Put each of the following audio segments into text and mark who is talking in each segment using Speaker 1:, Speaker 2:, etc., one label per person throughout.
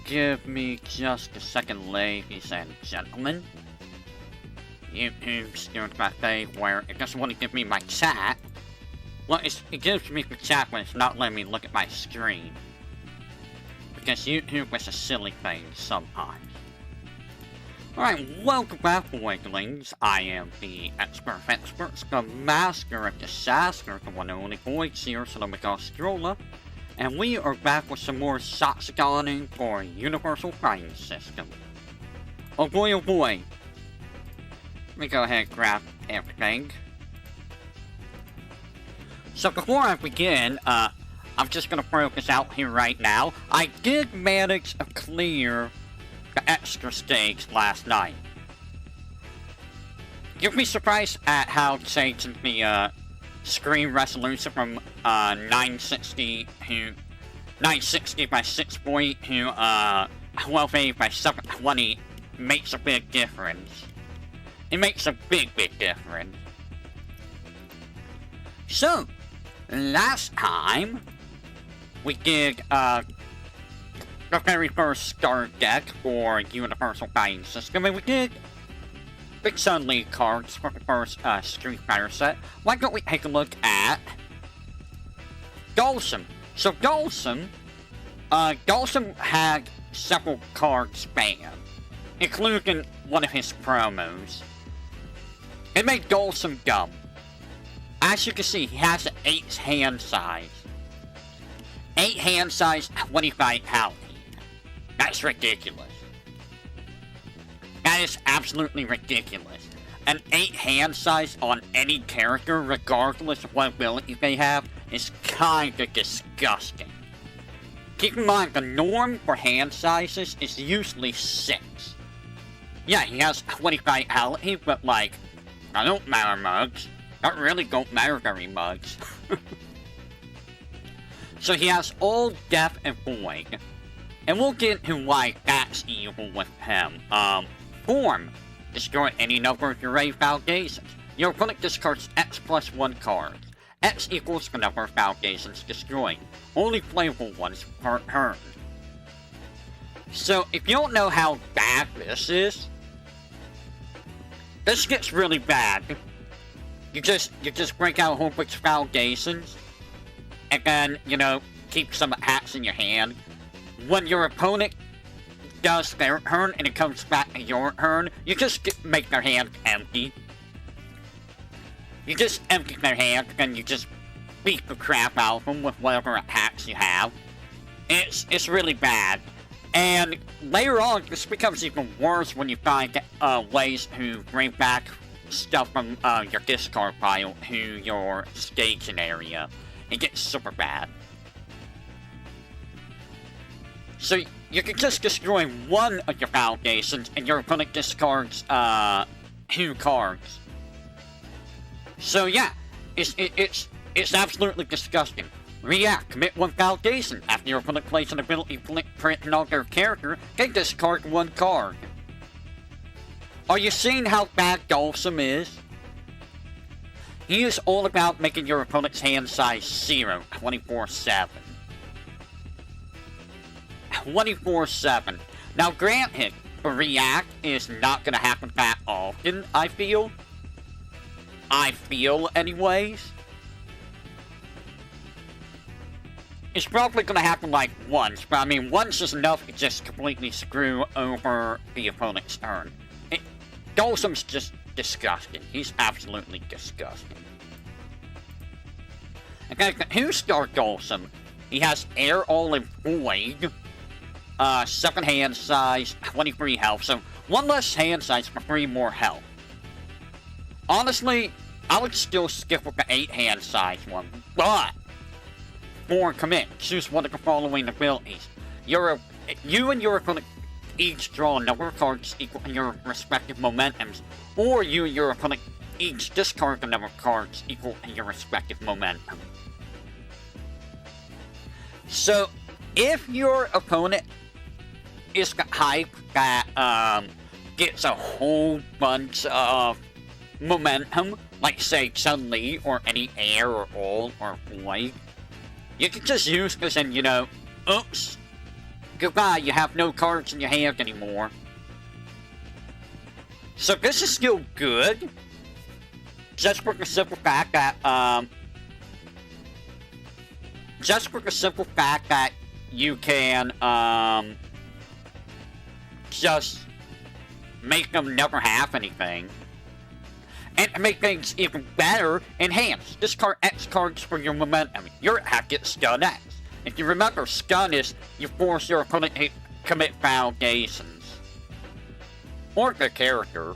Speaker 1: give me just a second, ladies and gentlemen. YouTube steals my thing where it doesn't want to give me my chat. Well, it gives me the chat when it's not letting me look at my screen. Because YouTube is a silly thing sometimes. Alright, welcome back, Voidlings. I am the expert of experts, the master of disaster, the one and only Void Seer, Stroller. And we are back with some more Zatsudan for Universal Flying System. Oh boy, let me go ahead and grab everything. So before I begin, I'm just gonna throw this out here right now. I did manage to clear the extra stakes last night. You'll be surprised at how it changed the screen resolution from 960 by 640 to 1280 by 720 makes a big difference. It makes a big difference. So, last time we did the very first star deck for Universal Flying System, and we did Big Sun League cards for the first Street Fighter set. Why don't we take a look at Dawson? So Dawson had several cards banned, including one of his promos. It made Dawson dumb. As you can see, he has an 8 hand size. 8 hand size, 25 health. That's ridiculous. That is absolutely ridiculous. An 8 hand size on any character, regardless of what ability they have, is kinda disgusting. Keep in mind, the norm for hand sizes is usually 6. Yeah, he has 25 health, but like, that don't matter much. That really don't matter very much. So he has all Death and Void. And we'll get into why that's evil with him. Form. Destroy any number of your raid foundations. Your opponent discards X+1 cards. X equals the number of foundations destroyed. Only playable ones per turn. So, if you don't know how bad this is, this gets really bad. You just break out a whole bunch of foundations, and then, you know, keep some hats in your hand. When your opponent does their turn and it comes back to your turn, you just make their hand empty. You just empty their hand and you just beat the crap out of them with whatever attacks you have. It's really bad. And later on, this becomes even worse when you find ways to bring back stuff from your discard pile to your staging area. It gets super bad. So, you can just destroy one of your foundations and your opponent discards 2 cards. So yeah, it's absolutely disgusting. React, commit 1 foundation. After your opponent plays an ability printed on their character, they discard 1 card. Are you seeing how bad Dawson is? He is all about making your opponent's hand size 0, 24/7. 24/7. Now granted, the React is not gonna happen that often, I feel. Anyways. It's probably gonna happen like once, but I mean once is enough to just completely screw over the opponent's turn. Dawson's just disgusting. He's absolutely disgusting. Okay, the 2-star Dawson. He has Air All and Void. 7 hand size, 23 health, so 1 less hand size for 3 more health. Honestly, I would still skip with the 8 hand size one, but for commit, choose one of the following abilities. You and your opponent each draw a number of cards equal to your respective momentums, or you and your opponent each discard the number of cards equal to your respective momentum. So, if your opponent is the type that gets a whole bunch of momentum, like say Chun-Li or any Air or All or Void, you can just use this and, you know, oops, goodbye, you have no cards in your hand anymore. So this is still good. Just for the simple fact that, you can, just make them never have anything. And to make things even better, enhance. Discard X cards for your momentum. Your attack gets stun X. If you remember, stun is you force your opponent to commit foundations. Or their character.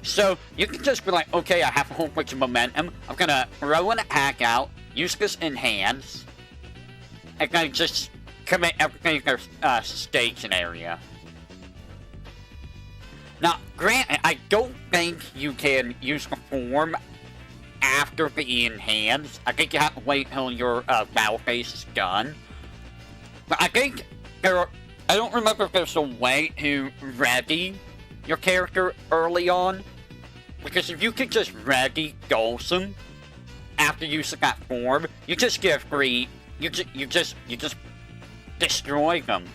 Speaker 1: So, you can just be like, okay, I have a whole bunch of momentum. I'm gonna throw an attack out, use this enhance, and then just commit everything in their staging area. Now, granted, I don't think you can use the form after the enhance. I think you have to wait until your battle phase is done. But I think I don't remember if there's a way to ready your character early on. Because if you can just ready Golsum after using that form, you just get free. You just destroy them.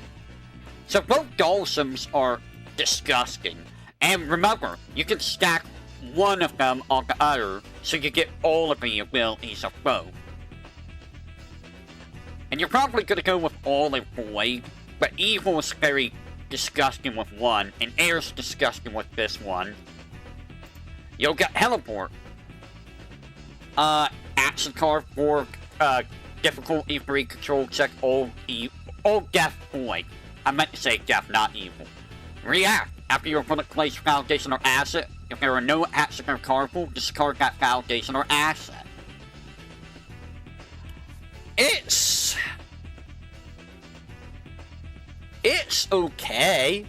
Speaker 1: So both Golsums are disgusting. And remember, you can stack one of them on the other, so you get all of the abilities of both. And you're probably gonna go with all in Void, but Evil is very disgusting with one, and Air's disgusting with this one. You'll get Teleport. Action card for difficulty free control check all Death Void. I meant to say Death, not Evil. React. After your opponent plays foundation or asset, if there are no action or card pool, discard that foundation or asset. It's okay.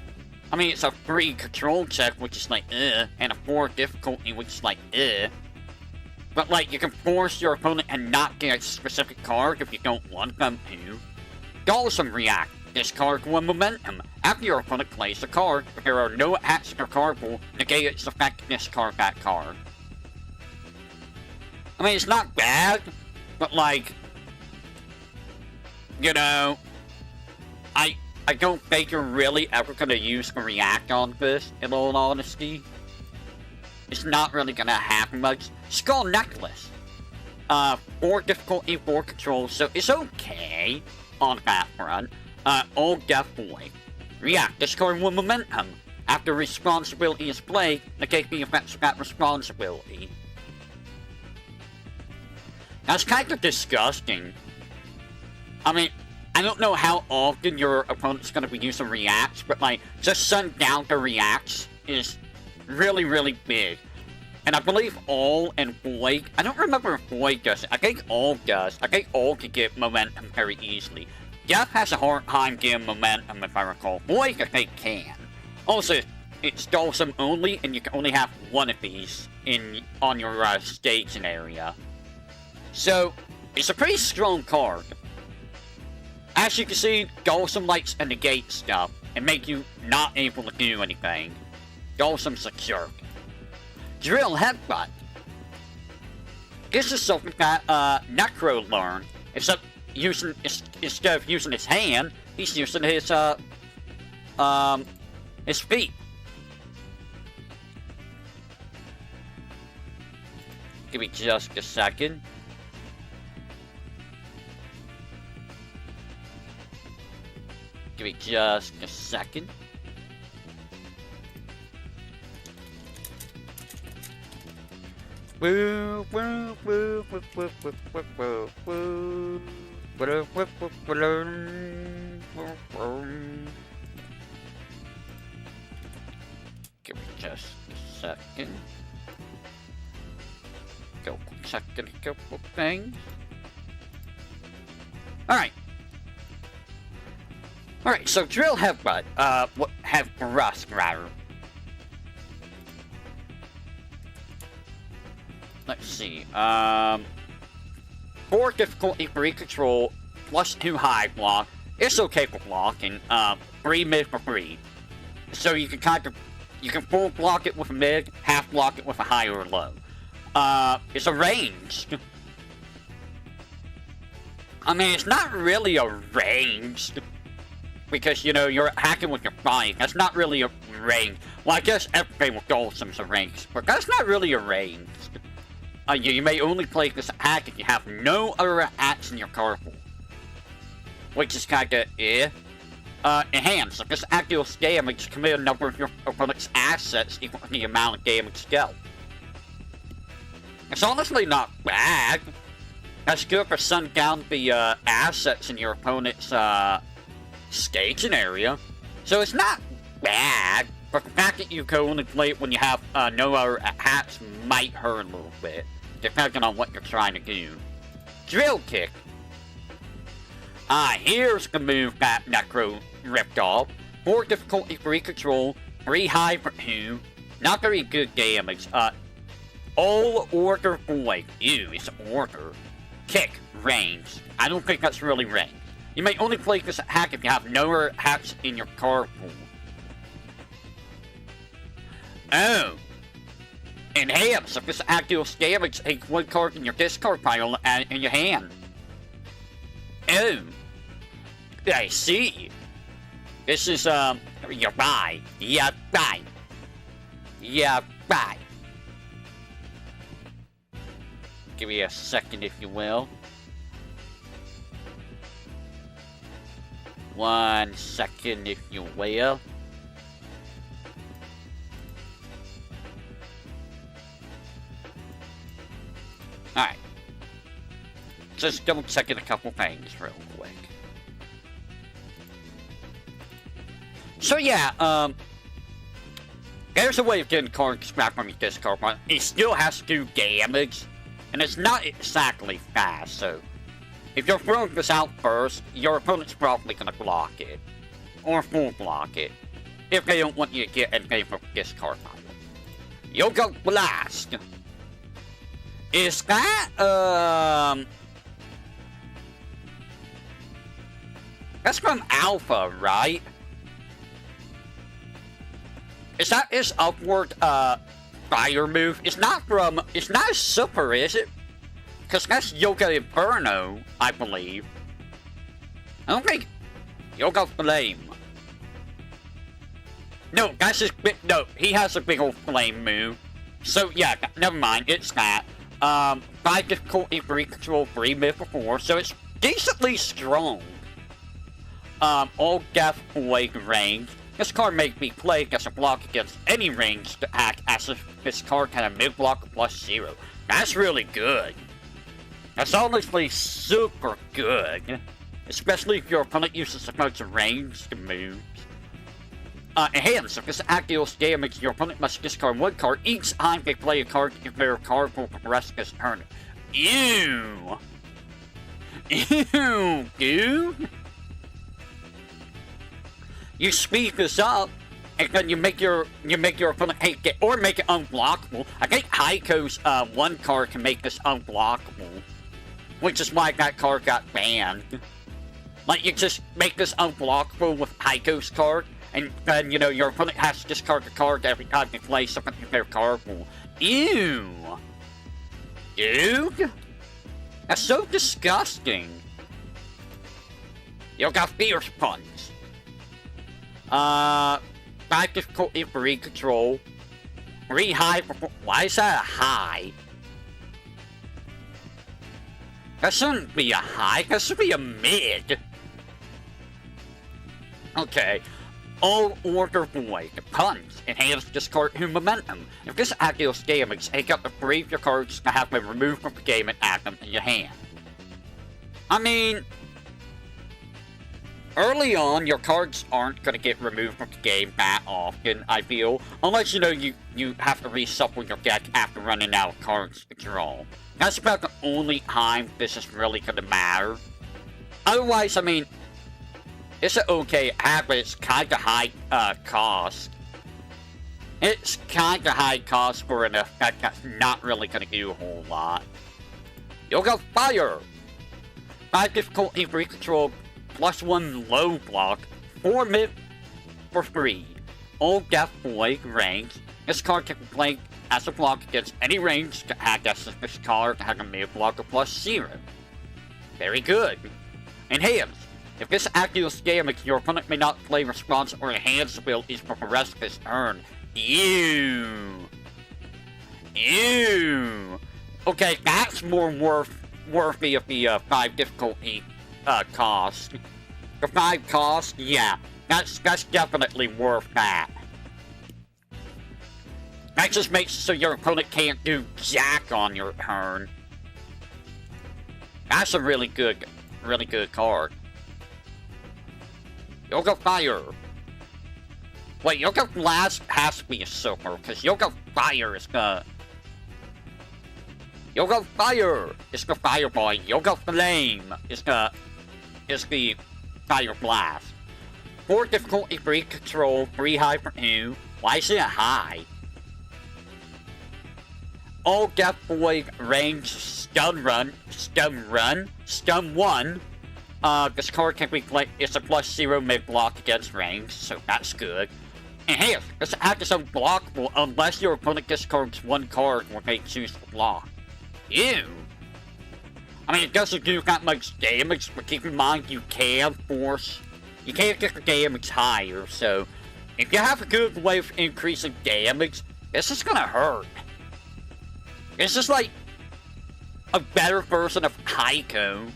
Speaker 1: I mean, it's a free control check, which is like, and a 4 difficulty, which is like, But, like, you can force your opponent to not get a specific card if you don't want them to. Golsum React. Discard 1 momentum. After your opponent plays a card, if there are no action or card pool, negate its effect, discard that card. I mean, it's not bad, but, like, you know, I don't think you're really ever gonna use the react on this, in all honesty. It's not really gonna happen much. Skull Necklace. 4 difficulty, 4 control, so it's okay on that front. All Death Void. React. Discard 1 momentum. After responsibility is played, negate the effects of that responsibility. That's kind of disgusting. I mean, I don't know how often your opponent's gonna be using reacts, but like, just send down the reacts is really, really big. And I believe all and Void, I don't remember if Void does it. I think all does. I think all can get momentum very easily. Death has a hard time getting momentum, if I recall. Void, I think, can. Also, it's Golsum only, and you can only have one of these on your staging area. So, it's a pretty strong card. As you can see, Golsum likes to negate stuff and make you not able to do anything. Golsum's a jerk. Drill Headbutt. This is something that Necro learned. Except instead of using his hand, he's using his feet. Give me just a second. Give me just a second. Woo, woo, woo, woo, woo, woo, woo, woo, woo. Give me just a second. Go check a couple things. Alright. Alright, so Drill Headbutt, have Brusque, rather. Let's see, 4 difficulty, 3 control, plus 2 high block. It's okay for blocking, 3 mid for free. So you can you can full block it with a mid, half block it with a high or low. It's a ranged. I mean, it's not really a ranged. Because, you know, you're hacking with your bike. That's not really a range. Well, I guess everything with Dawson's a range, but that's not really a range. You may only play this hack if you have no other hacks in your car pool. Which is kinda, enhanced. If this act deals damage, commit a number of your opponent's assets equal to the amount of damage dealt. It's honestly not bad. That's good for sending down the, assets in your opponent's, staging area. So it's not bad, but the fact that you can only play it when you have no other hats might hurt a little bit, depending on what you're trying to do. Drill kick. Here's the move that Necro ripped off. 4 difficulty for control, 3 high for 2. Not very good damage. All order void. Ew, it's order. Kick, range. I don't think that's really range. You may only play this hack if you have no other hacks in your car pool. Oh. Enhance. If this hack deals damage, take 1 card in your discard pile and add it in your hand. Oh. I see. This is, your buy. Yeah, buy. Yeah, buy. Give me a second, if you will. 1 second, if you will. Alright. Just double checking a couple things real quick. So yeah, there's a way of getting cards back from your discard, but it still has to do damage, and it's not exactly fast, so if you're throwing this out first, your opponent's probably gonna block it. Or full block it. If they don't want you to get anything from the discard pile. Yoga Blast! Is that, that's from Alpha, right? Is that his upward, fire move? It's not super, is it? Because that's Yoga Inferno, I believe. I don't think... Yoga Flame. No, that's his big... No, he has a big old flame move. So, yeah, never mind, it's that. 5 difficulty, 3 control, 3 mid for 4, so it's decently strong. All death void range. This card makes me play against a block against any ranged attack as if this card had a mid block of +0. That's really good. That's honestly super good. Especially if your opponent uses a bunch of ranged moves. Enhance. If this attack deals damage, your opponent must discard 1 card each time they play a card in their card pool for the rest of this turn. Ew! Ew, dude! You speed this up, and then you make your opponent hate it, or make it unblockable. I think Heiko's 1 card can make this unblockable, which is why that card got banned. Like, you just make this unblockable with Heiko's card, and then, you know, your opponent has to discard the card every time they play something in their card pool. Ew! Dude? That's so disgusting. You got fierce punch. 5 difficulty for control. 3 high for... Why is that a high? That shouldn't be a high, that should be a mid. Okay. All order void. Punch. Enhance discard to momentum. If this act deals damage, take up the 3 of your cards to have them removed from the game and add them in your hand. I mean... Early on, your cards aren't going to get removed from the game that often, I feel. Unless, you know, you have to reshuffle your deck after running out of cards to draw. That's about the only time this is really going to matter. Otherwise, I mean, it's an okay hack, but it's kind of high cost. It's kind of high cost for an effect that's not really going to do a whole lot. You'll go fire! 5 difficulty for control. +1 low block, 4 mid for free. All death void range. This card can be played as a block against any range to act as this card to have a mid block of +0. Very good. Enhance. If this act deals damage, your opponent may not play response or enhance abilities for the rest of his turn. Ew. Ew. Okay, that's more worthy of the 5 difficulty cost. The 5 cost, yeah, that's definitely worth that. That just makes it so your opponent can't do jack on your turn. That's a really good card. Yoga Fire. Wait, Yoga Blast has to be a super, because Yoga Fire is the... Yoga Fire is the Fireball. Yoga Flame is the Fire Blast. 4 difficulty, 3 control, 3 high for 2. Why is it high? All Death Boy range stun 1. This card can be played. It's a +0 mid-block against range, so that's good. Enhance. This attack is unblockable unless your opponent discards 1 card when they choose to block. Ew. I mean, it doesn't do that much damage, but keep in mind you can't get the damage higher, so if you have a good way of increasing damage, this is gonna hurt. It's just like a better version of Haiku.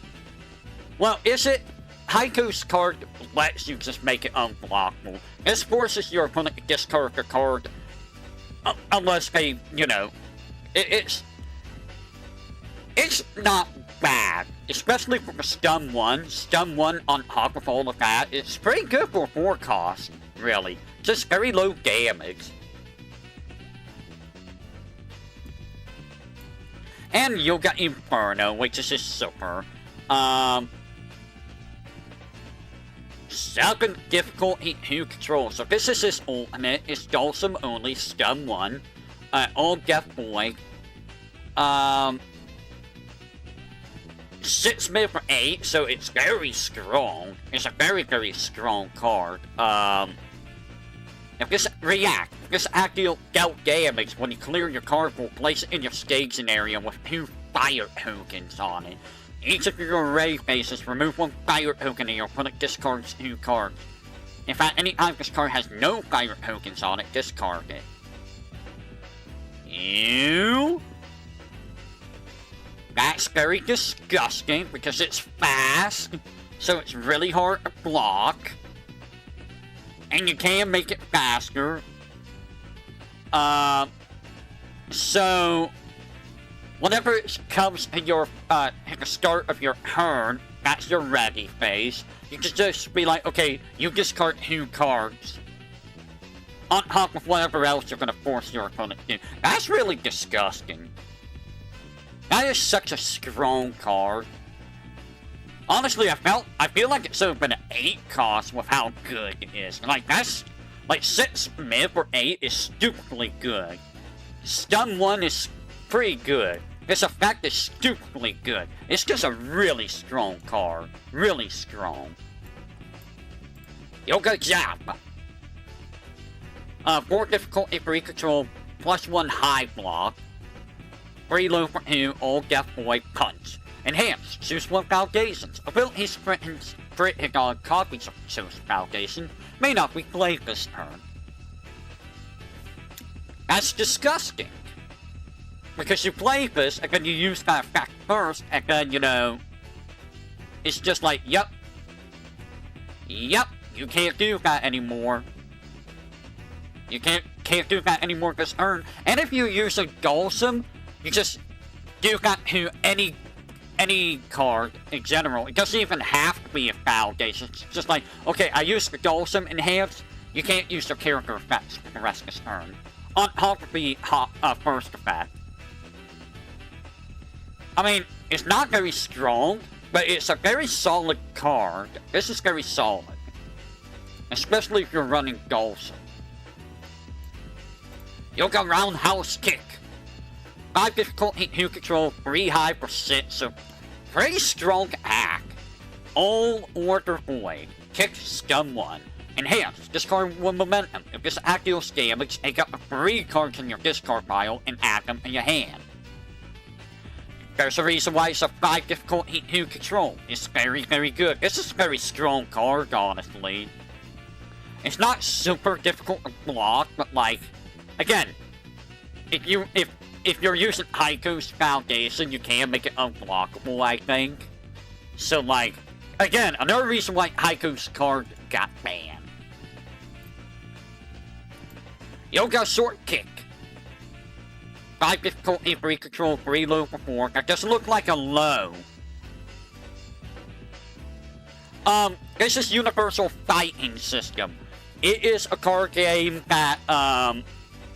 Speaker 1: Well, is it? Haiku's card lets you just make it unblockable. This forces your opponent to discard the card unless they, you know, it's not bad, especially for the stun 1. Stun 1 on top of all of that, it's pretty good for 4 cost, really. Just very low damage. And Yoga Inferno, which is his super. Second difficulty 2 control. So this is his ultimate. It's Dulcim only, stun 1. All Death Boy. 6 mid for 8, so it's very strong. It's a very, very strong card. If this act dealt damage when you clear your card pool, place it in your staging area with 2 fire tokens on it. Each of your array faces, remove 1 fire token and your opponent discards 2 cards. If at any time this card has no fire tokens on it, discard it. Ew. That's very disgusting because it's fast, so it's really hard to block. And you can make it faster. So whenever it comes to your at the start of your turn, that's your ready phase. You can just be like, okay, you discard 2 cards on top of whatever else you're gonna force your opponent to do. That's really disgusting. That is such a strong card. Honestly, I feel like it should have been an 8 cost with how good it is. Like, that's... Like, 6 mid for 8 is stupidly good. Stun 1 is pretty good. This effect is stupidly good. It's just a really strong card. Really strong. Yoga Jab. 4 difficulty, 3 control, +1 high block. 3 low for 2, all Death Boy punch. Enhance, choose 1 Foundations. Abilities printed on copies of chosen Foundation may not be played this turn. That's disgusting. Because you play this, and then you use that effect first, and then, you know, it's just like, yep, you can't do that anymore. You can't do that anymore this turn. And if you use a Dulcim, you just do that to any card in general. It doesn't even have to be a Foundation. It's just like, okay, I used the Dulcim Enhance, you can't use the character effects for the rest of this turn. On top of the first effect. I mean, it's not very strong, but it's a very solid card. This is very solid. Especially if you're running Dulcim. Yoga Roundhouse Kick. 5 difficulty, 2 control, 3 high for 6, so pretty strong attack. All Order Void. Kick, stun 1. Enhance, discard 1 momentum. If this attack deals damage, take up 3 cards in your discard pile and add them in your hand. There's a reason why it's a 5 difficulty to control. It's very, very good. This is a very strong card, honestly. It's not super difficult to block, but like, again, if you're using Haikyuu's Foundation, you can make it unblockable, I think. So like, again, another reason why Haikyuu's card got banned. Yoga Short Kick. 5 difficulty, 3 control, 3 low before. That doesn't look like a low. This is Universal Fighting System. It is a card game that,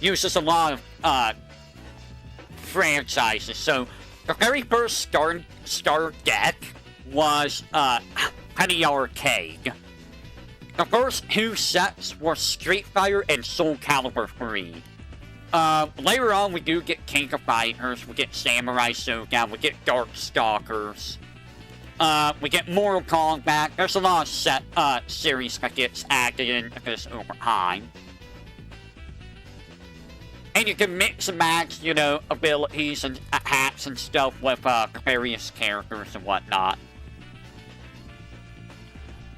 Speaker 1: uses a lot of, franchises. So, the very first star deck was, Penny Arcade. The first 2 sets were Street Fighter and Soul Calibur 3. Later on, we do get King of Fighters, we get Samurai Shodown, we get Dark Stalkers, we get Mortal Kombat. There's a lot of series that gets added into this over time. And you can mix and match, you know, abilities and hats and stuff with, the various characters and whatnot.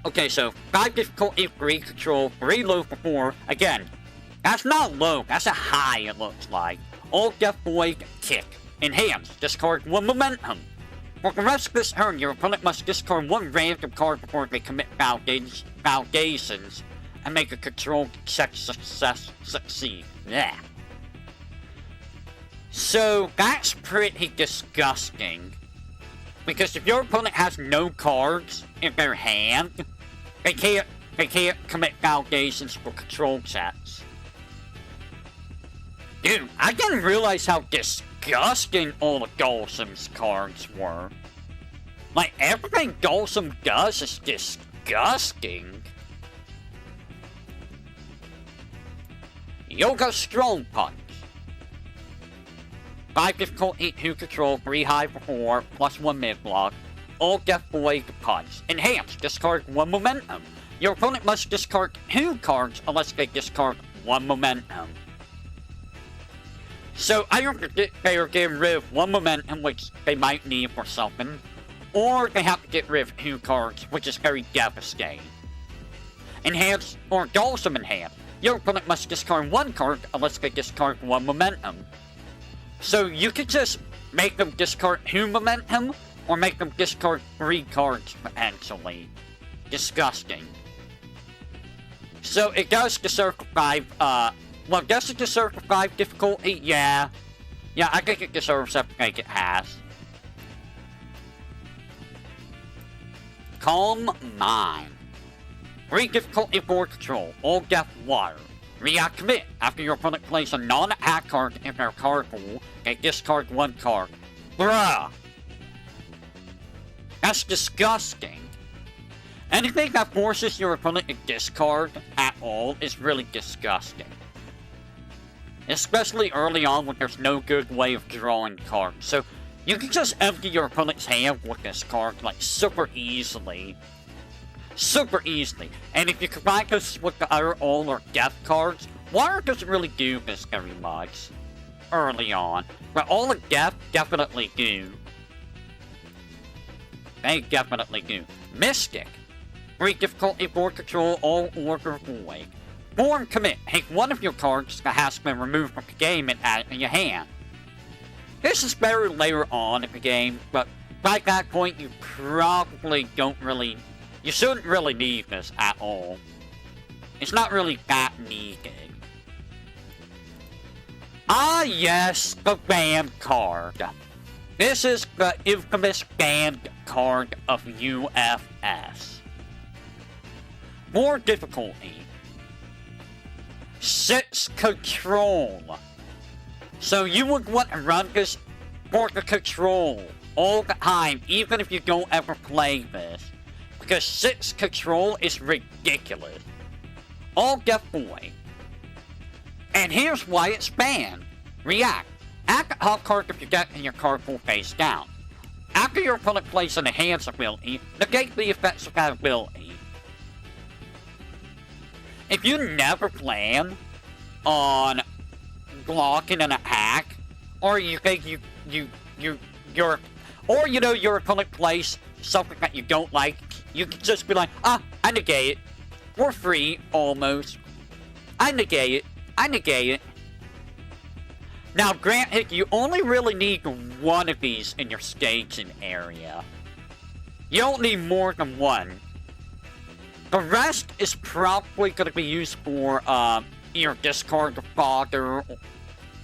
Speaker 1: Okay, so 5 difficulty, 3 control, 3 low for 4. Again, that's not low, that's a high, it looks like. All Death Void Kick. Enhance. Discard 1 momentum. For the rest of this turn, your opponent must discard 1 random card before they commit foundations and make a control check succeed. Yeah. So, that's pretty disgusting. Because if your opponent has no cards in their hand, they can't commit foundations for control checks. Dude, I didn't realize how disgusting all of Golsum's cards were. Like, everything Golsum does is disgusting. Yoga Strong Punch. 5 difficulty, 2 control, 3 high for 4, plus 1 mid block. All Death Void Punch. Enhance. Discard 1 momentum. Your opponent must discard 2 cards unless they discard 1 momentum. So, either they are getting rid of 1 momentum, which they might need for something, or they have to get rid of 2 cards, which is very devastating. Enhance, or Golsum Enhance. Your opponent must discard 1 card unless they discard 1 momentum. So, you could just make them discard 2 momentum, or make them discard 3 cards, potentially. Disgusting. So, it does deserve 5, well, does it deserve a 5 difficulty? Yeah. Yeah, I think it deserves everything it has. Calm Mind. 3 difficulty, 4 control. All Death Water. React Commit. After your opponent plays a non-attack card in their card pool, they discard 1 card. Bruh! That's disgusting. Anything that forces your opponent to discard at all is really disgusting. Especially early on when there's no good way of drawing cards. So, you can just empty your opponent's hand with this card, like, super easily. Super easily. And if you combine this with the other all or death cards, Water doesn't really do this very much early on. But all of death definitely do. They definitely do. Mystic. 3 difficulty, 4 control, all order void. Form Commit. Take 1 of your cards that has been removed from the game and add it in your hand. This is better later on in the game, but by that point you probably don't really... You shouldn't really need this at all. It's not really that needed. Ah yes, the banned card. This is the infamous banned card of UFS. More difficulty. 6 control. So you would want to run this for the control all the time, even if you don't ever play this. Because 6 control is ridiculous. All Death Void. And here's why it's banned. React. Act a top card of your deck and your card pool face down. After your opponent plays an enhance ability, negate the effects of that ability. If you never plan on blocking an attack, or you think you or, you know, your opponent plays something that you don't like, you can just be like, I negate it. For free, almost. I negate it. I negate it. Now, granted, you only really need one of these in your staging area. You don't need more than one. The rest is probably going to be used for, either discard the fodder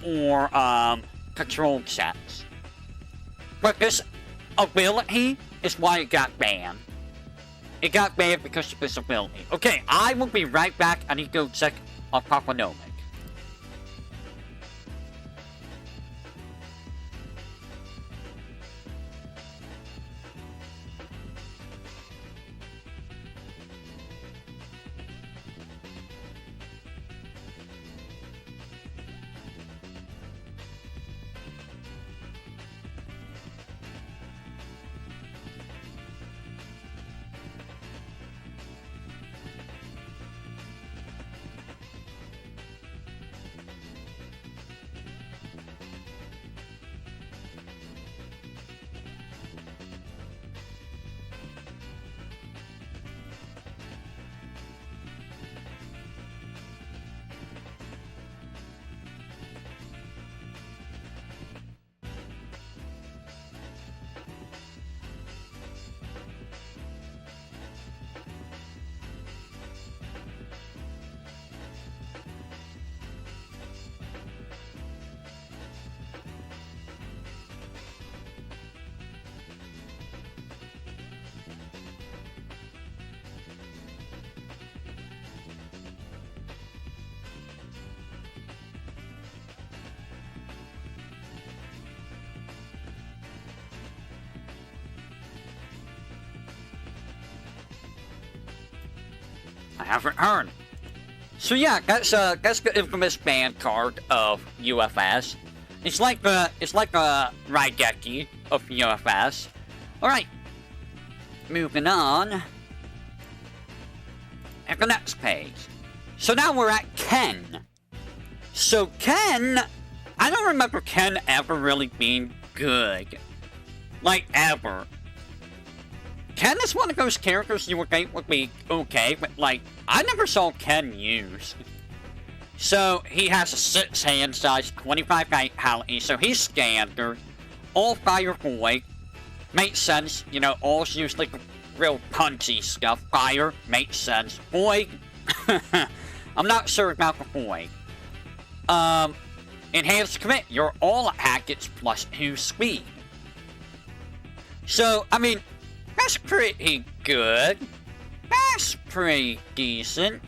Speaker 1: or, control sets. But this ability is why it got banned. It got banned because of this ability. Okay, I will be right back. I need to go check on Papa Nomic. I have returned. So yeah, that's the infamous ban card of UFS. It's like the Raigeki of UFS. Alright. Moving on. At the next page. So now we're at Ken. So Ken, I don't remember Ken ever really being good. Like, ever. Ken is one of those characters you would think would be okay, but, like, I never saw Ken used. So, he has a 6 hand size, 25 vitality, so he's standard. All fire void. Makes sense, you know, all's usually real punchy stuff. Fire, makes sense. Void, I'm not sure about the void. Enhanced commit, your all attack gets +2 speed. So, I mean, that's pretty good. That's pretty decent.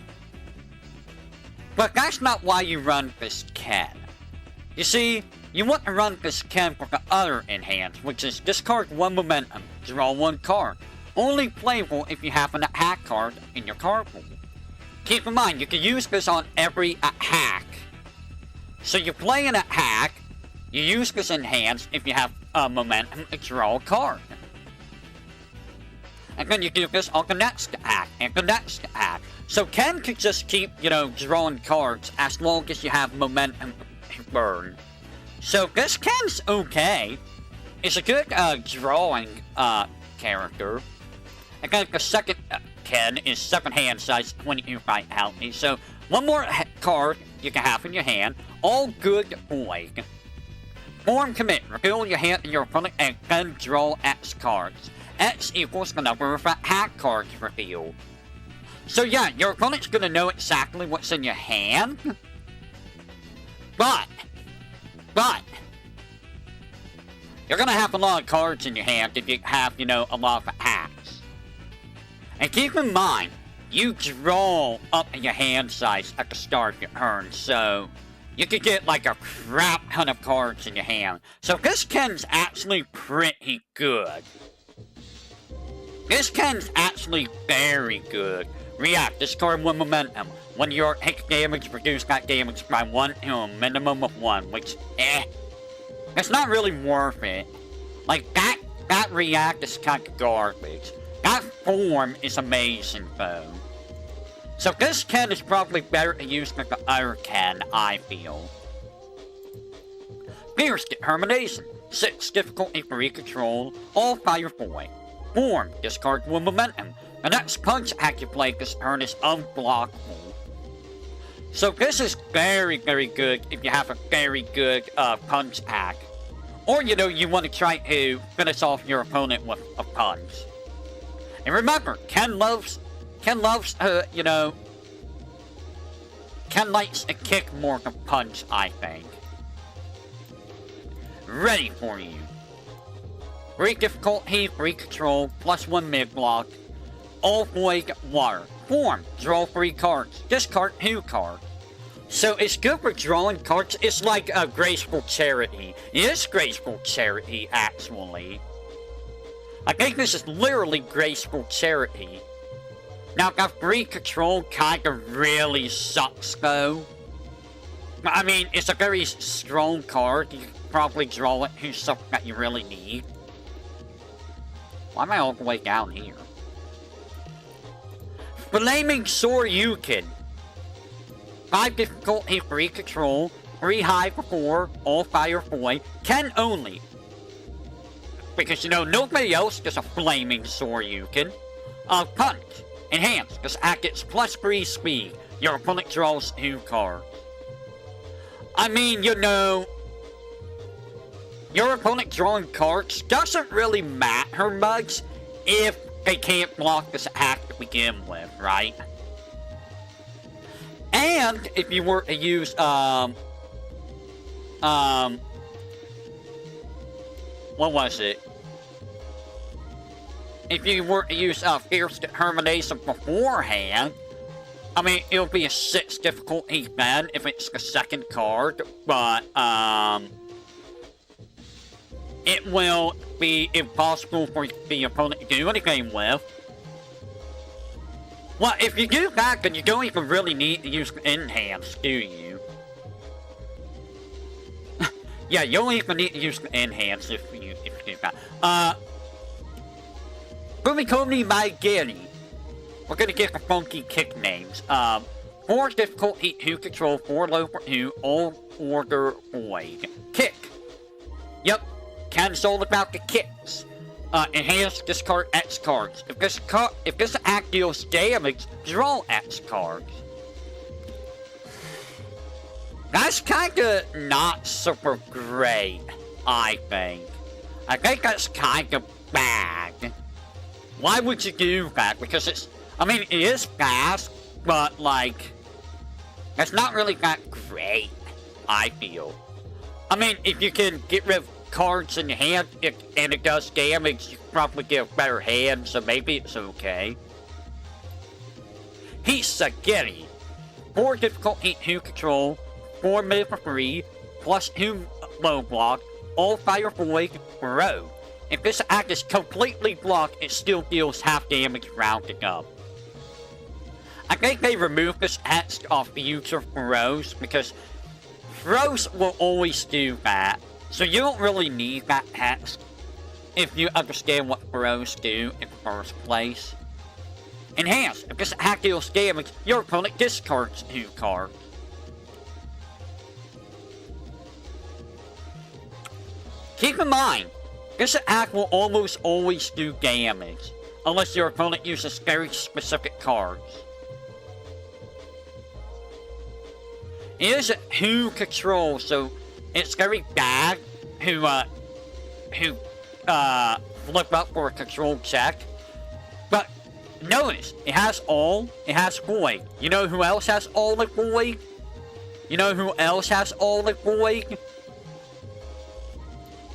Speaker 1: But that's not why you run this Ken. You see, you want to run this Ken for the other enhance, which is discard 1 momentum, draw 1 card. Only playable if you have an attack card in your card pool. Keep in mind, you can use this on every attack. So you play an attack, you use this enhance if you have a momentum to draw a card. And then you do this on the next attack, and the next attack. So Ken could just keep, you know, drawing cards as long as you have momentum burn. So this Ken's okay. It's a good drawing character. And then the second Ken is 7 hand size, 22 vitality. So one more card you can have in your hand. All good void. Form commit. Reveal your hand to your opponent and then draw X cards. X equals the number of attack cards revealed. So yeah, your opponent's gonna know exactly what's in your hand. But, you're gonna have a lot of cards in your hand if you have, you know, a lot of attacks. And keep in mind, you draw up in your hand size at the start of your turn, so you could get like a crap ton of cards in your hand. So this Ken's actually pretty good. This Ken's actually very good. React, discard 1 momentum. When your hit damage, reduce that damage by 1 to a minimum of 1, which, it's not really worth it. Like, that react is kind of garbage. That form is amazing, though. So this Ken is probably better to use than the other Ken, I feel. Fierce Determination. 6 difficulty free control, all fire boy. Form, discard 1 momentum. The next punch act you play this turn is unblockable. So this is very, very good if you have a very good punch act. Or, you know, you want to try to finish off your opponent with a punch. And remember, Ken likes a kick more than punch, I think. Ready for you. Free difficulty, free control, +1 mid-block. All void water. Form, draw 3 cards. Discard 2 cards. So it's good for drawing cards. It's like a graceful charity. It is graceful charity, actually. I think this is literally graceful charity. Now, that free control kind of really sucks, though. I mean, it's a very strong card. You can probably draw it to something that you really need. Why am I all the way down here? Flaming Shoryuken. 5 difficulty, free control, 3 high for 4, all fire void, Ken only. Because, you know, nobody else gets a Flaming Shoryuken. Punch. Enhance. This act gets +3 speed. Your opponent draws 2 cards. I mean, you know, your opponent drawing cards doesn't really matter much if they can't block this act to begin with, right? And if you were to use, what was it? If you were to use, Fierce Determination beforehand, I mean, it'll be a 6 difficulty then if it's the second card, but, it will be impossible for the opponent to do anything with. Well, if you do that, then you don't even really need to use the Enhance, do you? Yeah, you don't even need to use the Enhance if you do that. Fumikomi Maigiri. We're gonna get the funky kick names. 4 difficulty, 2 control, 4 low for 2, all order void. Kick. Yep. Ken's all about the kicks. Enhance, discard X cards. If this act deals damage, draw X cards. That's kinda not super great, I think. I think that's kinda bad. Why would you do that? Because it's, I mean, it is fast, but like, that's not really that great, I feel. I mean, if you can get rid of cards in your hand and it does damage, you probably get a better hand, so maybe it's okay. Hisagiri. 4 difficulty, 2 control, 4 mid for 3, +2 low block, all fire void, row. If this act is completely blocked, it still deals half damage rounding up. I think they removed this act off future throws because throws will always do that. So you don't really need that text if you understand what throws do in the first place. Enhance. If this act deals damage, your opponent discards 2 cards. Keep in mind, this attack will almost always do damage, unless your opponent uses very specific cards. It is a 2 control, so it's very bad to flip up for a control check. But notice, it has all, it has void. You know who else has all the void? You know who else has all the void?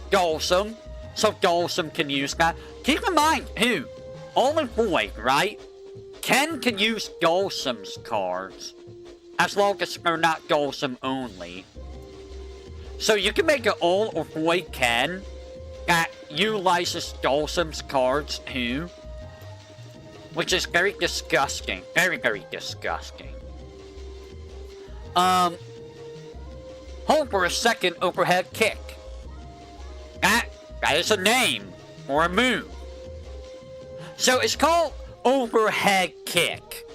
Speaker 1: Dawson. So Dawson can use that. Keep in mind, too, all in void, right? Ken can use Dawson's cards, as long as they're not Dawson only. So you can make an all or void Ken that utilizes Dawson's cards, too. Which is very disgusting. Very, very disgusting. Hold for a second overhead kick. That is a name, or a move. So it's called overhead kick.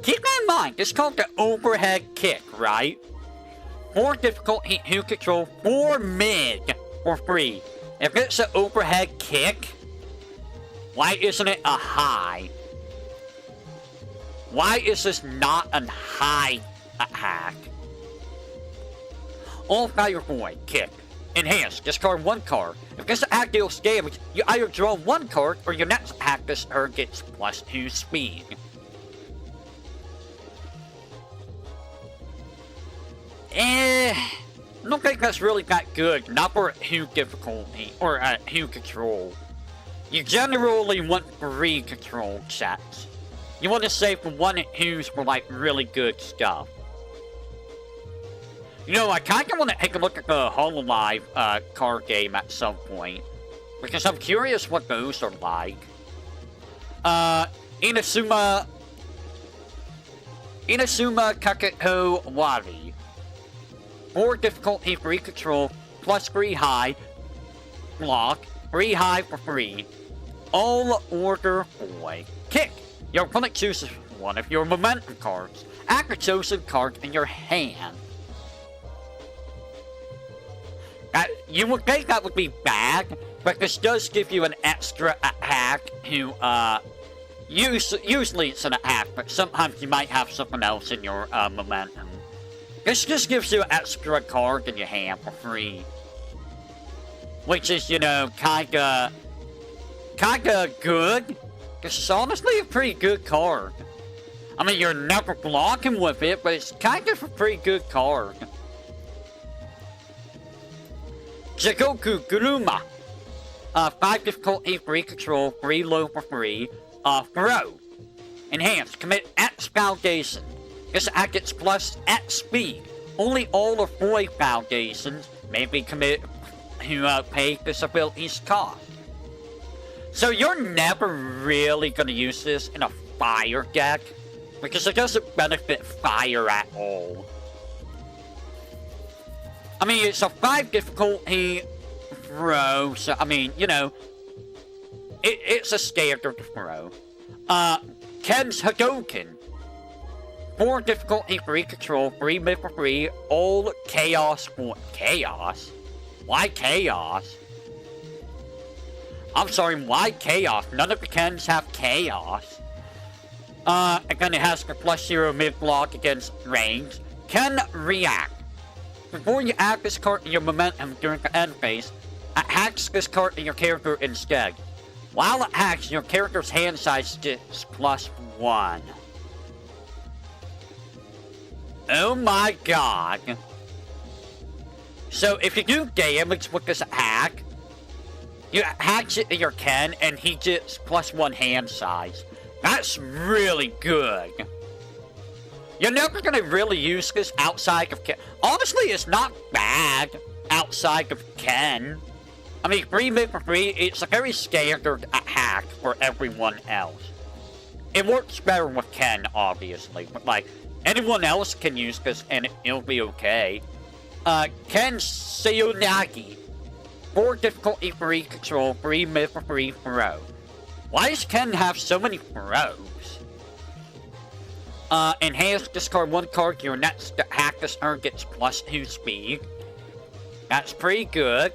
Speaker 1: Keep that in mind, it's called the overhead kick, right? 4 difficulty, 2 control, 4 mid, for free. If it's an overhead kick, why isn't it a high? Why is this not a high attack? All fire void, kick. Enhance, discard 1 card. If this attack deals damage, you either draw 1 card or your next attack this turn gets +2 speed. I don't think that's really that good. Not for huge difficulty or huge control. You generally want 3 control sets. You want to save for 1 who's for like really good stuff. You know, I kind of want to take a look at the Hololive card game at some point. Because I'm curious what those are like. Inazuma Kaketo Wari. 4 difficulty, 3 control, +3 high, block, 3 high for free. All order boy. Kick! Your opponent chooses one of your momentum cards. Add the chosen card in your hand. You would think that would be bad, but this does give you an extra attack to, usually it's an attack, but sometimes you might have something else in your, momentum. This just gives you an extra card in your hand for free. Which is, you know, kinda good. This is honestly a pretty good card. I mean, you're never blocking with it, but it's kind of a pretty good card. Jigoku Guruma. 5 difficulty, 3 control, 3 low for free. Throw. Enhance. Commit X Foundation. This attack gets +X speed. Only all of 4 foundations may be committed to pay this ability's cost. So you're never really going to use this in a fire deck, because it doesn't benefit fire at all. I mean, it's a 5 difficulty throw, so, I mean, you know, it's a standard throw. Ken's Hadoken. 4 difficulty, 3 control, 3 mid for free, all chaos for chaos? Why chaos? I'm sorry, why chaos? None of the Kens have chaos. Again, it has the +0 mid block against range. Ken react. Before you add this card in your momentum during the end phase, attacks this card in your character instead. While it acts, your character's hand size gets +1. Oh my god. So if you do damage with this attack, you attach it to your Ken and he gets +1 hand size. That's really good. You're never gonna really use this outside of Ken. Honestly, it's not bad outside of Ken. I mean, 3 mid for free, it's a very standard attack for everyone else. It works better with Ken, obviously, but like, anyone else can use this and it'll be okay. Ken Sayonagi. 4 difficulty, 3 control, 3 mid for free throw. Why does Ken have so many throws? Enhance, discard 1 card, your next attack this turn gets +2 speed. That's pretty good.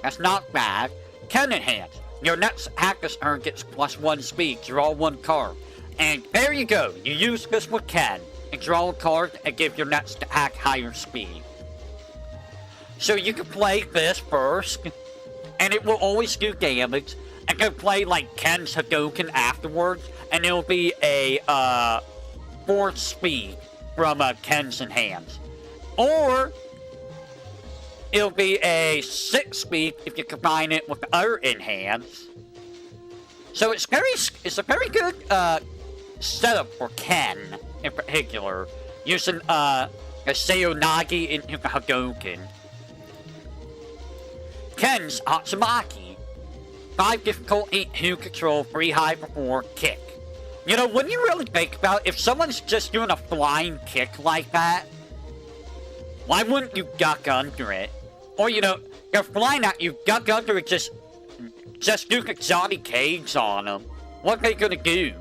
Speaker 1: That's not bad. Ken Enhance. Your next attack this turn gets +1 speed, draw 1 card. And there you go, you use this with Ken, and draw a card and give your next attack higher speed. So you can play this first, and it will always do damage, and go play like Ken's Hadoken afterwards, and it'll be a 4 speed from Ken's Enhance. Or it'll be a 6 speed if you combine it with the other Enhance. So it's a very good setup for Ken in particular, using a Sayonagi into the Hadoken. Ken's Hatsumaki. 5 difficulty, 2 control, 3 high for 4, kick. You know, when you really think about it, if someone's just doing a flying kick like that, why wouldn't you duck under it? Or, you know, they're flying at you, duck under it, just do exotic caves on them. What are they gonna do?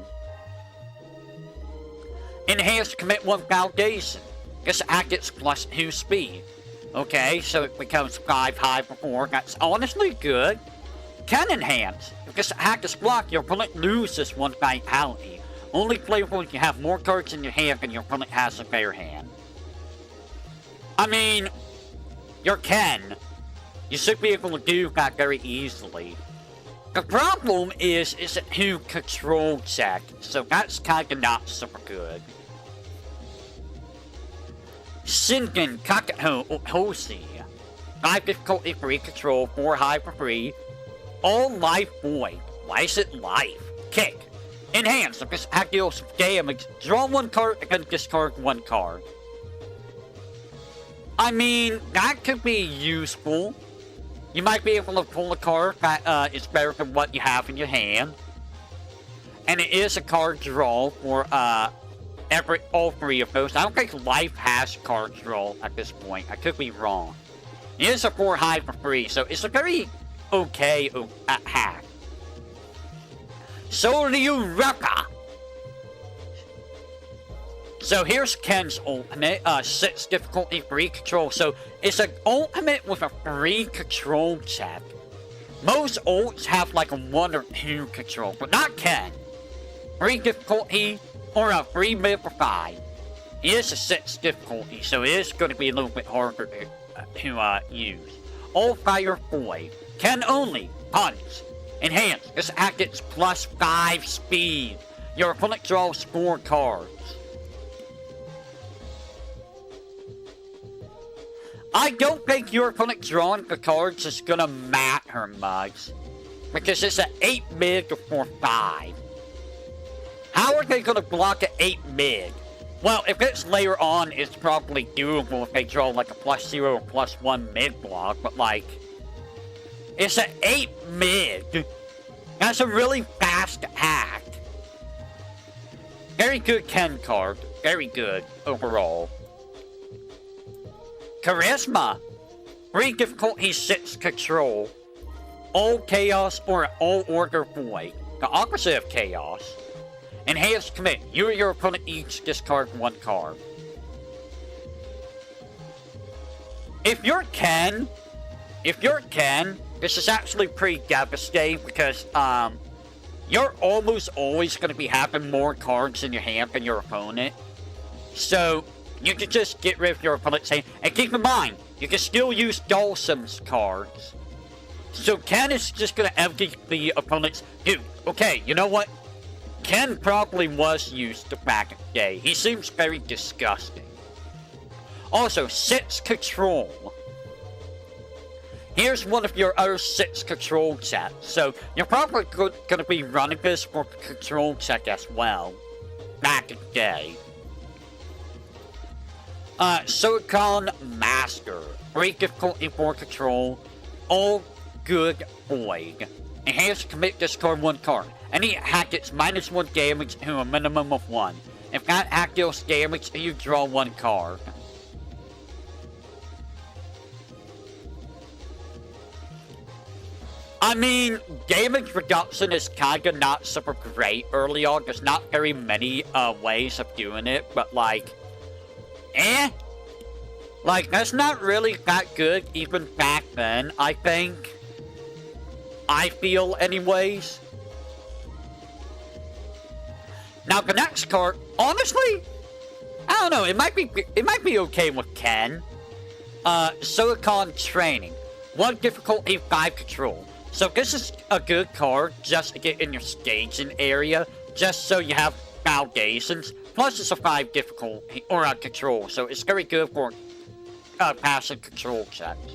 Speaker 1: Enhance, commit 1 foundation. This attack gets +2 speed. Okay, so it becomes 5 high before. That's honestly good. Can enhance. If this attack is blocked, your opponent loses 1 vitality. Only playable if you have more cards in your hand than your opponent has a bare hand. I mean, you're Ken. You should be able to do that very easily. The problem is it who control check, so that's kinda not super good. Shingen Kakahoshi. 5 difficulty free control, 4 high for free. All life void. Why is it life? Kick. Enhance. If this attack deals damage, draw 1 card and discard 1 card. I mean, that could be useful. You might be able to pull a card that is better than what you have in your hand. And it is a card draw for all 3 of those. I don't think life has card draw at this point. I could be wrong. It is a 4 high for free, so it's a very okay hack. Soryureka. So here's Ken's ultimate, 6 difficulty free control. So it's an ultimate with a free control check. Most ults have like a 1 or 2 control, but not Ken. Free difficulty or a free mid for 5. It is a 6 difficulty, so it is going to be a little bit harder to use. All fire void. Ken only. Punch. Enhance. This attack gets plus 5 speed. Your opponent draws 4 cards. I don't think your opponent drawing the cards is gonna matter much. Because it's an 8 mid for 5. How are they gonna block an 8 mid? Well, if it's later on, it's probably doable if they draw like a +0 or +1 mid block, but like... It's an 8 mid. That's a really fast act. Very good Ken card. Very good overall. Charisma. Free difficulty 6 control. All chaos or all order void. The opposite of chaos. Enhanced commit. You or your opponent each discard 1 card. If you're Ken, this is actually pretty devastating because you're almost always going to be having more cards in your hand than your opponent. So you can just get rid of your opponent's hand. And keep in mind, you can still use Dawson's cards. So Ken is just going to empty the opponent's... Dude, okay, you know what? Ken probably was used back in the day. He seems very disgusting. Also, 6 control. Here's one of your other 6 control checks. So you're probably going to be running this for control check as well. Back in the day. Silicon Master. Free difficulty for control. All good void. Enhanced commit discard 1 card. Any attack gets -1 damage to a minimum of 1. If that attack deals damage, you draw 1 card. I mean, damage reduction is kinda not super great early on. There's not very many ways of doing it, but like, like, that's not really that good even back then, I think. I feel anyways. Now the next card, honestly, I don't know, it might be okay with Ken. Silicon Training. 1 difficulty, 5 control. So this is a good card just to get in your staging area, just so you have foundations. Plus it's a 5 difficulty, or a control, so it's very good for passive control checks.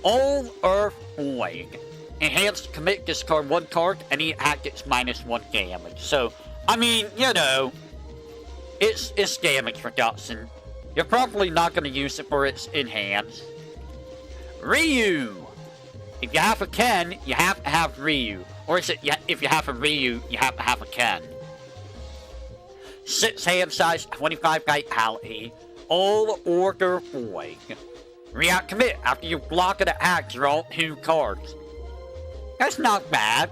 Speaker 1: All Earth Void. Enhanced commit discard 1 card, any attack gets -1 damage. So, I mean, you know, it's damage reduction. You're probably not going to use it for its enhance. Ryu! If you have a Ken, you have to have Ryu. Or is it, if you have a Ryu, you have to have a Ken. 6 hand size, 25 vitality. All order void. React commit. After you block an attack, draw 2 cards. That's not bad.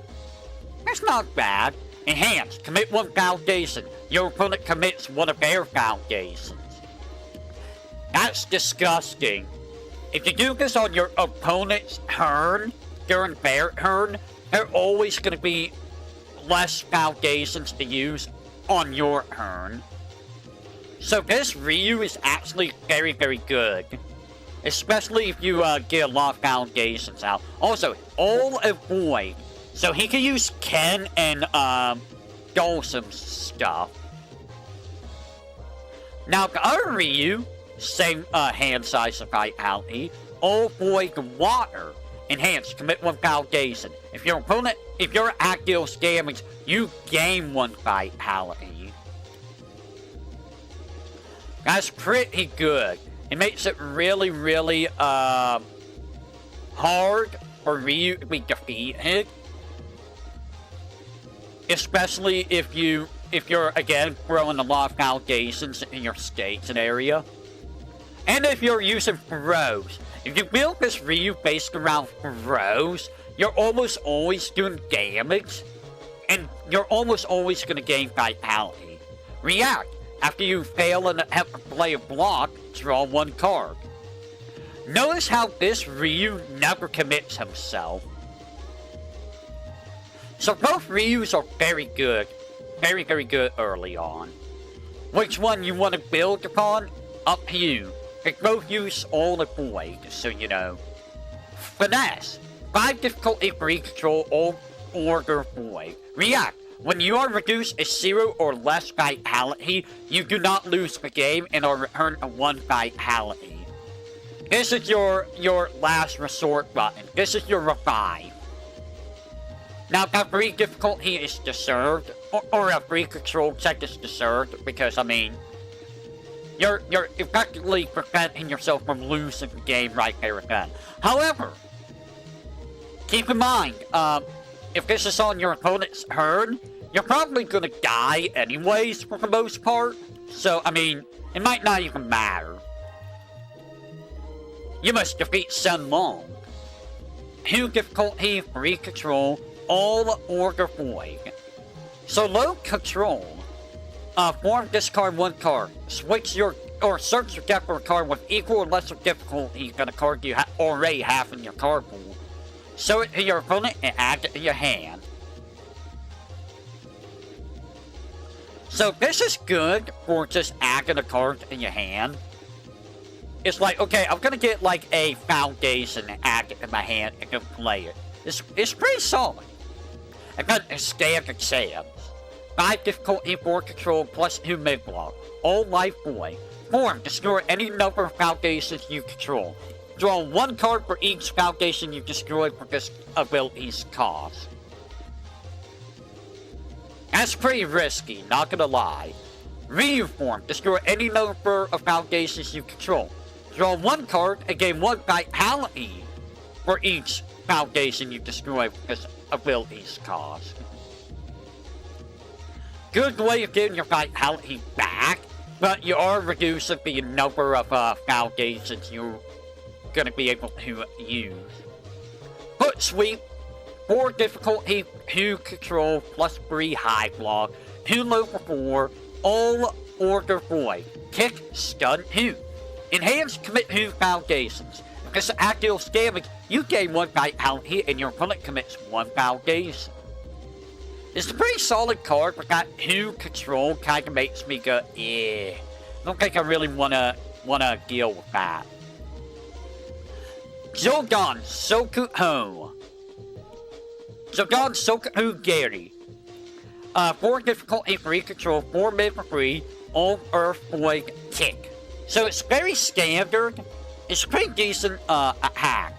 Speaker 1: That's not bad. Enhance. Commit 1 foundation. Your opponent commits 1 of their foundations. That's disgusting. if you do this on your opponent's turn, during their turn, they're always going to be less foundations to use on your turn. So this Ryu is actually very, very good. Especially if you get a lot of foundations out. Also, all avoid. So he can use Ken and Dawson's stuff. Now the other Ryu, same hand size of vitality, all avoid water. Enhance, commit 1 foundation. If your opponent, if your act deals damage, you gain 1 vitality. That's pretty good. It makes it really, really hard for Ryu to be defeated. Especially if you're again throwing a lot of foundations in your station area. And if you're using throws. If you build this Ryu based around throws, you're almost always doing damage. And you're almost always gonna gain vitality. React. After you fail and have to play a block, draw 1 card. Notice how this Ryu never commits himself. So both Ryus are very good. Very, very good early on. Which one you want to build upon? Up to you. They both use all the void, so you know. Finesse. 5 difficulty free control all order void. React. When you are reduced to 0 or less vitality, you do not lose the game and are returned to 1 vitality. This is your last resort button. This is your revive. Now that free difficulty is deserved, or a free control check is deserved, because I mean, you're effectively preventing yourself from losing the game right there and then. However, keep in mind, if this is on your opponent's turn, you're probably gonna die anyways for the most part. So, I mean, it might not even matter. You must defeat Sun Long. 2 difficulty, free control, all order void. So low control. Form discard 1 card. Switch your or search your deck for a card with equal or lesser difficulty than a card you already have in your card pool. Show it to your opponent and add it to your hand. So this is good for just adding a card in your hand. It's like, okay, I'm gonna get like a foundation and add it in my hand and go play it. It's pretty solid. I got a standard exams. 5 difficulty, 4 control, plus 2 mid-block. All life void. Form, destroy any number of foundations you control. Draw 1 card for each foundation you destroyed for this ability's cost. That's pretty risky, not gonna lie. Ryu form, destroy any number of foundations you control. Draw 1 card and gain 1 vitality for each foundation you destroy for this ability's cost. Good way of getting your vitality back, but you are reducing the number of foundations you're gonna be able to use. Foot sweep, 4 difficulty, 2 control, plus 3 high block, 2 low for 4, all order void. Kick, stun 2. Enhance, commit 2 foundations. If this act deals damage, you gain 1 vitality and your opponent commits 1 foundation. It's a pretty solid card, but that 2 control kind of makes me go, yeah. I don't think I really wanna deal with that. Zogan Sokuho. Zogan Sokuho Gary. 4 difficulty, 3 control, 4 mid for free, all earth void kick. So it's very standard. It's a pretty decent attack.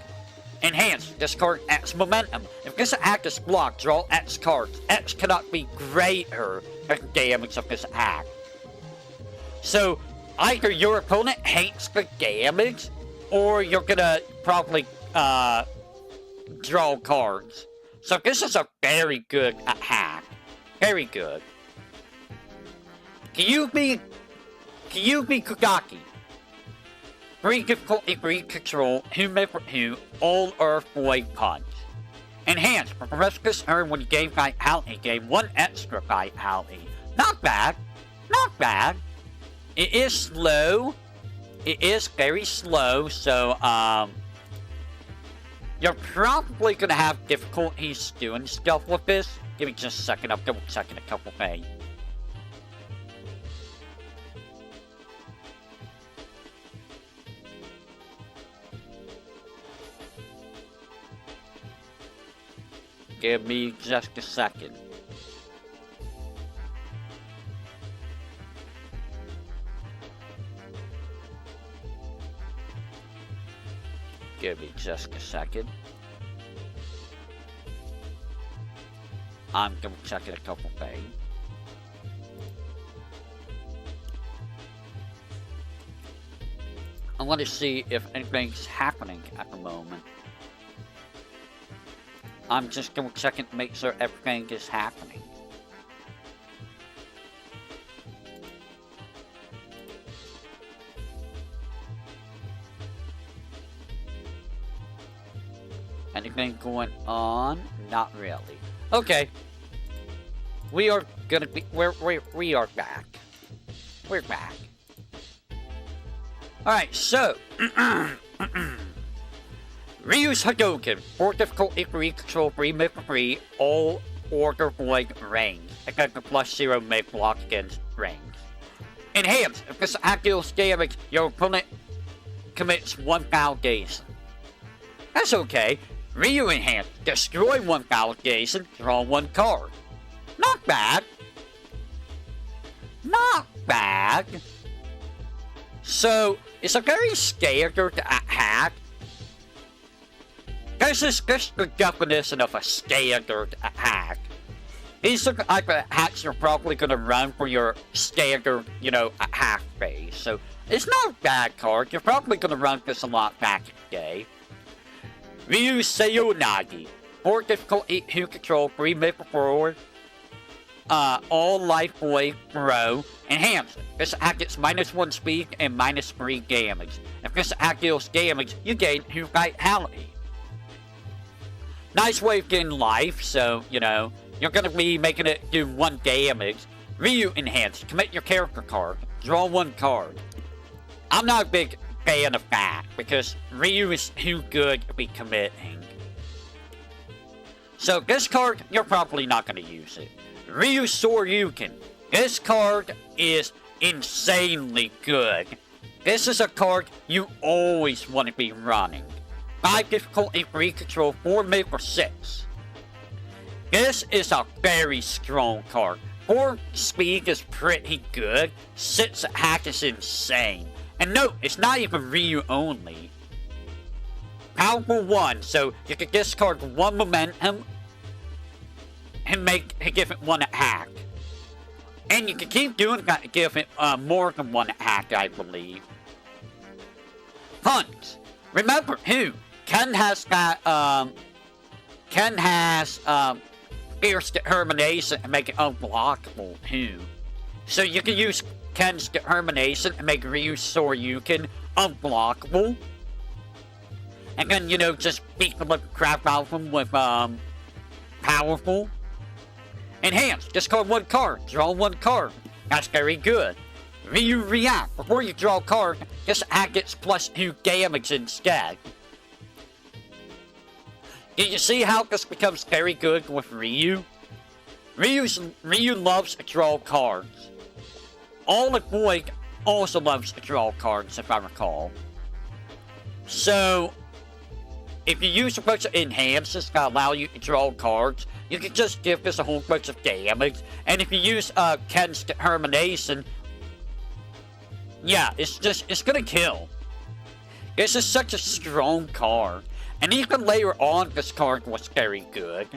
Speaker 1: Enhance, this card X momentum. If this attack is blocked, draw X cards. X cannot be greater than the damage of this attack. So either your opponent hates the damage, or you're gonna probably draw cards. So this is a very good attack. Very good. Kyubi Kugaki. 3 difficulty, 3 control, 2 mid for 2, all earth void punch. Enhance, for the rest of this turn when you gain vitality, gain 1 extra vitality. Not bad. Not bad. It is slow, it is very slow, so, you're probably gonna have difficulties doing stuff with this. Give me just a second, I'm double checking a couple things. Give me just a second. Give me just a second. I'm double checking a couple things. I want to see if anything's happening at the moment. I'm just double checking to make sure everything is happening. Anything going on? Not really. Okay. We are gonna be we are back. We're back. Alright, so reuse Hadouken, 4 difficulty 3, control 3, mid for 3, all order void range. Against the +0 mid block against range. Enhance, if this attack deals damage, your opponent commits 1 foundation. That's okay. Ryu Enhance, destroy 1 foundation, draw 1 card. Not bad. Not bad. So, it's a very standard attack. This is just the definition of a standard attack. These are the type of attacks you're probably going to run for your standard, attack phase. So, it's not a bad card. You're probably going to run this a lot back in the day. Ryu Sayonagi, 4 difficulty, 2 control, 3 mid for 4. All life void throw. Enhance. This attack gets -1 speed and -3 damage. If this attack deals damage, you gain 2 vitality. Nice way of getting life, so, you're gonna be making it do 1 damage. Ryu Enhance. Commit your character card. Draw 1 card. I'm not a big fan of that, because Ryu is too good to be committing. So this card, you're probably not going to use it. Ryu Soryuken. This card is insanely good. This is a card you always want to be running. 5 difficulty, 3 control, 4 mid for 6. This is a very strong card. 4 speed is pretty good. 6 attack is insane. And note, it's not even Ryu only. Powerful 1, so you can discard 1 momentum and give it 1 attack. And you can keep doing that to give it more than 1 attack, I believe. Hunt. Remember who? Ken has that, fierce determination and make it unblockable too. So you can use Ken's determination and make Ryu Soryuken unblockable. And then, just beat the living crap out of him with, powerful. Enhance, discard 1 card, draw 1 card. That's very good. Ryu React, before you draw a card, this attack gets +2 damage instead. Did you see how this becomes very good with Ryu? Ryu loves to draw cards. All the Void also loves to draw cards, if I recall. So, if you use a bunch of enhances to allow you to draw cards, you can just give this a whole bunch of damage. And if you use Ken's determination, yeah, it's gonna kill. This is such a strong card. And even later on, this card was very good.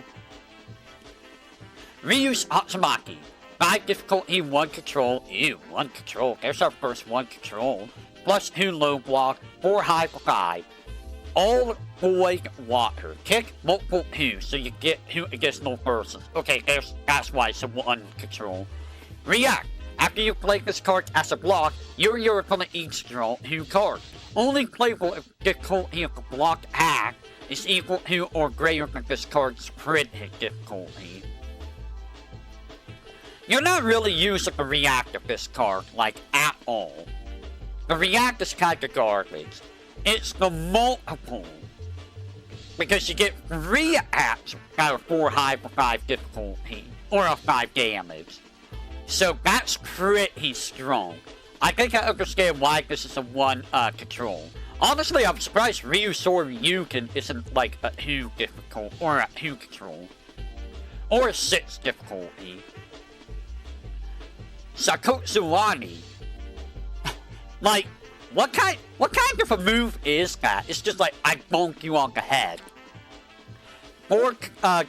Speaker 1: Ryu's Hatsumaki. 5 difficulty, 1 control. Ew, 1 control. There's our first 1 control. +2 low block, 4 high for 5. All void water. Kick multiple 2, so you get 2 additional verses. Okay, that's why it's a 1 control. React. After you play this card as a block, your opponent each draw 2 cards. Only playable if difficulty of the blocked act is equal to or greater than this card's printed difficulty. You're not really using the react of this card, at all. The react is kind of garbage. It's the multiple. Because you get 3 apps out of 4 high for 5 difficulty, or a 5 damage. So that's pretty strong. I think I understand why this is a 1 control. Honestly, I'm surprised Ryusoryuken isn't like a 2 difficult, or a 2 control. Or a 6 difficulty. Sakotsuwani. Like, what kind of a move is that? It's just like, I bonk you on the head. 4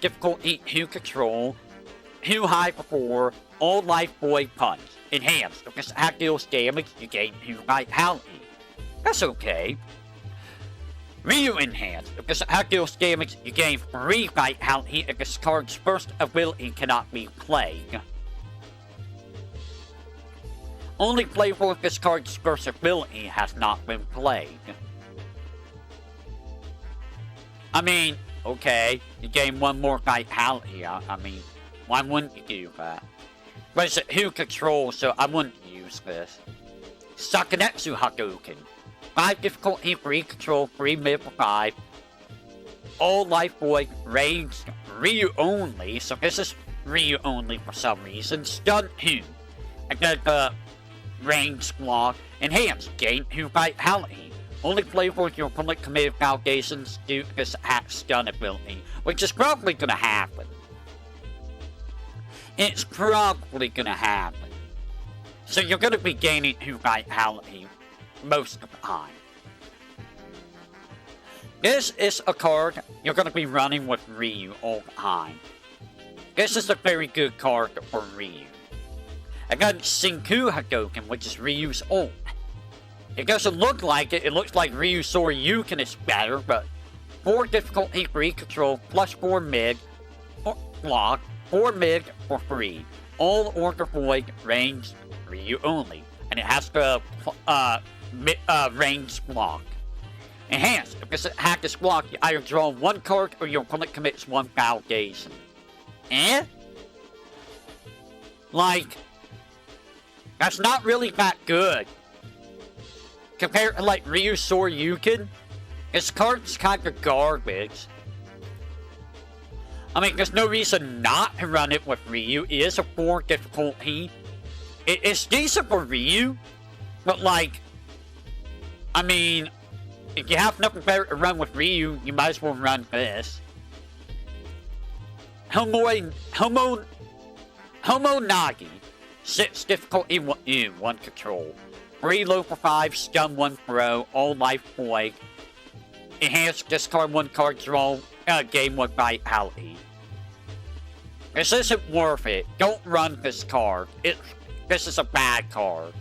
Speaker 1: difficulty, 2 control, 2 high for 4, all life void punch. Enhanced. If this attack deals damage, you gain 2 vitality. That's okay. Ryu enhanced. If this attack deals damage, you gain 3 vitality if this card's first ability cannot be played. Only playable if this card's first ability has not been played. I mean, okay, you gain 1 more vitality. I mean, why wouldn't you do that? But it's a 2 control, so I wouldn't use this. Sakanetsu Hadouken. 5 difficulty, 3 control, 3 mid for 5. All life void, ranged, Ryu only, so this is Ryu only for some reason. Stun 2. And then the range block. Enhanced, gain 2 vitality. Only playable if your opponent committed allegations due to this attack stun ability, which is probably gonna happen. It's probably gonna happen. So you're gonna be gaining 2 vitality most of the time. This is a card you're gonna be running with Ryu all the time. This is a very good card for Ryu. Again, Senku Hadouken, which is Ryu's ult. It doesn't look like it. It looks like Ryusoryuken is better, but 4 difficulty, 3 control, plus 4 mid, block, 4 mid for free. All order void, ranged, Ryu only. And it has the range block. Enhanced. If this attack is blocked, you either draw 1 card or your opponent commits 1 validation. Eh? Like, that's not really that good. Compared to like Ryusoryuken, this card's kind of garbage. I mean, there's no reason not to run it with Ryu. It is a 4 difficulty. It's decent for Ryu, but like, I mean, if you have nothing better to run with Ryu, you might as well run this. Homo Nagi. 6 difficulty, 1 control. 3 low for 5, stun 1 throw, all life void. Enhanced, discard 1 card, draw, gain 1 vitality. This isn't worth it. Don't run this card. This is a bad card.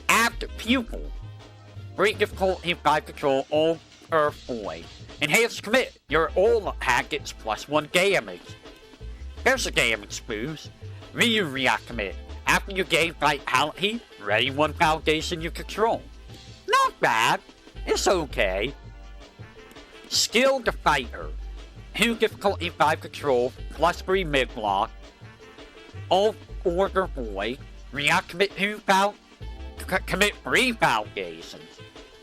Speaker 1: Apt Pupil. 3 difficulty, 5 control, all earth void. Enhanced commit. Your all attack gets plus 1 damage. There's a damage boost. Ryu react commit. After you gain vitality, ready 1 foundation you control. Not bad. It's okay. Skill the Fighter. 2 difficulty, 5 control, plus 3 mid block. All order void. React commit 2 commit 3 foundations.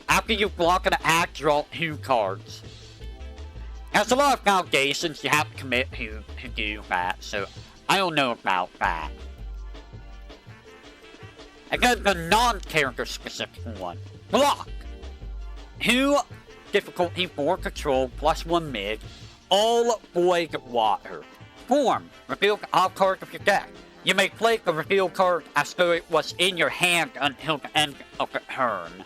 Speaker 1: After you block an attack, draw 2 cards. There's a lot of foundations you have to commit to do that, so I don't know about that. And then the non-character specific one. Block! 2 difficulty, 4 control, plus 1 mid, all void water. Form. Reveal the off card of your deck. You may play the reveal card as though it was in your hand until the end of the turn.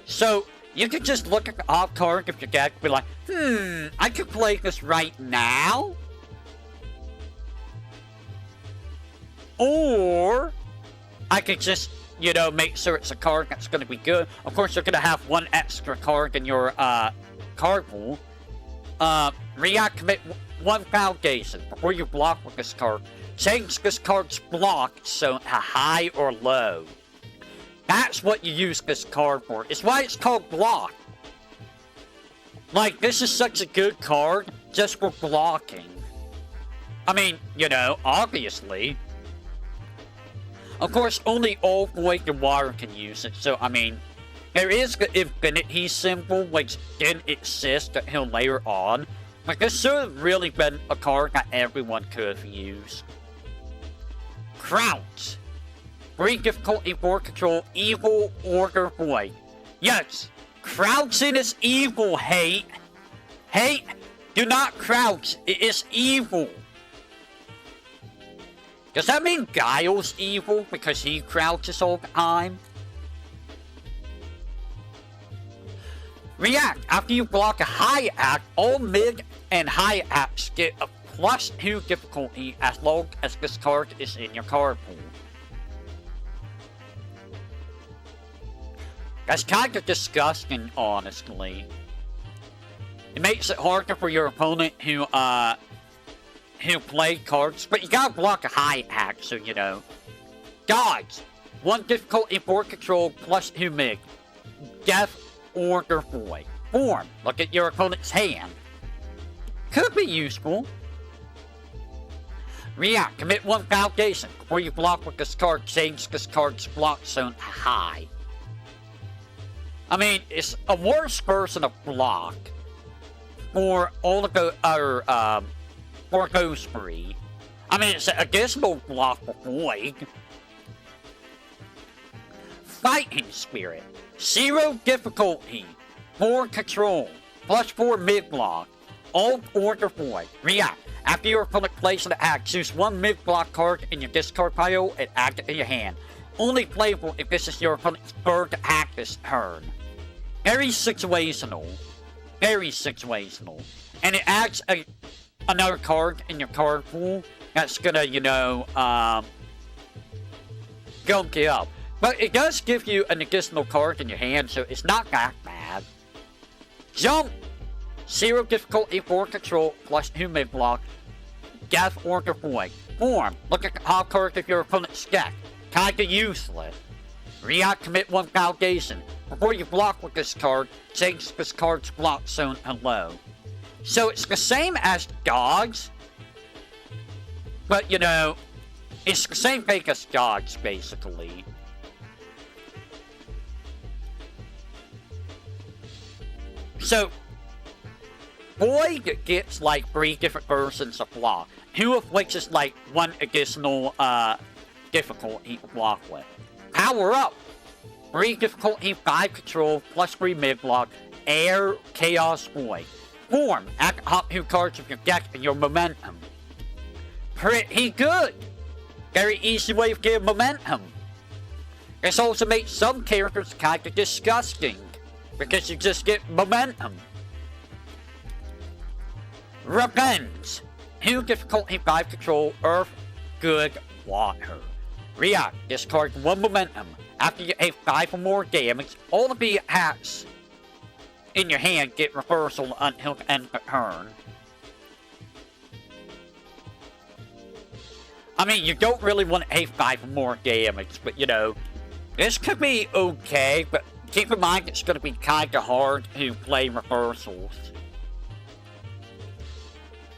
Speaker 1: So, you can just look at the off card of your deck and be like, I could play this right now? Or, I could just, you know, make sure it's a card that's going to be good. Of course, you're going to have 1 extra card in your card pool. React commit 1 foundation before you block with this card. Change this card's block so to high or low. That's what you use this card for. It's why it's called block. Like, this is such a good card just for blocking. I mean, you know, obviously. Of course, only Old Void and Water can use it, so I mean, there is the Infinity symbol, which didn't exist until later on, but this should have really been a card that everyone could have used. Crouch. 3 difficulty 4 control, evil, order, void. Yes, crouching is evil, hate. Hate, do not crouch, it is evil. Does that mean Guile's evil because he crouches all the time? React. After you block a high act, all mid and high acts get a +2 difficulty as long as this card is in your card pool. That's kind of disgusting, honestly. It makes it harder for your opponent who play cards, but you gotta block a high act, so you know. Dodge. 1 difficulty 4 control +2 mid. Death, order, void. Form. Look at your opponent's hand. Could be useful. React. Commit 1 foundation. Before you block with this card, change this card's block zone to high. I mean, it's a worse version of block for all of the other, for those 3. I mean, it's an additional block for void. Fighting Spirit. 0 difficulty. 4 control. +4 mid block. All order void. React. After your opponent plays an act, choose 1 mid block card in your discard pile and act it in your hand. Only playable if this is your opponent's 3rd act this turn. Very situational. Very situational. And it adds another card in your card pool that's gonna, you know, gunk it up. But it does give you an additional card in your hand, so it's not that bad. Jump! 0 difficulty 4 control +2 mid block. Death, order, void. Form. Look at the top card of your opponent's deck. Kinda useless. React. Commit 1 foundation. Before you block with this card, change this card's block zone to low. So it's the same as Dogs, but you know, it's the same thing as Dogs, basically. So, Void gets like 3 different versions of block, 2 of which is like 1 additional difficulty to block with. Power Up. 3 difficulty 5 control +3 mid block. Air, Chaos, Void. Form. Act top 2 cards of your deck and your momentum. Pretty good. Very easy way of getting momentum. This also makes some characters kinda disgusting, because you just get momentum. Revenge. 2 difficulty 5 control, Earth, Good, Water. React. Discard 1 momentum. After you take 5 or more damage, all of the attacks in your hand get reversal until the end of the turn. I mean, you don't really want to take 5 or more damage, but you know, this could be okay, but keep in mind it's going to be kinda hard to play reversals.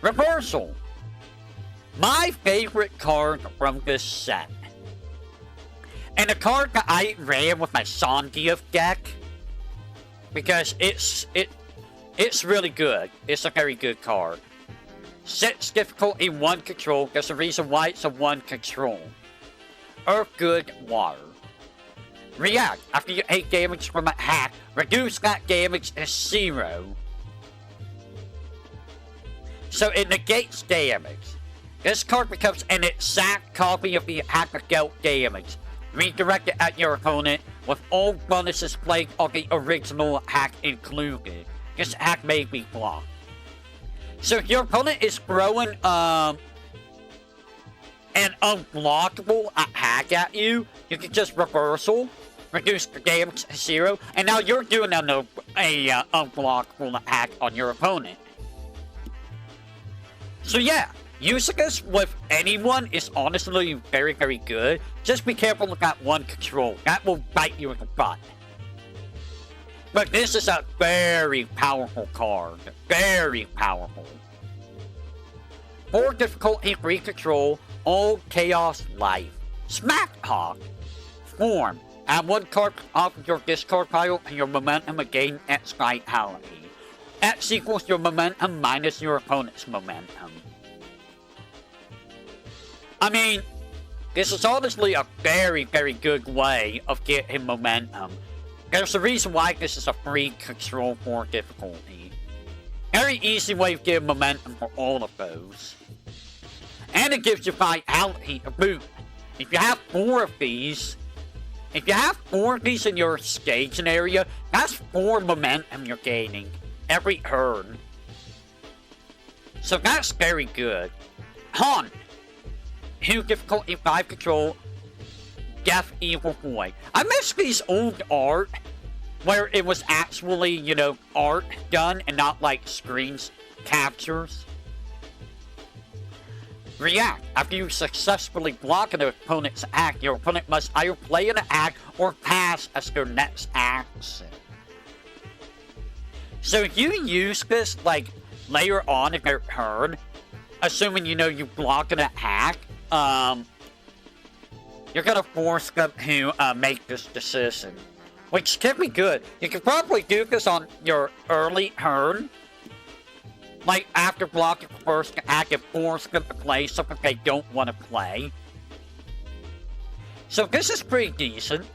Speaker 1: Reversal. My favorite card from this set. And a card that I ran with my Sandief deck, because it's really good. It's a very good card. 6 difficulty 1 control. There's a reason why it's a 1 control. Earth, Good, Water. React. After you take damage from a hack, reduce that damage to 0. So it negates damage. This card becomes an exact copy of the attack that dealt damage. Redirect it at your opponent with all bonuses played on the original attack included. This attack may be blocked. So if your opponent is throwing an unblockable attack at you, you can just reversal, reduce the damage to 0, and now you're doing an unblockable attack on your opponent. So yeah, using this with anyone is honestly very, very good. Just be careful with that 1 control. That will bite you in the butt. But this is a very powerful card. Very powerful. 4 difficulty 3 control, all chaos life. Smack Talk. Form. Add one card off of your discard pile and your momentum again X vitality. X equals your momentum minus your opponent's momentum. I mean, this is honestly a very, very good way of getting momentum. There's a reason why this is a free Control 4 difficulty. Very easy way of getting momentum for all of those. And it gives you vitality to boot. If you have 4 of these, in your staging area, that's 4 momentum you're gaining every turn. So that's very good. Han. Who difficulty 5 control. Death Evil Boy. I miss these old art where it was actually, you know, art done and not like screens captures. React. After you successfully block an opponent's act, your opponent must either play an act or pass as their next action. So if you use this, like, later on in their turn, assuming, you know, you block an attack, you're gonna force them to make this decision. Which can be good. You can probably do this on your early turn. Like, after blocking the first attack, and force them to play something they don't want to play. So this is pretty decent.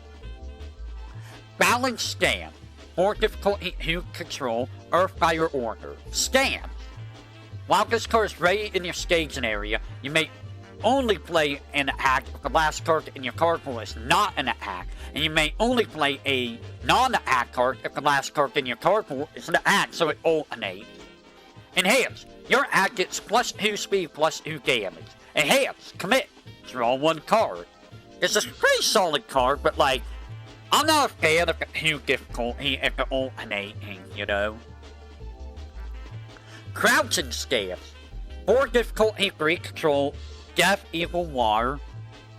Speaker 1: Balance Stand. More difficulty to control, Earth Fire Order. Stand. While this card is ready in your staging area, you may only play an attack if the last card in your card pool is not an attack. And you may only play a non-attack card if the last card in your card pool is an attack, so it alternates. Enhance. Your act gets +2 speed, +2 damage. Enhance. Commit. Draw 1 card. It's a pretty solid card, but like, I'm not a fan of the 2 difficulty if they're alternating, you know. Crouching Stance. 4 difficulty, 3 control, Death Evil War.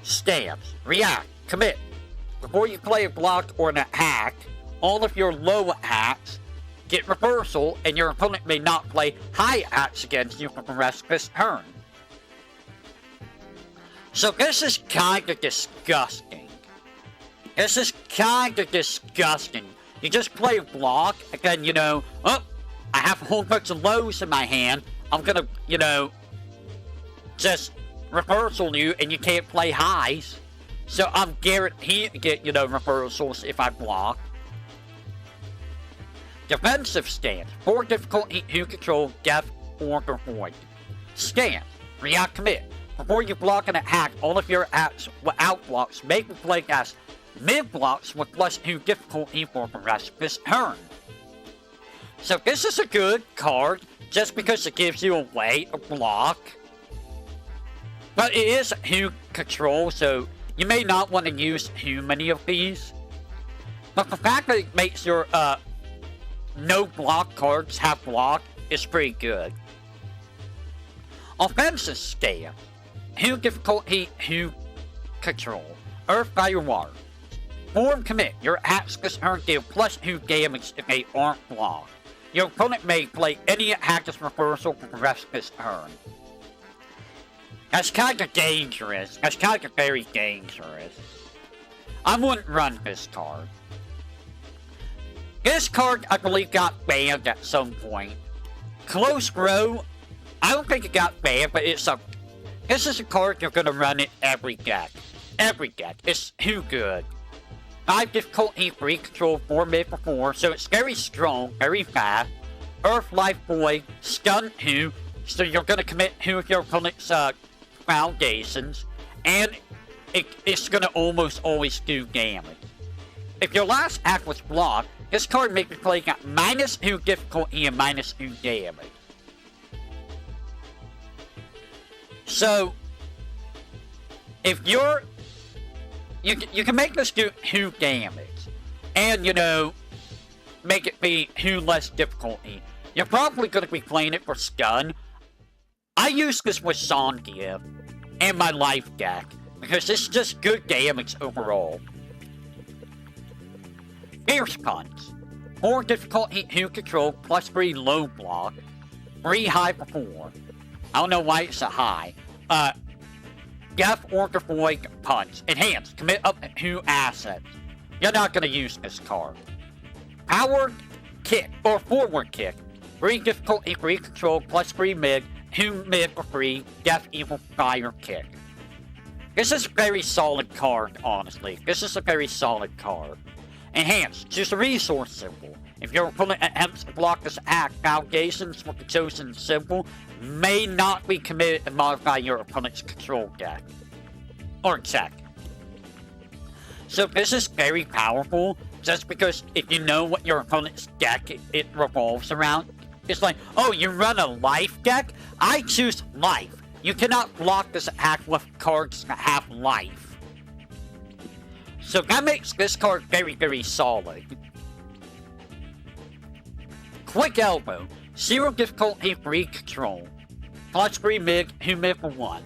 Speaker 1: Stance. React. Commit. Before you play a block or an attack, all of your low attacks get reversal, and your opponent may not play high attacks against you for the rest of this turn. So this is kinda disgusting. You just play a block, and then, you know, oh, I have a whole bunch of lows in my hand. I'm gonna, you know, just reversal you, and you can't play highs. So I'm guaranteed to get, you know, reversals if I block. Defensive Stance. 4 difficulty to control, Death, Order, Void. Stance. React Commit. Before you block an attack, all of your attacks without blocks make the play as mid blocks with +2 difficulty for the rest of this turn. So this is a good card, just because it gives you a way to block. But it is to control, so you may not want to use too many of these. But the fact that it makes your, no block cards have block is pretty good. Offensive Stance. 2 difficulty, 2 control. Earth Fire Water. Form Commit. Your attacks this turn deal +2 damage if they aren't blocked. Your opponent may play any attack as reversal for the rest of this turn. That's kinda dangerous. That's kinda very dangerous. I wouldn't run this card. This card, I believe, got banned at some point. Close Row, I don't think it got banned, but this is a card you're gonna run in every deck. Every deck. It's too good. 5 difficulty, 3 control, 4 mid for 4, so it's very strong, very fast. Earth Life Void, Stun 2, so you're gonna commit 2 of your opponent's foundations, and it's gonna almost always do damage. If your last act was blocked, this card may be playing at -2 difficulty and -2 damage. So, if you can make this do 2 damage, and, you know, make it be 2 less difficulty. You're probably going to be playing it for stun. I use this with Sondia and my life deck, because it's just good damage overall. Fierce Punch. 4 difficulty, 2 control, +3 low block, 3 high for 4. I don't know why it's a high. Death or Avoid Punch. Enhanced. Commit up to 2 assets. You're not going to use this card. Powered Kick or Forward Kick. 3 difficulty, 3 control, plus 3 mid, 2 mid for free, Death Evil Fire Kick. This is a very solid card, honestly. This is a very solid card. Enhanced. Choose a resource symbol. If your opponent attempts to block this attack, foundations with the chosen symbol may not be committed to modify your opponent's control deck. Or check. So this is very powerful, just because if you know what your opponent's deck it revolves around, it's like, oh, you run a life deck? I choose life. You cannot block this attack with cards that have life. So that makes this card very, very solid. Quick Elbow. 0 difficulty, 3 control. Plus 3 mid, 2 mid for 1.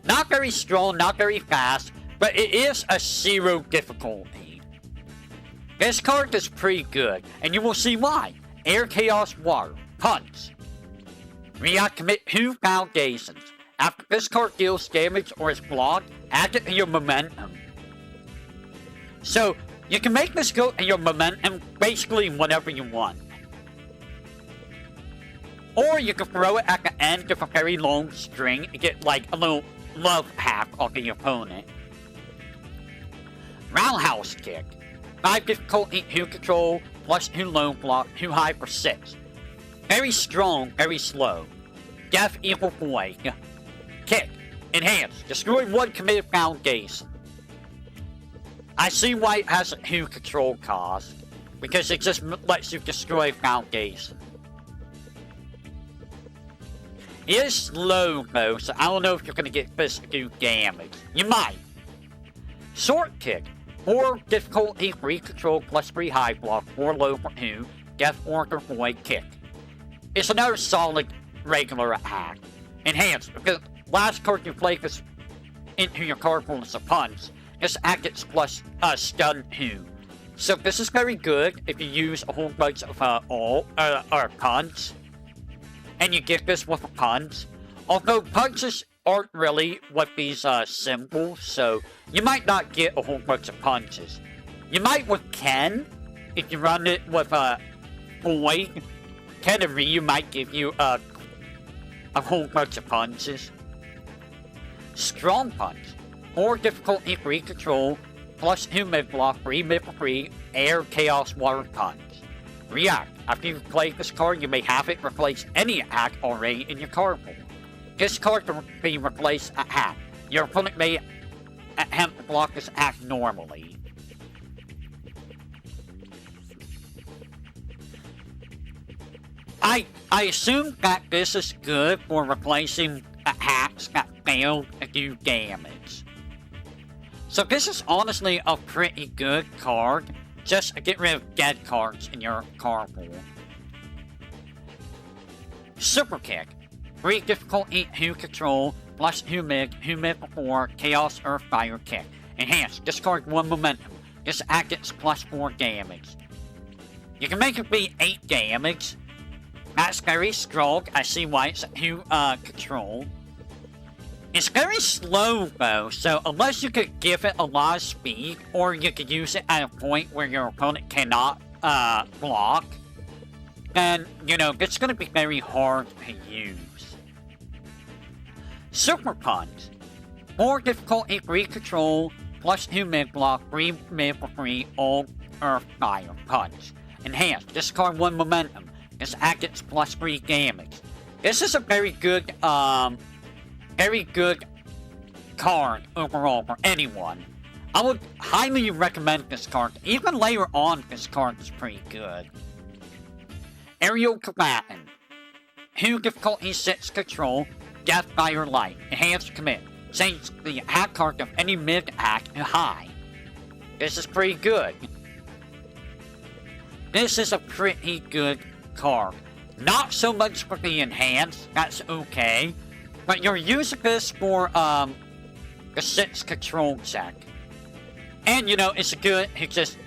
Speaker 1: Not very strong, not very fast, but it is a 0 difficulty. This card is pretty good, and you will see why. Air Chaos Water. Punch. React commit 2 foundations. After this card deals damage or is blocked, add it to your momentum. So, you can make this go to your momentum basically whenever you want. Or you can throw it at the end of a very long string and get like a little love hack off of your opponent. Roundhouse Kick. 5 difficulty, 2 control, plus 2 low block, 2 high for 6. Very strong, very slow. Death Evil Void. Kick. Enhance. Destroy 1 committed foundation. I see why it has a 2 control cost. Because it just lets you destroy foundation. It is slow though, so I don't know if you're going to get this to do damage. You might. Short Kick. 4 difficulty, 3 control, plus 3 high block, 4 low for 2, Death Order Void Kick. It's another solid regular attack. Enhanced, because last card you play this into your card pool is a punch. This attack gets plus stun 2. So this is very good if you use a whole bunch of punch. And you get this with a punch. Although punches aren't really with these symbols, so you might not get a whole bunch of punches. You might with Ken, if you run it with Void. Ken and Ryu might give you a whole bunch of punches. Strong Punch. 4 difficulty, 3 control, plus 2 mid block, 3 mid for free, Air Chaos Water Punch. React. After you've played this card, you may have it replace any attack already in your card pool. This card can be replaced attack. Your opponent may attempt to block this attack normally. I assume that this is good for replacing attacks that fail to do damage. So this is honestly a pretty good card. Just to get rid of dead cards in your card pool. Super Kick. 3 difficulty, 2 control, plus 2 mid for 4, Chaos Earth Fire Kick. Enhanced. Discard 1 momentum. This attack gets plus 4 damage. You can make it be 8 damage. That's very strong. I see why it's 2 control. It's very slow though, so unless you could give it a lot of speed, or you could use it at a point where your opponent cannot block, then, you know, it's going to be very hard to use. Super Punch. 4 difficulty, 3 control, plus 2 mid block, 3 mid for free, all Earth Fire Punch. Enhanced. Discard 1 momentum. This attack gets plus 3 damage. This is a very good card overall for anyone. I would highly recommend this card. Even later on, this card is pretty good. Aerial Combatant. 2 difficulty, 6 control, Death Fire Light. Enhanced Commit. Change the attack card of any mid attack to high. This is pretty good. This is a pretty good card. Not so much for the enhanced, that's okay. But you're using this for, the 6 control check. And, you know, it's good to just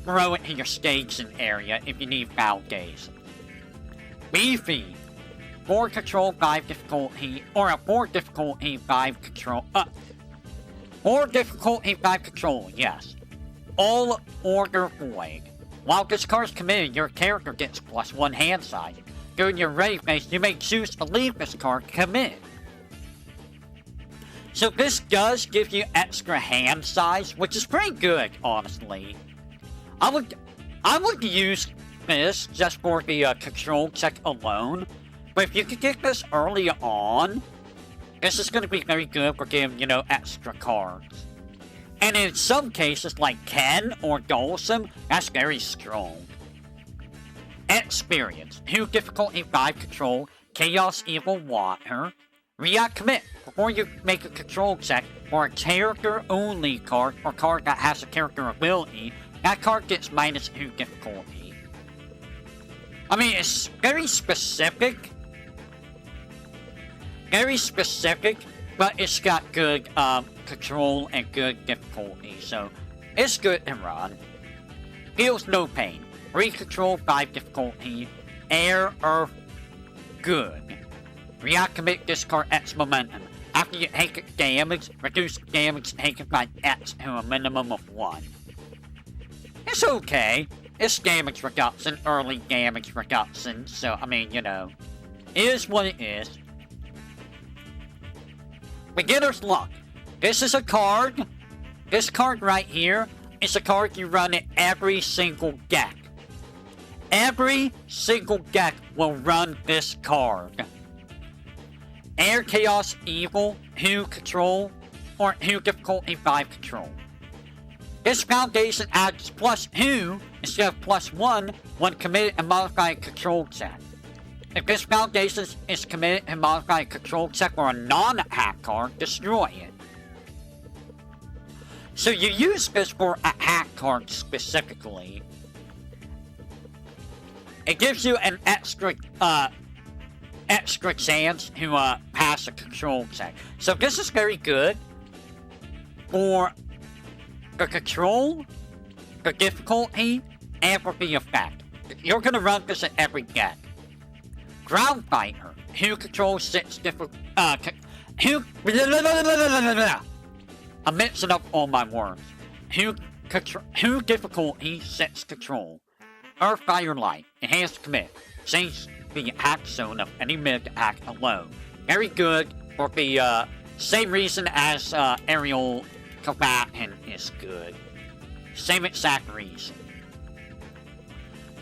Speaker 1: throw it in your staging area if you need foundation. Beefy. 4 control, 5 difficulty, or a 4 difficulty, 5 control, Or difficulty 5 control, yes. All order void. While this card is committed, your character gets +1 hand size. During your ready phase, you may choose to leave this card committed. So this does give you extra hand size, which is pretty good, honestly. I would use this just for the control check alone, but if you could get this early on, this is going to be very good for getting, extra cards. And in some cases, like Ken or Dawson, that's very strong. Experience. 2 difficulty 5 control, Chaos Evil Water. React commit. Before you make a control check for a character-only card or card that has a character ability, that card gets -2 difficulty. I mean, it's very specific. Very specific, but it's got good control and good difficulty, so it's good to run. Feels no pain. 3 control, 5 difficulty. Air, Earth, good. React commit discard X momentum. After you take damage, reduce damage taken by X to a minimum of 1. It's okay. It's damage reduction, early damage reduction, so I mean, it is what it is. Beginner's Luck. This is a card. This card right here is a card you run in every single deck. Every single deck will run this card. Air Chaos Evil, 2 control, or 2 difficulty 5 control. This foundation adds +2 instead of +1 when committed and modified control check. If this foundation is committed and modified control check or a non-hack card, destroy it. So you use this for a hack card specifically. It gives you an extra chance to pass a control check. So this is very good for the control, the difficulty, and for the effect. You're gonna run this in every deck. Ground Fighter, 2 control, 6 difficult, I'm mixing up all my words. 2 difficulty, 6 control. Earth, Fire, Light, enhanced commit. Change the attack zone of any mid to act alone. Very good for the same reason as aerial combatant is good. Same exact reason.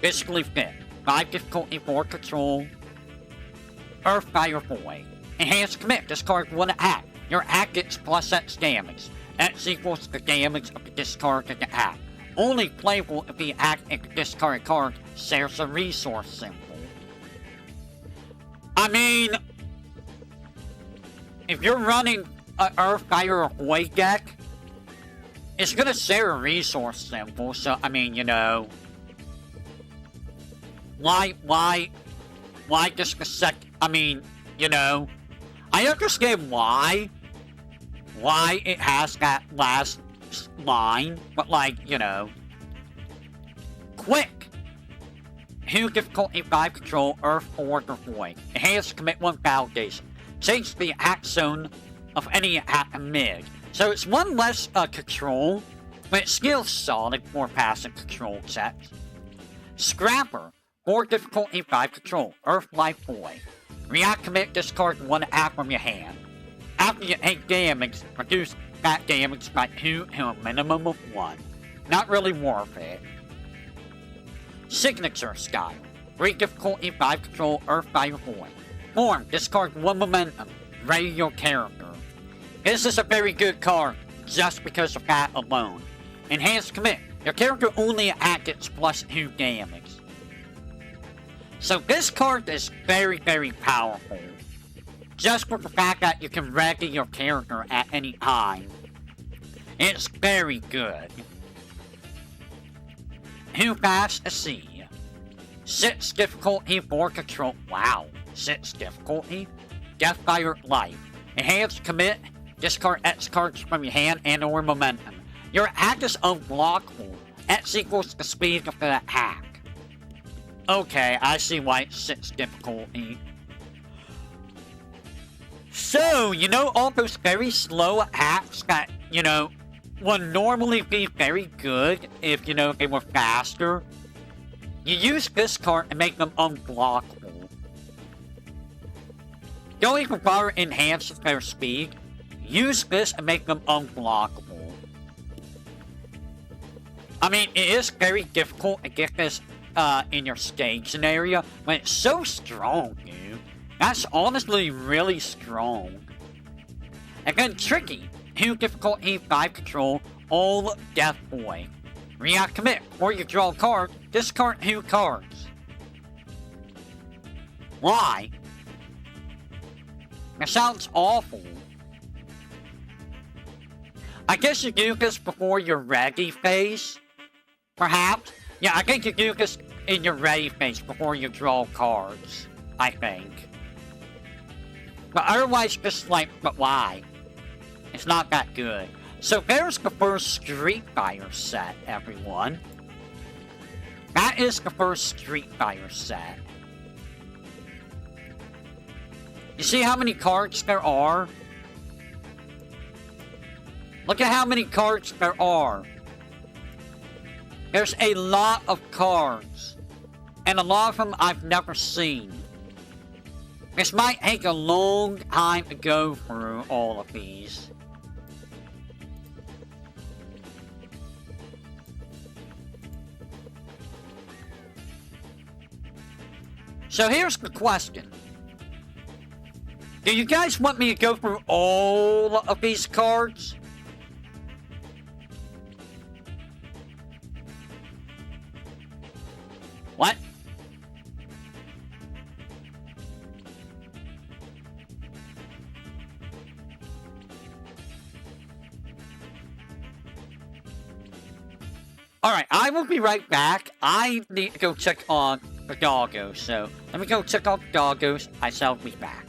Speaker 1: Physically fit. 5 difficulty, 4 control. Earth, Fire, Void. Enhanced commit. Discard 1 attack. Your attack gets +X damage. X equals the damage of the discarded attack. Only playable if the attack and the discarded card shares a resource symbol. I mean, if you're running an Earth, Fire, or Void deck, it's gonna share a resource symbol, so I mean, why just a sec? I mean, I understand why it has that last line, but quick. 2 difficulty 5 control, Earth, Order, Void. Enhanced commit 1 validation. Change the attack zone of any attack mid. So it's 1 less control, but it's still solid for passing control checks. Scrapper, 4 difficulty 5 control, Earth, Life, Void. React commit, discard 1 attack from your hand. After you take damage, reduce that damage by 2 to a minimum of 1. Not really worth it. Signature Style, 3 difficulty 5 control, Earth, Fire, Void. Form, discard 1 momentum, ready your character. This is a very good card, just because of that alone. Enhanced commit, your character only attack gets +2 damage. So this card is very, very powerful. Just for the fact that you can ready your character at any time. It's very good. 2 fast to see. 6 difficulty 4 control. Wow, 6 difficulty. Death, Fire, Life. Enhanced commit. Discard X cards from your hand and or momentum. Your attack is unblockable. X equals the speed of the attack. Okay, I see why it's 6 difficulty. So, all those very slow attacks that you know, would normally be very good if, you know, they were faster. You use this card and make them unblockable. Going for fire enhances their speed. Use this and make them unblockable. I mean, it is very difficult to get this in your staging area, but it's so strong, dude. That's honestly really strong. And then Tricky, Who difficulty 5 control, all Death Boy. React commit, or you draw a card, discard 2 cards. Why? That sounds awful. I guess you do this before your ready phase. Perhaps? Yeah, I think you do this in your ready phase before you draw cards. I think. But otherwise, just like, but why? It's not that good. So there's the first Street Fighter set, everyone. That is the first Street Fighter set. You see how many cards there are? Look at how many cards there are. There's a lot of cards. And a lot of them I've never seen. This might take a long time to go through all of these. So here's the question. Do you guys want me to go through all of these cards? What? Alright, I will be right back. I need to go check on the doggos, so let me go check on the doggos. I shall be back.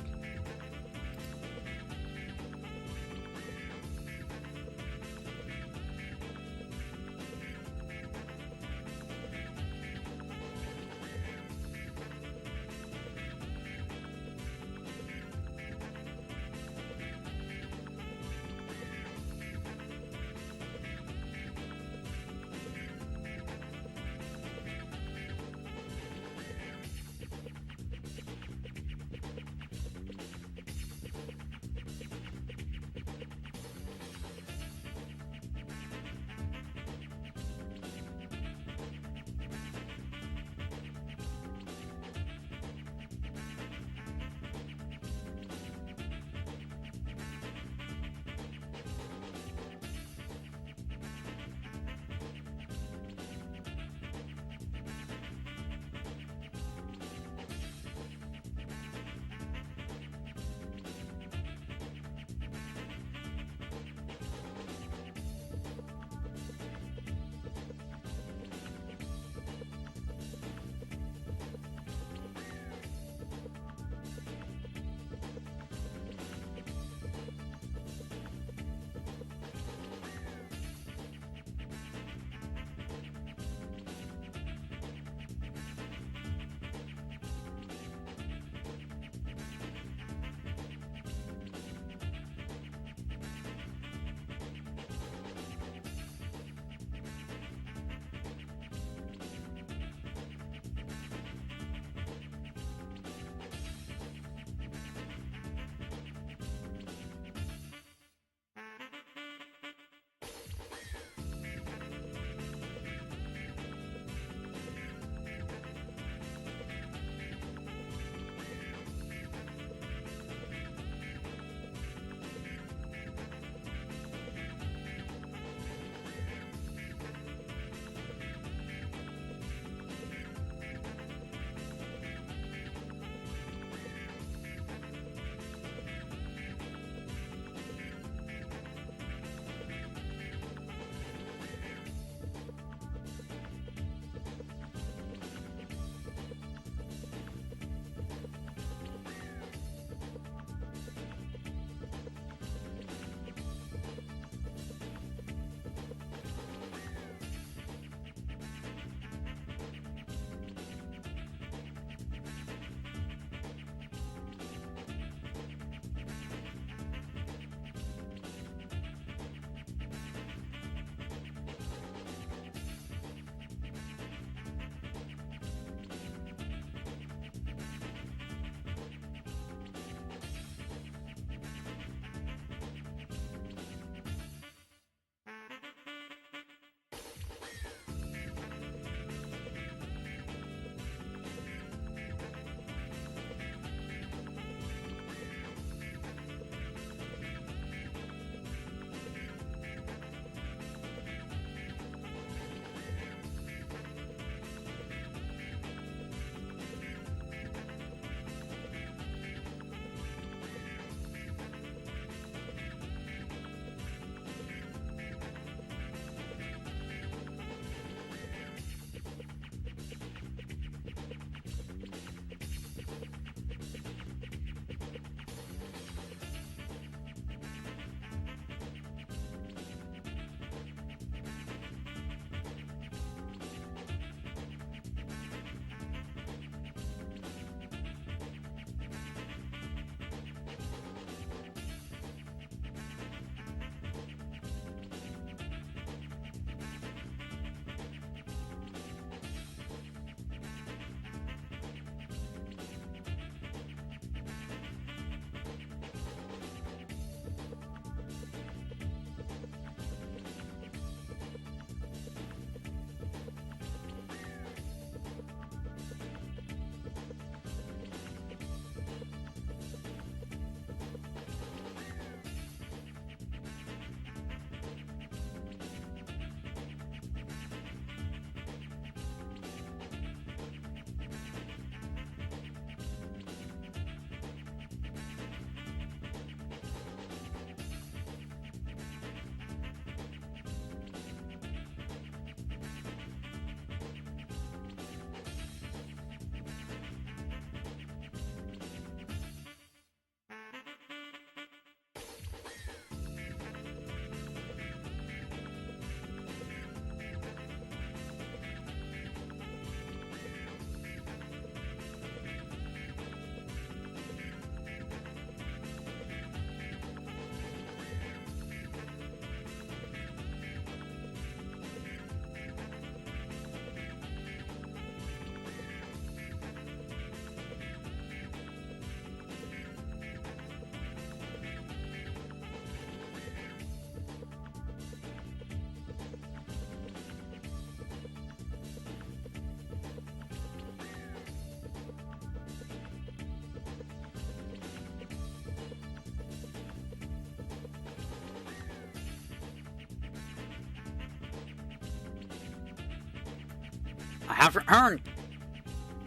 Speaker 1: have returned.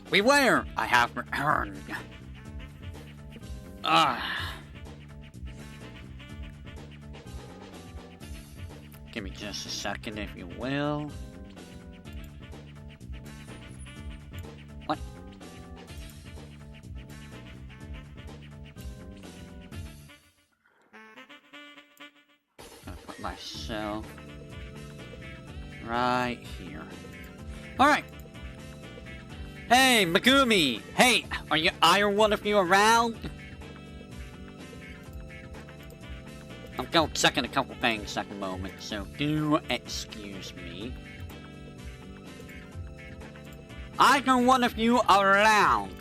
Speaker 1: Beware, I have returned. Give me just a second, if you will. What? Gonna put myself right here. Alright. Hey, Megumi! Hey, are either one of you around? I'm going checking a couple things at the moment, so do excuse me. Either one of you around?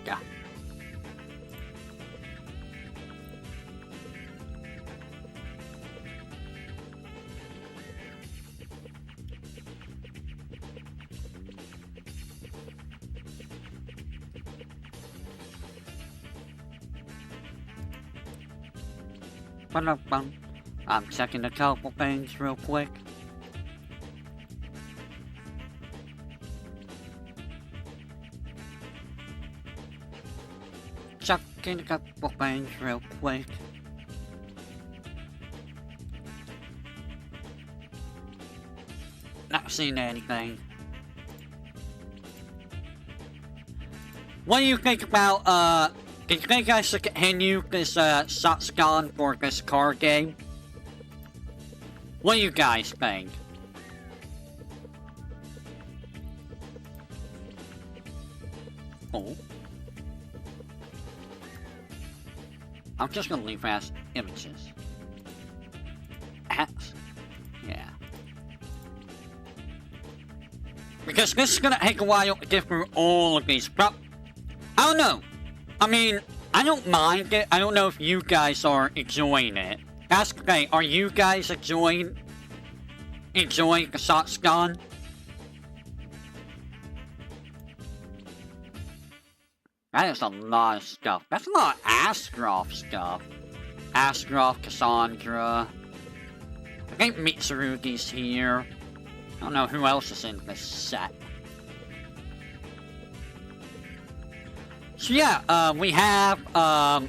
Speaker 1: I'm checking a couple things real quick. Checking a couple things real quick. Not seeing anything. What do you think about, do you think I should continue this, Zatsudan for this card game? What do you guys think? Oh. I'm just gonna leave as images. Yeah. Because this is gonna take a while to get through all of these, but I don't know. I mean, I don't mind it. I don't know if you guys are enjoying it. That's okay. Are you guys enjoying the Zatsudan? That is a lot of stuff. That's a lot of Astroth stuff. Astroth, Cassandra. I think Mitsurugi's here. I don't know who else is in this set. So yeah, we have, I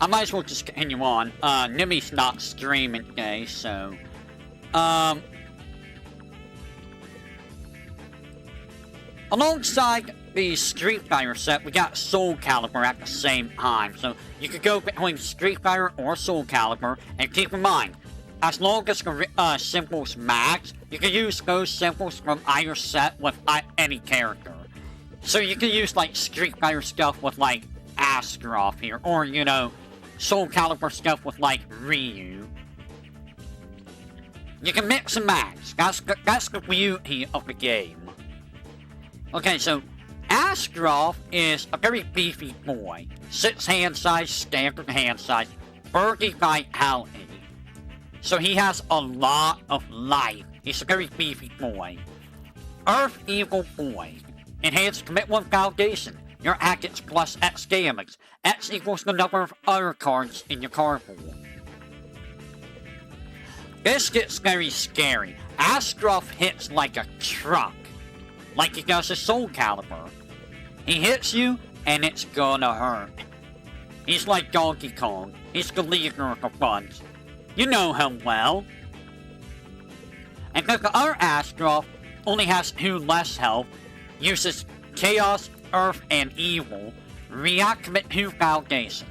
Speaker 1: might as well just continue on. Nimi's not streaming today, so, alongside the Street Fighter set, we got Soul Calibur at the same time. So you could go between Street Fighter or Soul Calibur, and keep in mind, as long as the symbols match, you can use those symbols from either set with any character. So you can use, like, Street Fighter stuff with, like, Astroth here, or, you know, Soul Calibur stuff with, like, Ryu. You can mix and match. That's the beauty of the game. Okay, so Astroth is a very beefy boy. 6 hand size, standard hand size, 30 vitality. So he has a lot of life. He's a very beefy boy. Earth Evil Boy. Enhanced Commit 1 Foundation. Your attack gets plus X damage. X equals the number of other cards in your card pool. This gets very scary. Astroth hits like a truck. Like he does a Soul Calibur. He hits you, and it's gonna hurt. He's like Donkey Kong. He's the leader of the bunch. You know him well. And because the other Astroth only has 2 less health, uses Chaos, Earth, and Evil, react commit 2 foundations.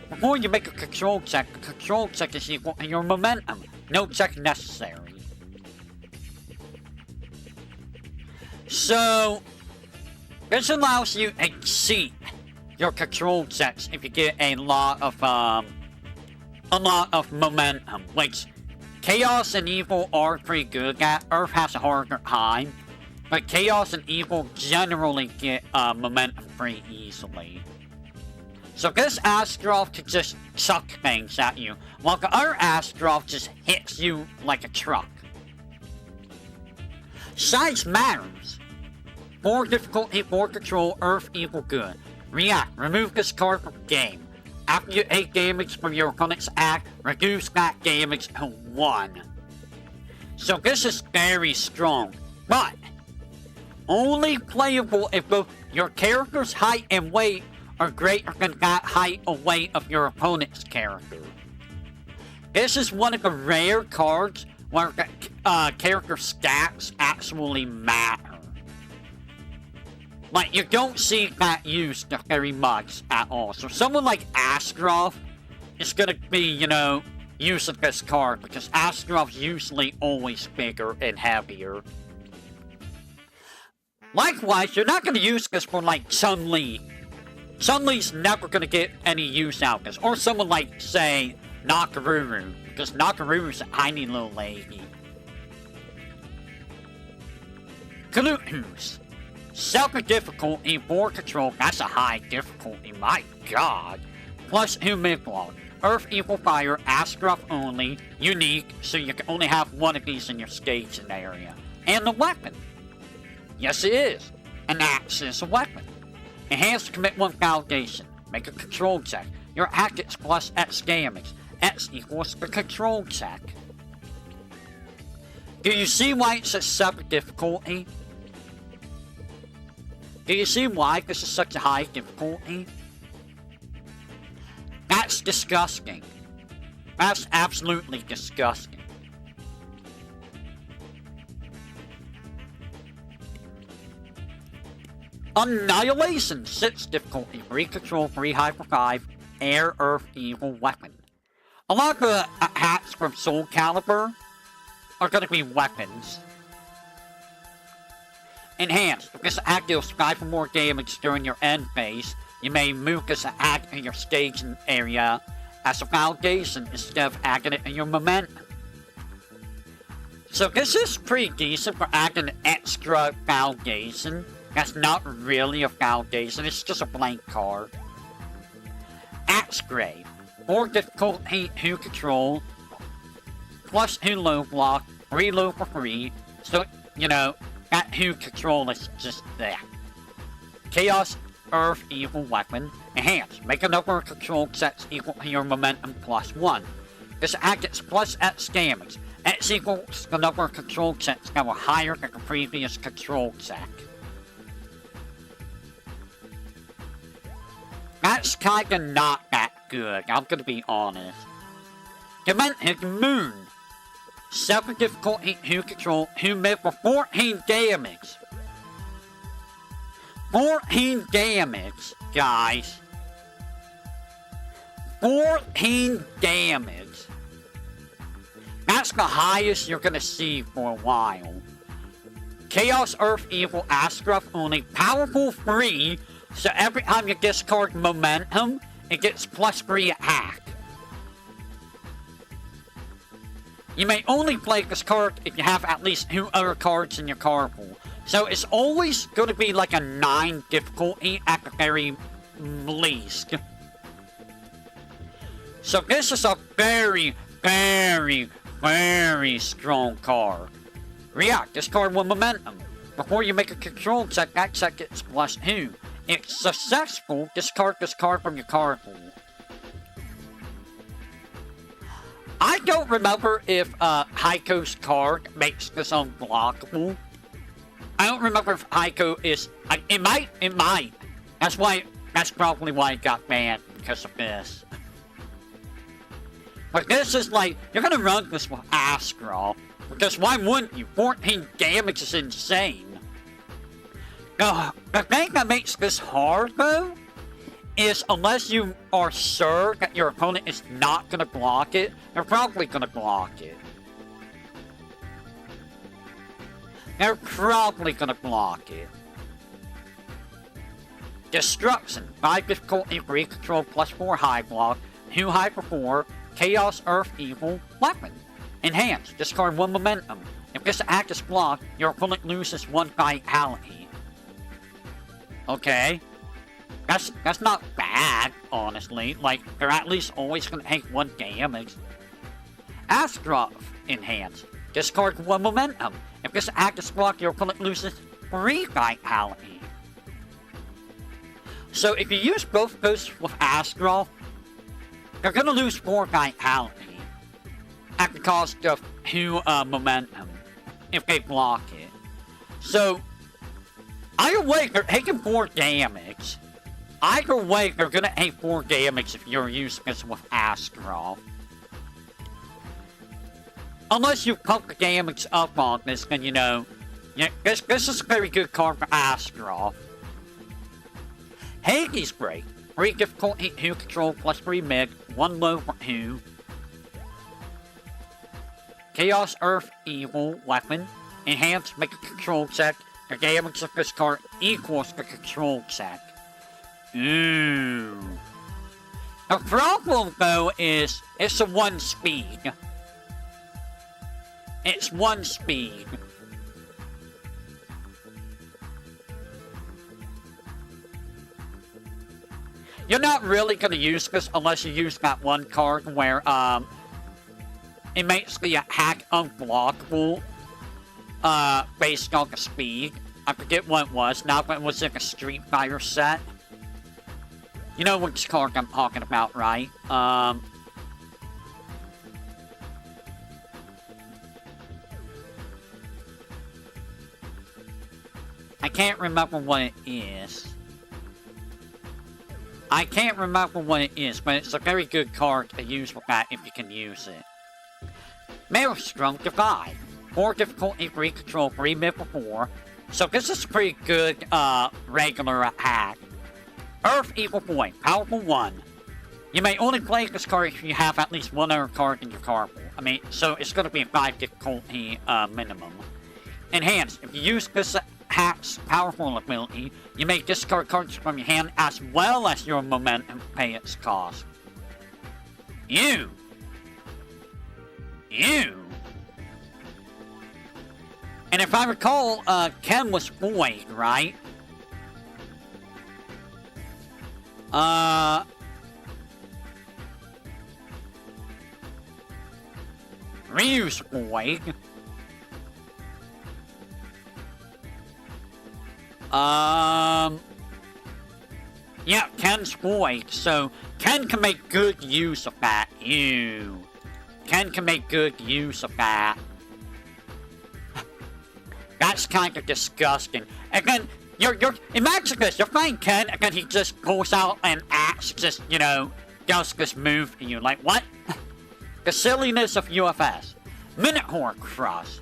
Speaker 1: Before you make a control check, the control check is equal to your momentum. No check necessary. So, this allows you to exceed your control checks if you get a lot of momentum, which Chaos and Evil are pretty good at. Earth has a harder time. But Chaos and Evil generally get momentum pretty easily. So this Astroth can just chuck things at you, while the other Astroth just hits you like a truck. Size matters. 4 difficulty, 4 control, Earth Evil good. React, remove this card from the game. After you take damage from your opponent's act, reduce that damage to 1. So this is very strong, but Only playable if both your character's height and weight are greater than that height or weight of your opponent's character. This is one of the rare cards where the character stats actually matter. Like, you don't see that used very much at all. So someone like Astaroth is gonna be, you know, using this card because Astaroth's usually always bigger and heavier. Likewise, you're not gonna use this for like Chun-Li. Chun-Li's never gonna get any use out of this. Or someone like, say, Nakaruru, because Nakaruru's a tiny little lady. Kalutus. Second difficulty, board control, that's a high difficulty, my god. Plus human block. Earth, Evil, Fire, Astaroth only, unique, so you can only have one of these in your staging area. And the weapon. Yes it is. An axe is a weapon. Enhanced commit 1 foundation. Make a control check. Your act gets plus X damage. X equals the control check. Do you see why it's a 7 difficulty? Do you see why this is such a high difficulty? That's disgusting. That's absolutely disgusting. Annihilation, 6 difficulty, 3 control, 3 hyper 5, air, earth, evil, weapon. A lot of the attacks from Soul Calibur are going to be weapons. Enhanced. If this attack deals 5 or more damage during your end phase, you may move this attack in your staging area as a foundation instead of adding it in your momentum. So this is pretty decent for adding an extra foundation. That's not really a foundation, it's just a blank card. Axe Grave. More difficulty, 2 control, plus 2 low block, 3 low for free, so, you know, that 2 control is just there. Chaos, Earth, Evil, Weapon. Enhanced. Make a number of control sets equal to your momentum plus 1. This attack gets plus X damage. X equals the number of control sets that were higher than the previous control set. That's kinda not that good, I'm gonna be honest. Demented Moon. 7 difficulty, 2 control, 2 mid for 14 damage. 14 damage, guys. 14 damage. That's the highest you're gonna see for a while. Chaos, Earth, Evil, Astaroth only, powerful 3, so every time you discard momentum, it gets plus 3 attack. You may only play this card if you have at least 2 other cards in your card pool. So it's always going to be like a 9 difficulty at the very least. So this is a very, very, very strong card. React, discard 1 momentum. Before you make a control check, that check gets plus 2. If successful, discard this card from your card pool. I don't remember if Heiko's card makes this unblockable. I don't remember if Heiko is... It might. That's probably why it got banned, because of this. But this is like, you're gonna run this with Astaroth, because why wouldn't you? 14 damage is insane. The thing that makes this hard, though, is unless you are sure that your opponent is not gonna block it, they're probably gonna block it. They're probably gonna block it. Destruction. 5 difficulty, 3 control, plus 4 high block, 2 high for 4, Chaos, Earth, Evil, Weapon. Enhanced. Discard 1 momentum. If this act is blocked, your opponent loses 1 vitality. Okay. That's not bad, honestly. Like, they're at least always gonna take 1 damage. Astaroth. Enhanced. Discard 1 momentum. If this act is blocked, your opponent loses 3 vitality. So if you use both those with Astaroth, they're gonna lose 4 vitality at the cost of 2 momentum if they block it. So Either way, they're taking 4 damage. Either way, they're gonna take 4 damage if you're using this with Astaroth. Unless you pump the damage up on this, then, you know, yeah, this is a very good card for Astaroth. Hades Break. 3 difficulty, 2 control, plus 3 mid, 1 low for 2. Chaos Earth Evil Weapon. Enhance, make a control check. The damage of this card equals the control check. Ooh. The problem, though, is it's a 1 speed. It's 1 speed. You're not really going to use this unless you use that one card where, it makes the attack unblockable, based on the speed. I forget what it was. Now it was like a Street Fighter set. You know which card I'm talking about, right? I can't remember what it is. I can't remember what it is, but it's a very good card to use with that if you can use it. Maelstrom Divide. 4 difficulty, 3 control, 3 mid for 4. So this is a pretty good, regular attack. Earth Evil Boy. Powerful 1. You may only play this card if you have at least 1 other card in your card pool. I mean, so it's going to be a 5 difficulty, minimum. Enhanced. If you use this attack's powerful ability, you may discard cards from your hand as well as your momentum pay its cost. Ew. And if I recall, Ken was void, right? Ryu's void. Yeah, Ken's void, so Ken can make good use of that. Ew. Ken can make good use of that. That's kind of disgusting. And then, imagine this, you're playing Ken, and then he just pulls out an axe, just, you know, does this move to you. Like, what? The silliness of UFS. Minotaur Cross.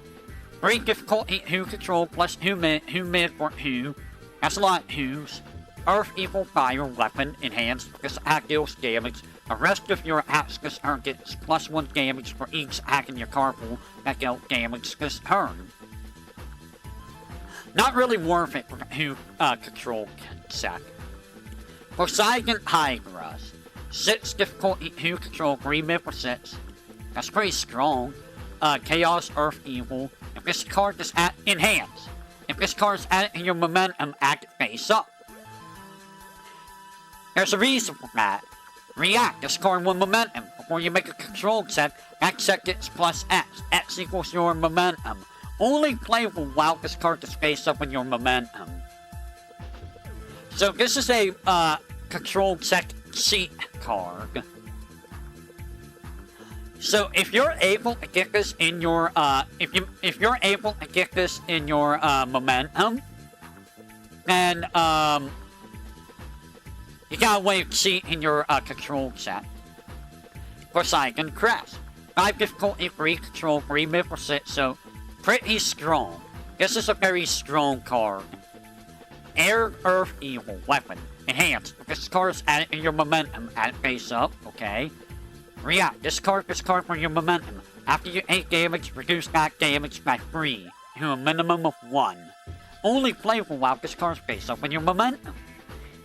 Speaker 1: 3 difficulty, 2 control, plus 2 mid for 2. That's a lot of 2s. Earth Evil Fire Weapon enhanced. This attack deals damage. The rest of your attacks this turn gets plus 1 damage for each attack in your card pool that dealt damage this turn. Not really worth it for 2 control set. Poseidon Hydras. 6 difficulty, 2 control, 3 mid for 6. That's pretty strong. Chaos Earth Evil. If this card is at enhance. If this card is added to your momentum, act face up. There's a reason for that. React, this card with momentum. Before you make a control check, that check gets plus X. X equals your momentum. Only playable while this card is face up in your momentum. So this is a control check cheat card. So if you're able to get this in your if you're able to get this in your momentum, then you got a way of cheating your control set. Poseidon Crest. 5 difficulty, 3 control, 3 mid for 6, so pretty strong. This is a very strong card. Air Earth Evil Weapon. Enhanced. If this card is added to your momentum, add it face up, okay? React. Discard this card for your momentum. After you take damage, reduce that damage by 3 to a minimum of 1. Only playable while this card is face up in your momentum.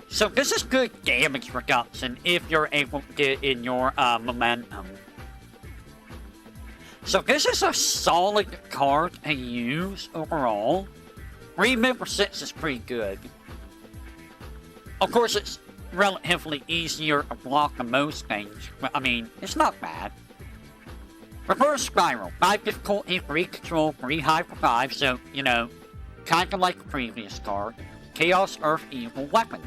Speaker 1: So this is good damage reduction if you're able to get in your momentum. So this is a solid card to use overall. 3 mid for 6 is pretty good. Of course, it's relatively easier to block than most things, but I mean, it's not bad. Reverse Spiral. 5 difficulty, 3 control, 3 high for 5, so, you know, kinda like the previous card. Chaos Earth Evil Weapon.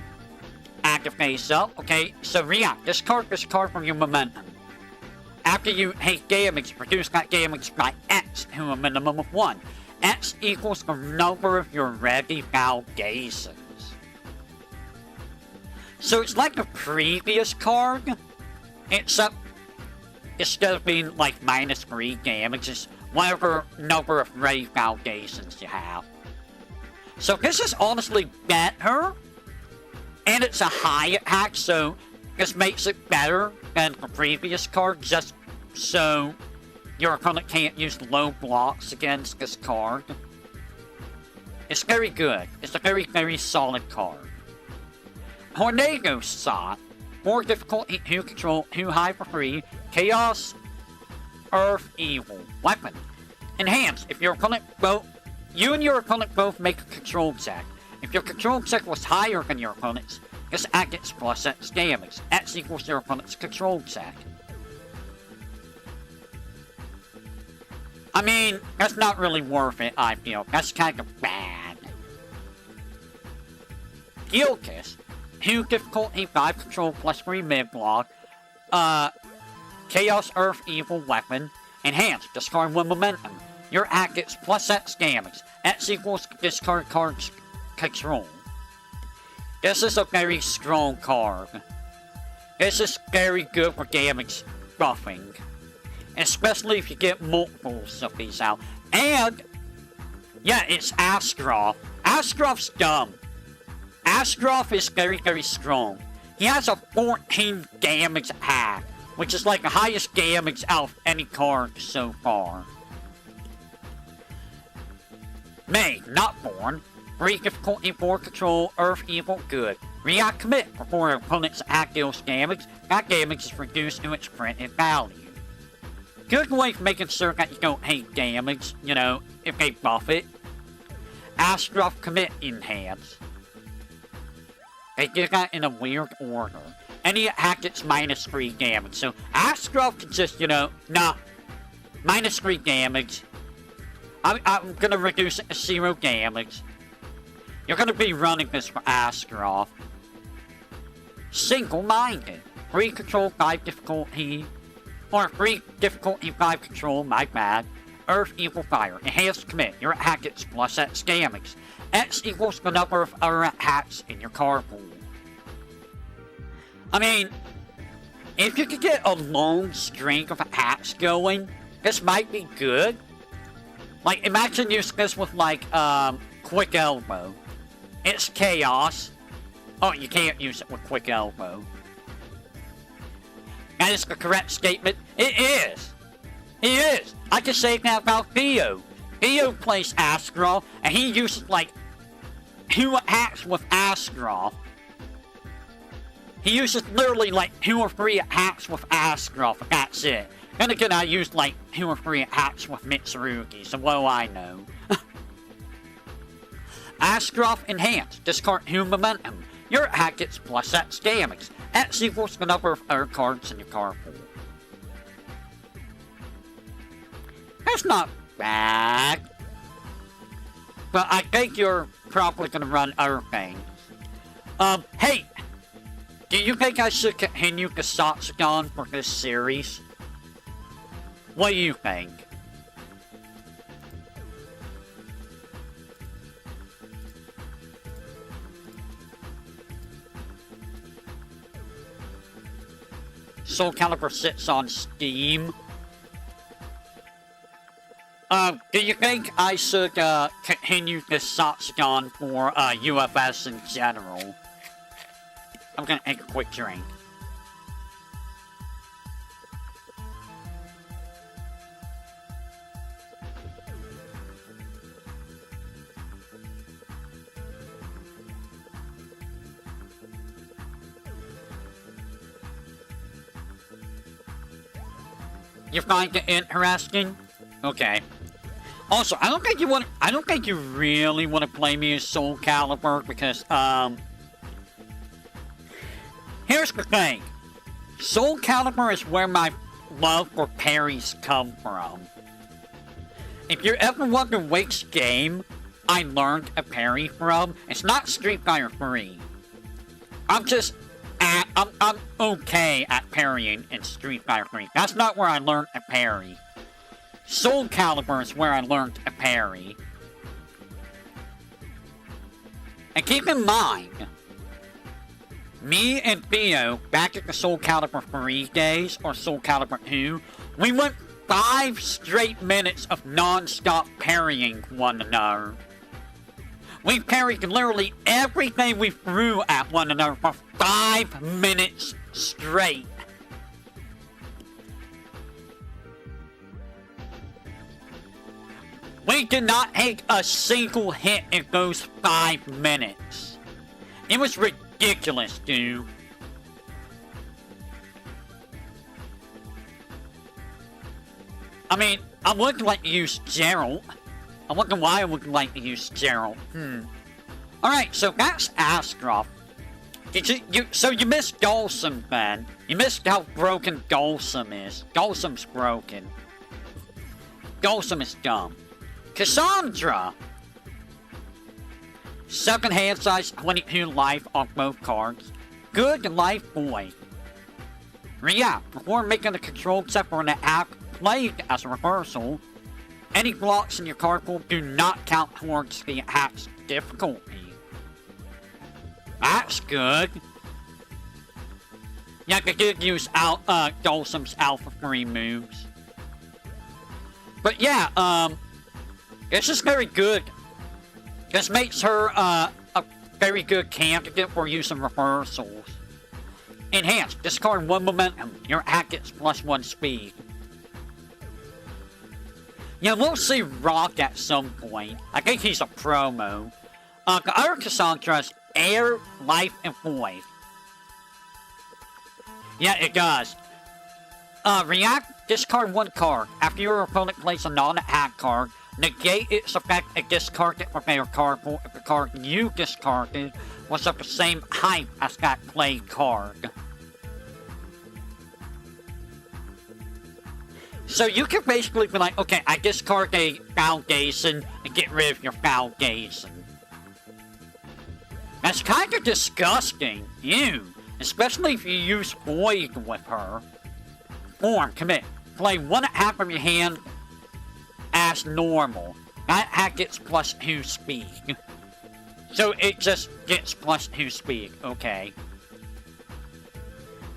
Speaker 1: Active face up, okay, so react. Discard this card from your momentum. After you take damage, reduce that damage by X to a minimum of 1. X equals the number of your ready bow gazes. So it's like the previous card, except instead of being like -3 damage, it's whatever number of ready bow gazes you have. So this is honestly better, and it's a high attack, so this makes it better than the previous card, just so your opponent can't use low blocks against this card. It's very good. It's a very, very solid card. Tornado Shot. More difficulty, 2 control, 2 high for free. Chaos, Earth, Evil. Weapon. Enhanced. If your opponent you and your opponent both make a control check. If your control check was higher than your opponent's, this act gets +X damage. X equals your opponent's control check. I mean, that's not really worth it, I feel. That's kind of bad. Gilkis. 2 difficulty, 5 control, +3 mid-block. Chaos, Earth, Evil, Weapon. Enhanced. Discard 1 momentum. Your act gets +X damage. X equals discard card's control. This is a very strong card. This is very good for damage buffing. Especially if you get multiples of these out. And, yeah, it's Astroth. Astroth's dumb. Astroth is very, very strong. He has a 14 damage attack, which is like the highest damage out of any card so far. May, not born. 3 difficulty, 4 control, Earth, Evil, good. React commit before your opponent's attack deals damage. That damage is reduced to its printed value. Good way of making sure that you don't take damage, you know, if they buff it. Astroth commit enhance. They did that in a weird order. Any attack gets -3 damage, so Astroth can just, you know, nah, -3 damage. I'm gonna reduce it to 0 damage. You're gonna be running this for Astroth. Single-minded. 3 control, 5 difficulty. Or 3 difficulty, 5 control, my bad. Earth, Evil, Fire. Enhanced commit. Your attack gets +X damage. X equals the number of other attacks in your card pool. I mean, if you could get a long string of attacks going, this might be good. Like, imagine using this with, like, Quick Elbow. It's Chaos. Oh, you can't use it with Quick Elbow. That is the correct statement. It is. It is. I can say that about Theo. Theo plays Astroth, and he uses, like, 2 attacks with Astroth. He uses literally, like, 2 or 3 attacks with Astroth, and that's it. Then again, I used, like, 2 or 3 attacks with Mitsurugi, so what do I know? Astroth enhanced. Discard 2 momentum. Your attack gets +X damage. X equals the number of other cards in your card pool. That's not bad. But I think you're probably gonna run other things. Hey! Do you think I should continue the Zatsudan for this series? What do you think? Soul Calibur sits on Steam. Do you think I should, continue this Zatsudan for, UFS in general? I'm gonna take a quick drink. You find it interesting? Okay. Also, I don't think you really want to play me as Soul Calibur because, here's the thing. Soul Calibur is where my love for parries come from. If you're ever wondering which game I learned a parry from, it's not Street Fighter 3. I'm okay at parrying in Street Fighter 3. That's not where I learned a parry. Soul Calibur is where I learned a parry. And keep in mind, me and Theo, back at the Soul Calibur 3 days, or Soul Calibur 2, we went 5 straight minutes of non-stop parrying one another. We parried literally everything we threw at one another for 5 minutes straight. We did not take a single hit in those 5 minutes. It was ridiculous, dude. I mean, I would like to use Gerald. I wonder why I would like to use Gerald. Alright, so that's Astroth. So you missed Dulcim, then. You missed how broken Dulcim is. Dulcim's broken. Dulcim is dumb. Cassandra! 7 hand size, 22 life on both cards. Good life boy. React. Before making a control check for an attack played as a reversal, any blocks in your card pool do not count towards the attack's difficulty. That's good. Yeah, they did use Dulcim's Alpha 3 moves. But yeah, this is very good. This makes her a very good candidate for using reversals. Enhance. Discard 1 momentum. Your attack gets +1 speed. Yeah, we'll see Rock at some point. I think he's a promo. The other Cassandra's Air, Life, and Void. Yeah, it does. React. Discard 1 card. After your opponent plays a non-attack card, negate its effect and discard it from your card pool if the card you discarded was of the same height as that played card. So you can basically be like, okay, I discard a Foundation and get rid of your Foundation. That's kind of disgusting. Ew. Especially if you use Void with her. Form, commit. Play 1 attack from your hand as normal. That attack gets +2 speed. So it just gets +2 speed, okay.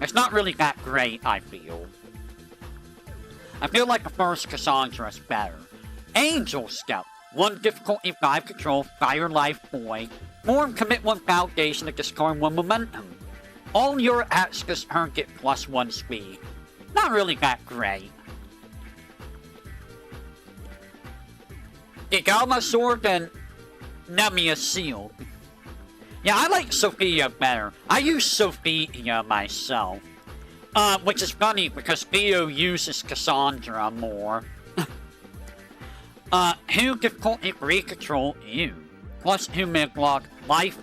Speaker 1: It's not really that great, I feel. I feel like the first Cassandra is better. Angel Scout. 1 difficulty, 5 control, fire life boy. Form, commit 1 Foundation to discard 1 momentum. All your attacks this turn get +1 speed. Not really that great. Igama Sword and Nemia Shield. Yeah, I like Sophia better. I use Sophia myself. Which is funny because Theo uses Cassandra more. Who difficulty 3 control you. +2 mid block, life,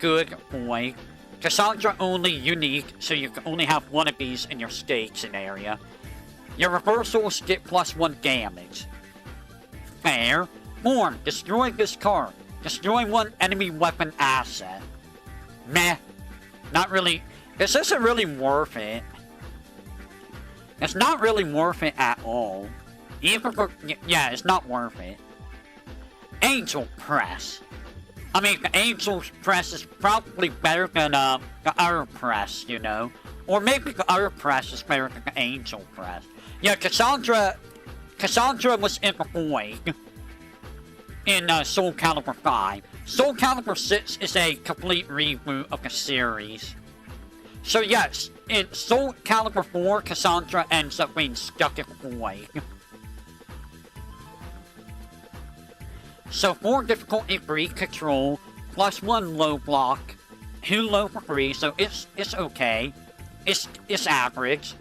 Speaker 1: good boy. Cassandra only unique, so you can only have 1 of these in your station area. Your reversals get +1 damage. Fair. Form, destroy this card. Destroy 1 enemy weapon asset. Meh. Not really. This isn't really worth it. It's not really worth it at all. Even for, yeah, it's not worth it. Angel Press. I mean, the Angel Press is probably better than the other press, you know. Or maybe the other press is better than the Angel Press. Yeah, Cassandra was in the Void in Soul Calibur 5. Soul Calibur 6 is a complete reboot of the series. So yes, in Soul Calibur 4, Cassandra ends up being stuck in the Void. So 4 difficulty 3 control, +1 low block, 2 low for 3, so it's okay. It's average.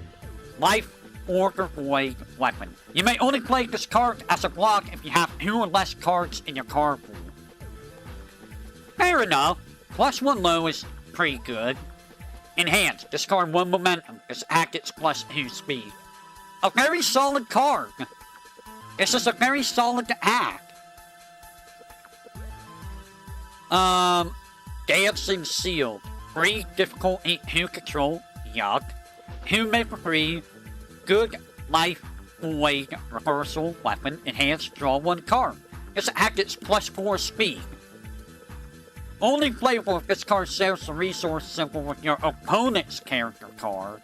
Speaker 1: Life, Order, Void, Weapon. You may only play this card as a block if you have 2 or less cards in your card pool. Fair enough. +1 low is pretty good. Enhance. Discard 1 momentum. This attack gets +2 speed. A very solid card. This is a very solid attack. Dancing Shield. 3 difficulty, 2 control. Yuck. 2 mid for 3. Good life, void, reversal, weapon, enhance, draw 1 card. This attack gets +4 speed. Only playable if this card shares the resource symbol with your opponent's character card.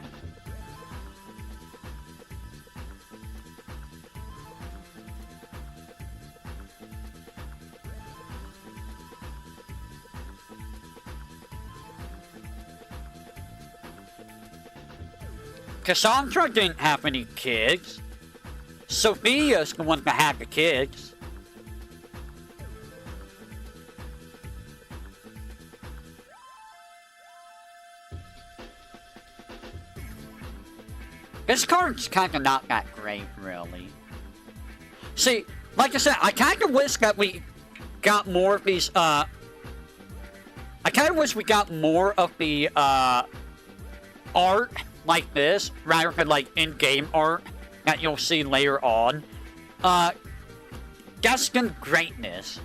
Speaker 1: Cassandra didn't have any kids. Sophia's the one that had the kids. This card's kinda not that great, really. See, like I said, I kinda wish that we got more of these, I kinda wish we got more of the, art like this, rather than, like, in-game art that you'll see later on. Destined Greatness.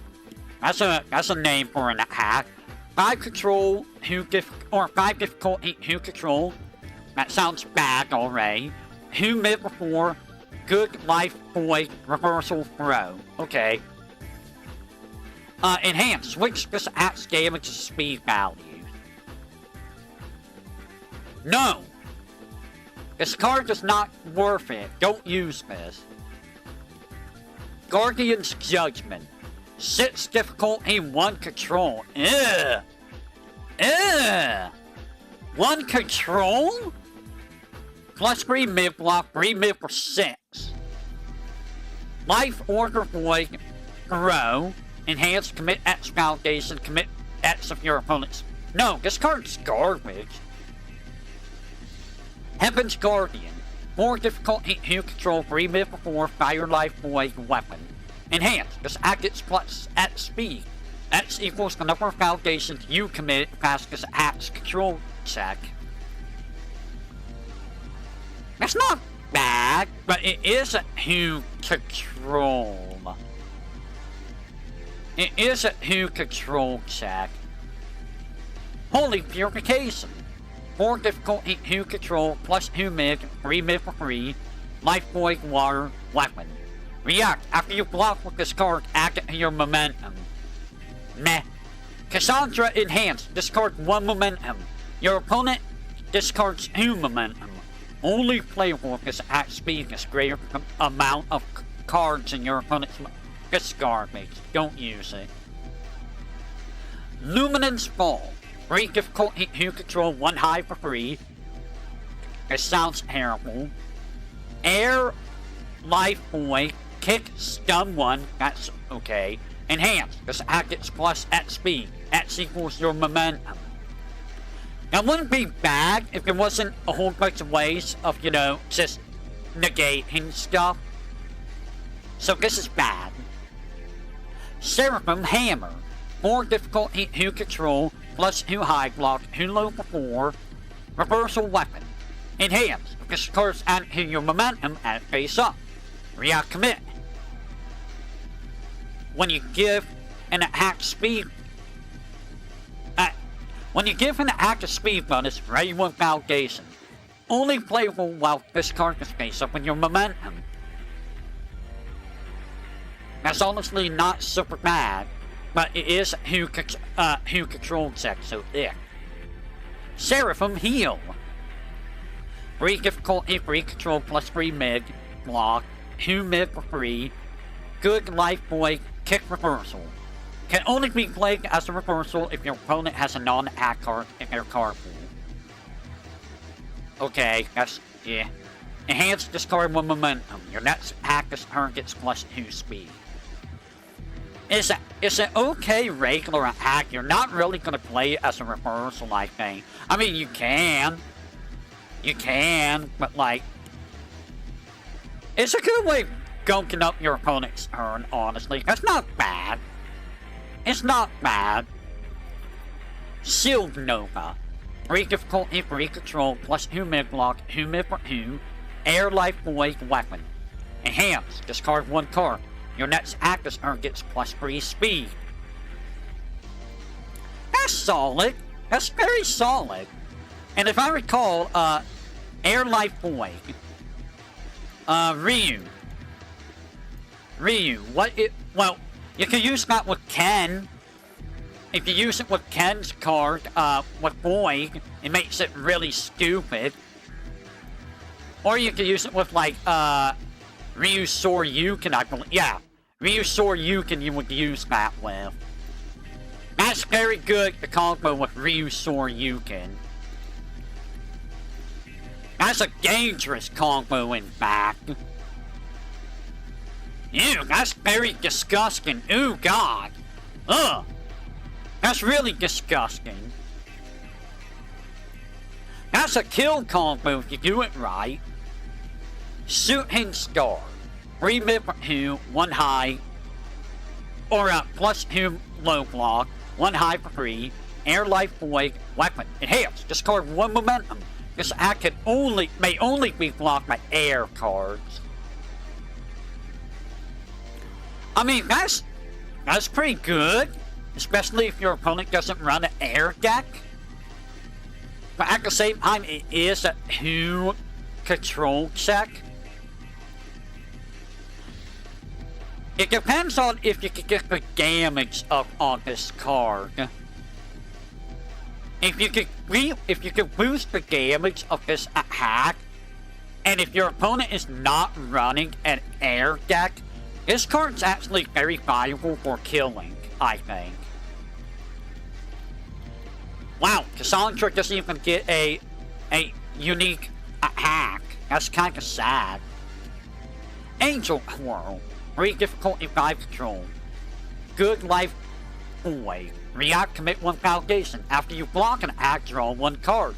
Speaker 1: That's a name for an hack. 5 control, 5 difficulty, 2 control. That sounds bad already. 2 mid before, good life boy, reversal throw. Okay. Enhance, switch this axe damage to speed values. No! This card is not worth it. Don't use this. Guardian's Judgment. 6 difficulty, 1 control. Ugh! Ugh! 1 control? Plus 3 mid block, 3 mid for 6. Life Order Void, grow. Enhance, commit X Foundation, commit X of your opponent's. No, this card's garbage. Heaven's Guardian. 4 difficulty, 2 control, 3 mid for 4, fire life void weapon. Enhance, this act gets plus at speed. X equals the number of foundations you committed to pass this act's control check. That's not bad, but it isn't who control. It isn't who control check. Holy Purification. 4 difficulty, 2 control, plus 2 mid, 3 mid for 3, life void water, weapon. React after you block with this card, add it to your momentum. Meh. Cassandra Enhance, discard 1 momentum. Your opponent discards 2 momentum. Only playable if this act speed is greater amount of cards in your opponent's discard makes. Don't use it. Luminance Fall. 3 difficulty, 2 control, 1 high for 3. It sounds terrible. Air, life void, kick, stun 1. That's okay. Enhance. This act gets plus at speed. X equals your momentum. That wouldn't be bad if there wasn't a whole bunch of ways of, you know, just negating stuff. So this is bad. Seraphim Hammer. 4 difficulty, 2 control, plus 2 high block, 2 low for 4. Reversal weapon. Enhance. If this card's added to your momentum, add it face up. React commit. When you give an attack speed When you give an active speed bonus, ready with Foundation. Only playable while this card is face up in your momentum. That's honestly not super bad, but it is who control check, so there. Seraphim Heal. 3 difficulty, 3 control, plus 3 mid, block, 2 mid for 3, good life void, kick reversal. Can only be played as a reversal if your opponent has a non-attack card in their card pool. Okay, that's, yeah. Enhance, discard 1 momentum. Your next attack this turn gets plus 2 speed. It's an okay regular attack. You're not really going to play it as a reversal, I think. I mean, you can. You can, but like... It's a good way of gunking up your opponent's turn, honestly. That's not bad. It's not bad. Shield Nova. 3 difficulty, 3 control, plus 2 mid block, 2 mid for 2, air life void weapon. Enhance, discard 1 card. Your next act this turn gets plus 3 speed. That's solid. That's very solid. And if I recall, air life void. Ryu, well, you can use that with Ken. if you use it with Ken's card, with Boy, it makes it really stupid. Or you can use it with, like, Ryu Soryuken, I believe. Yeah, Ryu Soryuken you would use that with. That's very good, the combo with Ryu Soryuken. That's a dangerous combo, in fact. Ew, that's very disgusting. Ooh, God. Ugh. That's really disgusting. That's a kill combo if you do it right. Shooting Star. 3 mid for 2, 1 high. Or plus 2 low block, 1 high for 3. Air life void, weapon. Enhance. Discard 1 momentum. This act may only be blocked by air cards. I mean, that's pretty good. Especially if your opponent doesn't run an air deck. But at the same time, it is a 2 control check. It depends on if you can get the damage up on this card. If you can boost the damage of this attack, and if your opponent is not running an air deck, this card's actually very valuable for killing, I think. Wow, Cassandra doesn't even get a unique attack. That's kind of sad. Angel Whirl. 3 difficulty 5 control. Good life void. React, commit 1 foundation. After you block an attack, draw 1 card.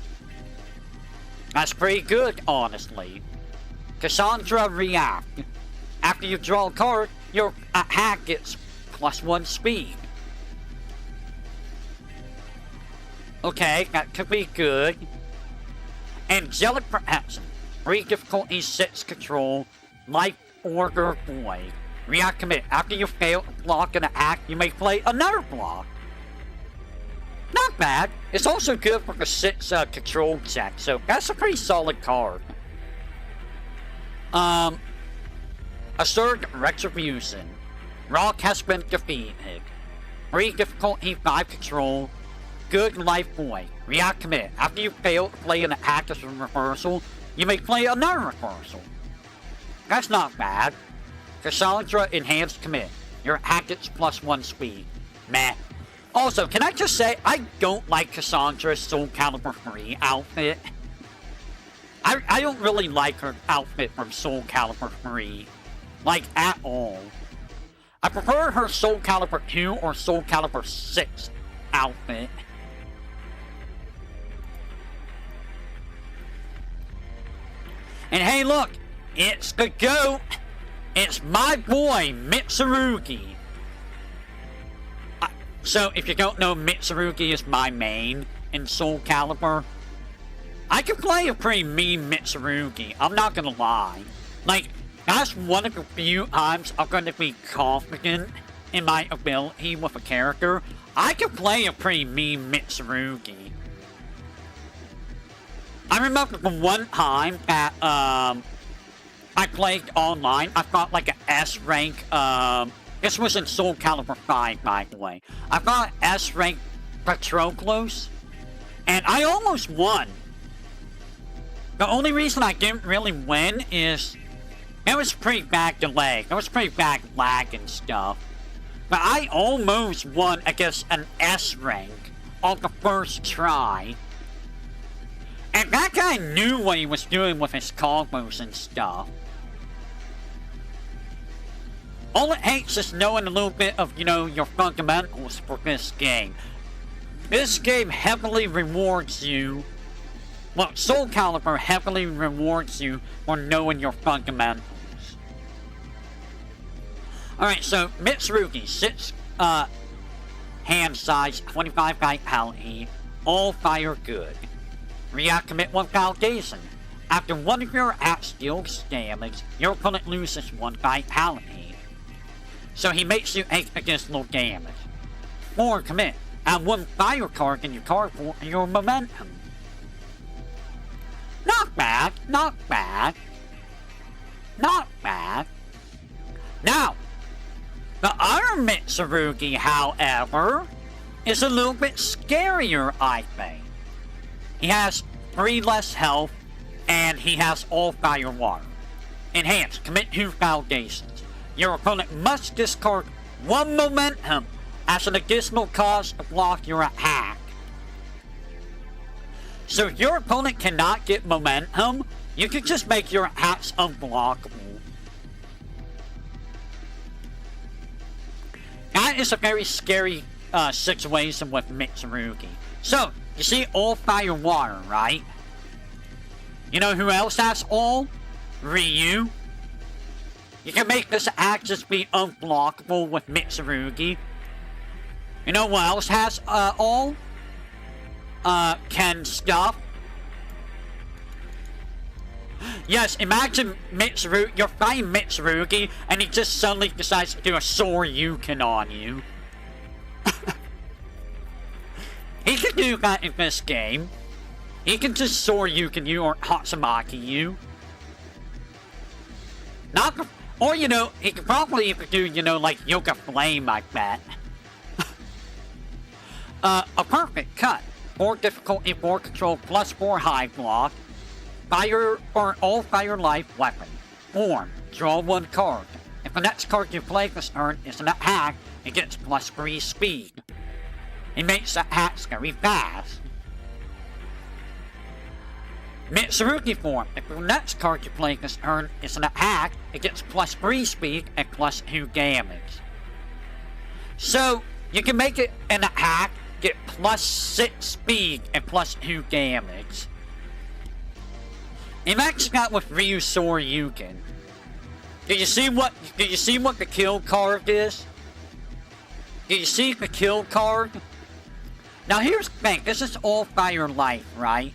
Speaker 1: That's pretty good, honestly. Cassandra React. After you draw a card, your attack gets +1 speed. Okay, that could be good. Angelic Protection. 3 difficulty 6 control. Life Order Void. React, commit. After you fail to block an attack, you may play another block. Not bad. It's also good for the 6 control check, so that's a pretty solid card. Assert Retribution. Rock has been defeated. 3 difficulty 5 control. Good life void. React, commit. After you fail to play an attack as a reversal, you may play another reversal. That's not bad. Cassandra Enhanced Commit. Your attack gets +1 speed. Meh. Also, can I just say, I don't like Cassandra's Soul Calibur 3 outfit. I don't really like her outfit from Soul Calibur 3. Like, at all. I prefer her Soul Calibur 2 or Soul Calibur 6 outfit. And hey, look! It's the GOAT! It's my boy, Mitsurugi! So, if you don't know, Mitsurugi is my main in Soul Calibur. I can play a pretty mean Mitsurugi, I'm not gonna lie. Like, that's one of the few times I'm gonna be confident in my ability with a character. I can play a pretty mean Mitsurugi. I remember the one time that, I played online, I got like an S rank, this was in Soul Calibur 5, by the way. I got an S rank Patroclus, and I almost won. The only reason I didn't really win is, it was pretty bad delay, it was pretty bad lag and stuff. But I almost won against an S rank on the first try. And that guy knew what he was doing with his combos and stuff. All it takes is knowing a little bit of, you know, your fundamentals for this game. This game heavily rewards you. Well, Soul Calibur heavily rewards you for knowing your fundamentals. Alright, so Mitsurugi, 6 hand size, 25 vitality, all fire good. React, commit 1 foundation. After one of your attacks deals damage, your opponent loses 1 vitality. So he makes you take additional damage. 4 commit. Add 1 fire card in your card for your momentum. Not bad, not bad. Not bad. Now, the other Mitsurugi, however, is a little bit scarier, I think. He has 3 less health, and he has all fire water. Enhance, commit 2 foundations. Your opponent must discard 1 momentum as an additional cause to block your attack. So if your opponent cannot get momentum, you can just make your attacks unblockable. That is a very scary situation with Mitsurugi. So, you see all fire water, right? You know who else has all? Ryu. You can make this attack just be unblockable with Mitsurugi. You know what else has all? Ken stuff. Yes, imagine Mitsurugi, you're fighting Mitsurugi, and he just suddenly decides to do a Soryuken on you. He can do that in this game. He can just Soryuken you or Hatsumaki you. Not, or you know, he could probably even do, you know, like Yoga Flame like that. A perfect cut. 4 difficulty, 4 control, plus 4 high block. Fire or all fire life weapon. Form. Draw 1 card. If the next card you play this turn is an attack, it gets plus 3 speed. It makes the attacks very fast. Mitsurugi form. If the next card you play this turn is an attack, it gets plus 3 speed and plus 2 damage. So, you can make it an attack, get plus 6 speed and plus 2 damage. Imagine that with Ryu Soryuken. Do you see what the kill card is? Do you see the kill card? Now here's the thing, this is all fire life, right?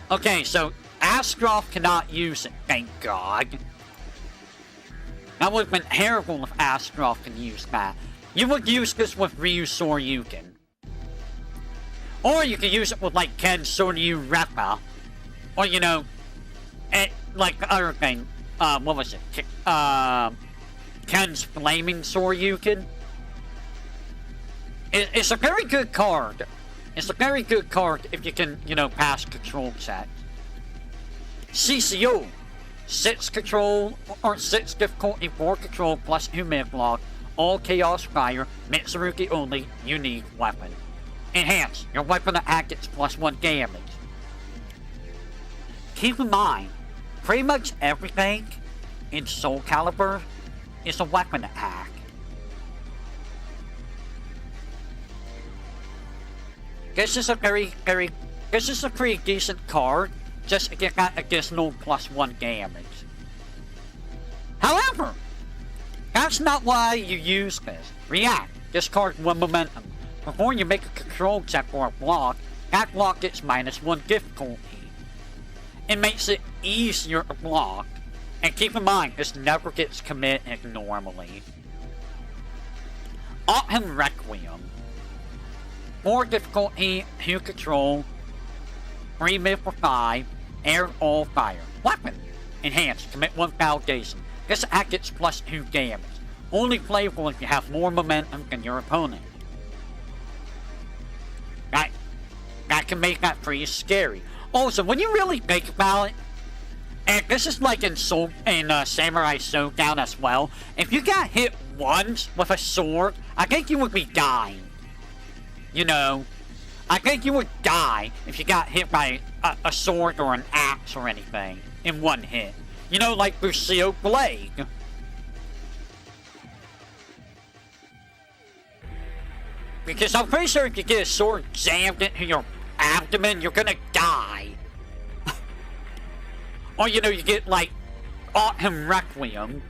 Speaker 1: Okay, so Astroth cannot use it, thank God. That would have been terrible if Astroth could use that. You would use this with Ryu Soryuken. Or you could use it with like Ken Soryu Reppa. Or you know, like the other thing, what was it? Ken's Flaming Soryuken. It's a very good card. It's a very good card if you can, you know, pass control checks. CCO. 6 control, or 6 difficulty, 4 control, plus 2 mid-block. All Chaos Fire, Mitsurugi only, unique weapon. Enhance. Your weapon attack gets plus 1 damage. Keep in mind, pretty much everything in Soul Calibur is a weapon attack. This is a this is a pretty decent card, just to get that additional plus 1 damage. However, that's not why you use this. React, discard 1 momentum. Before you make a control check or a block, that block gets minus 1 difficulty. It makes it easier to block. And keep in mind, this never gets committed normally. Autumn Requiem. 4 difficulty, 2 control, 3 mid for 5, air all fire. Weapon! Enhanced, commit 1 foundation. This attack gets plus 2 damage. Only playable if you have more momentum than your opponent. That can make that pretty scary. Also, when you really think about it, and this is like in Samurai Showdown as well, if you got hit once with a sword, I think you would be dying. You know, I think you would die if you got hit by a sword or an axe or anything in 1 hit. You know, like Busio Blade. Because I'm pretty sure if you get a sword jammed into your abdomen, you're gonna die. Or, you know, you get, like, Autumn Requiem.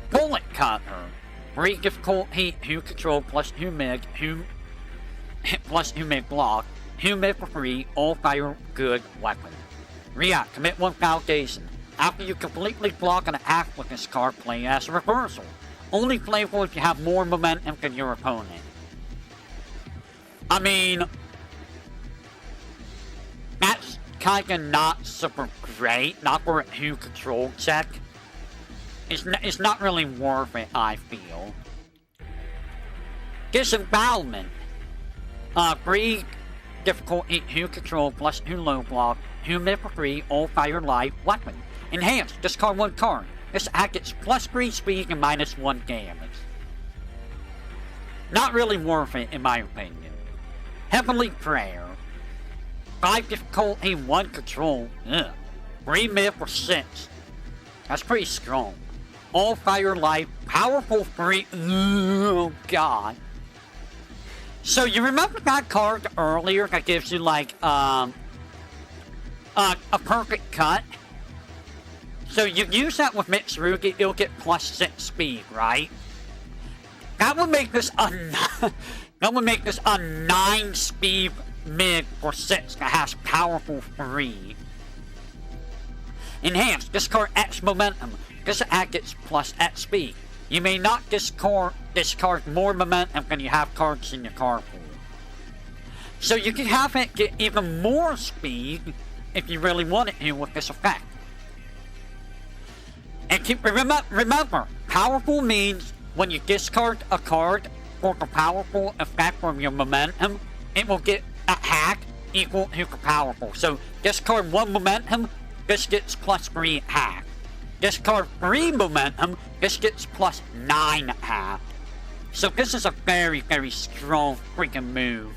Speaker 1: Bullet Cutter. 3 difficulty, 2 control, plus 2 mid, 2 plus 2 mid block, 2 mid for free, all fire good weapon. React, commit 1 foundation. After you completely block an attack with this card, play as a reversal. Only playable if you have more momentum than your opponent. I mean, that's kinda not super great, not for a 2 control check. it's not really worth it, I feel. Disembowelment. 3 difficulty, 2 control, plus 2 low block, 2 mid for 3, all fire life, weapon. Enhanced, discard 1 card. This attack gets plus 3 speed and minus 1 damage. Not really worth it, in my opinion. Heavenly Prayer. 5 difficulty, 1 control. Ugh. 3 mid for 6. That's pretty strong. All fire life, powerful 3. Oh god. So you remember that card earlier that gives you like a perfect cut? So you use that with Mitsurugi, it'll get plus 6 speed, right? That would make this a 9 speed mid for 6 that has powerful 3. Enhanced, discard X momentum. This attack gets plus X speed. You may not discard more momentum than you have cards in your card pool. So you can have it get even more speed if you really want it to with this effect. And remember, powerful means when you discard a card for the powerful effect from your momentum, it will get attack equal to the powerful. So discard 1 momentum, this gets plus 3 attack. Discard 3 momentum, this gets plus 9 attack. So this is a very, very strong freaking move.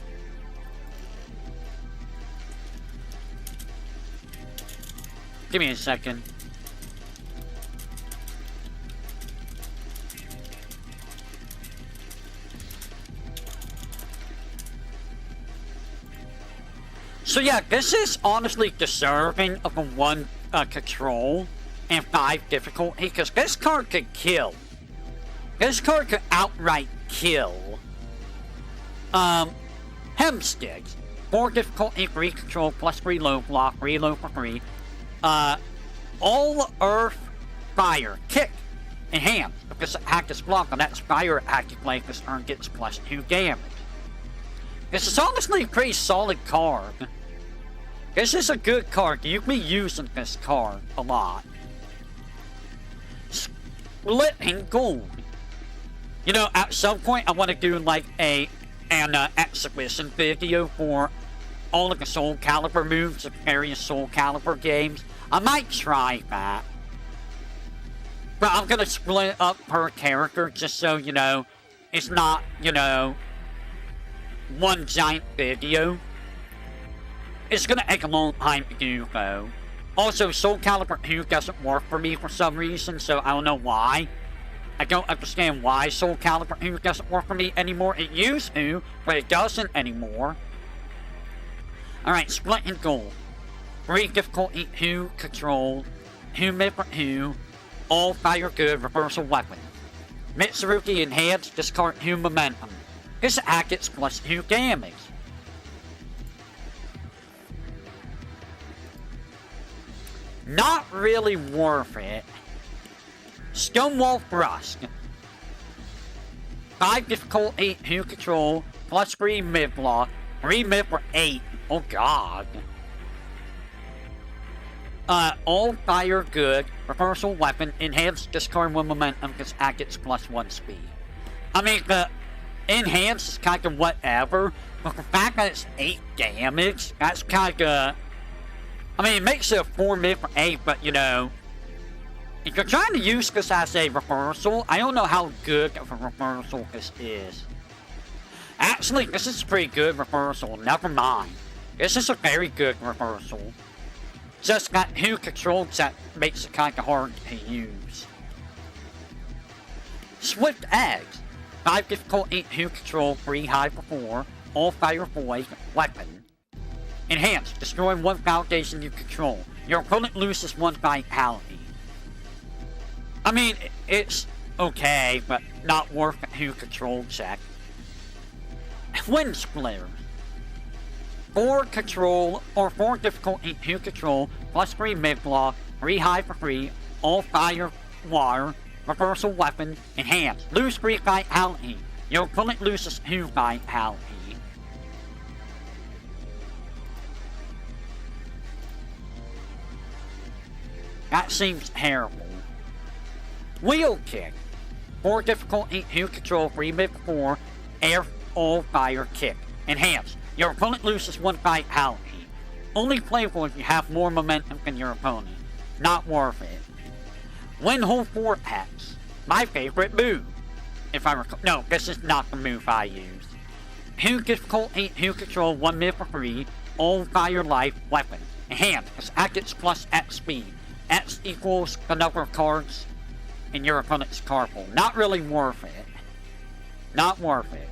Speaker 1: Give me a second. So yeah, this is honestly deserving of a 1 control and 5 difficulty, because this card could kill. This card could outright kill. Hemsticks. 4 difficulty, 3 control, plus 3 low block, reload for 3. All earth fire. Kick. Enhance. Because attack is blocked on that fire attack you play, this turn gets plus 2 damage. This is honestly a pretty solid card. This is a good card. You'll be using this card a lot. Splitting gold. You know, at some point I want to do like an exhibition video for all of the Soul Calibur moves of various Soul Calibur games. I might try that. But I'm gonna split up per character just so, you know, it's not, you know, one giant video. It's gonna take a long time to do, though. Also, Soul Calibur 2 doesn't work for me for some reason, so I don't know why. I don't understand why Soul Calibur 2 doesn't work for me anymore. It used to, but it doesn't anymore. Alright, split and gold. 3 difficulty, 2 control, 2 mid for 2, all fire good, reversal weapon. Mitsurugi enhanced, discard 2 momentum. This attack gets plus 2 damage. Not really worth it. Stonewall Thrust. 5 difficulty, 2 control, plus 3 mid block, 3 mid for 8. Oh god. All fire good, reversal weapon, enhanced, discard 1 momentum, because attack gets plus 1 speed. I mean, the enhanced is kind of whatever, but the fact that it's 8 damage, that's kind of... I mean, it makes it a 4 mid for 8, but you know, if you're trying to use this as a reversal, I don't know how good of a reversal this is. Actually, this is a pretty good reversal, never mind. This is a very good reversal. Just got 2 controls that makes it kind of hard to use. Swift Eggs. 5 difficulty, 2 control, 3 high for 4, all fire void, weapon. Enhanced, destroy 1 foundation you control. Your opponent loses 1 vitality. I mean, it's okay, but not worth a 2 control check. Wind Splitters. 4 control, or 4 difficulty, 2 control, plus 3 mid block, 3 high for 3, all fire, water, reversal weapon, enhanced. Lose 3 vitality. Your opponent loses 2 vitality. That seems terrible. Wheel Kick. 4 difficulty, 2 control, 3 mid 4, air, all fire kick. Enhanced. Your opponent loses 1 vitality. Only playable if you have more momentum than your opponent. Not worth it. Wind Hole Vortex. My favorite move. If I recall. No, this is not the move I use. 2 difficulty, 2 control, 1 mid for 3, all fire life weapon. Enhanced. Attack gets plus X speed. X equals the number of cards in your opponent's card pool. Not really worth it. Not worth it.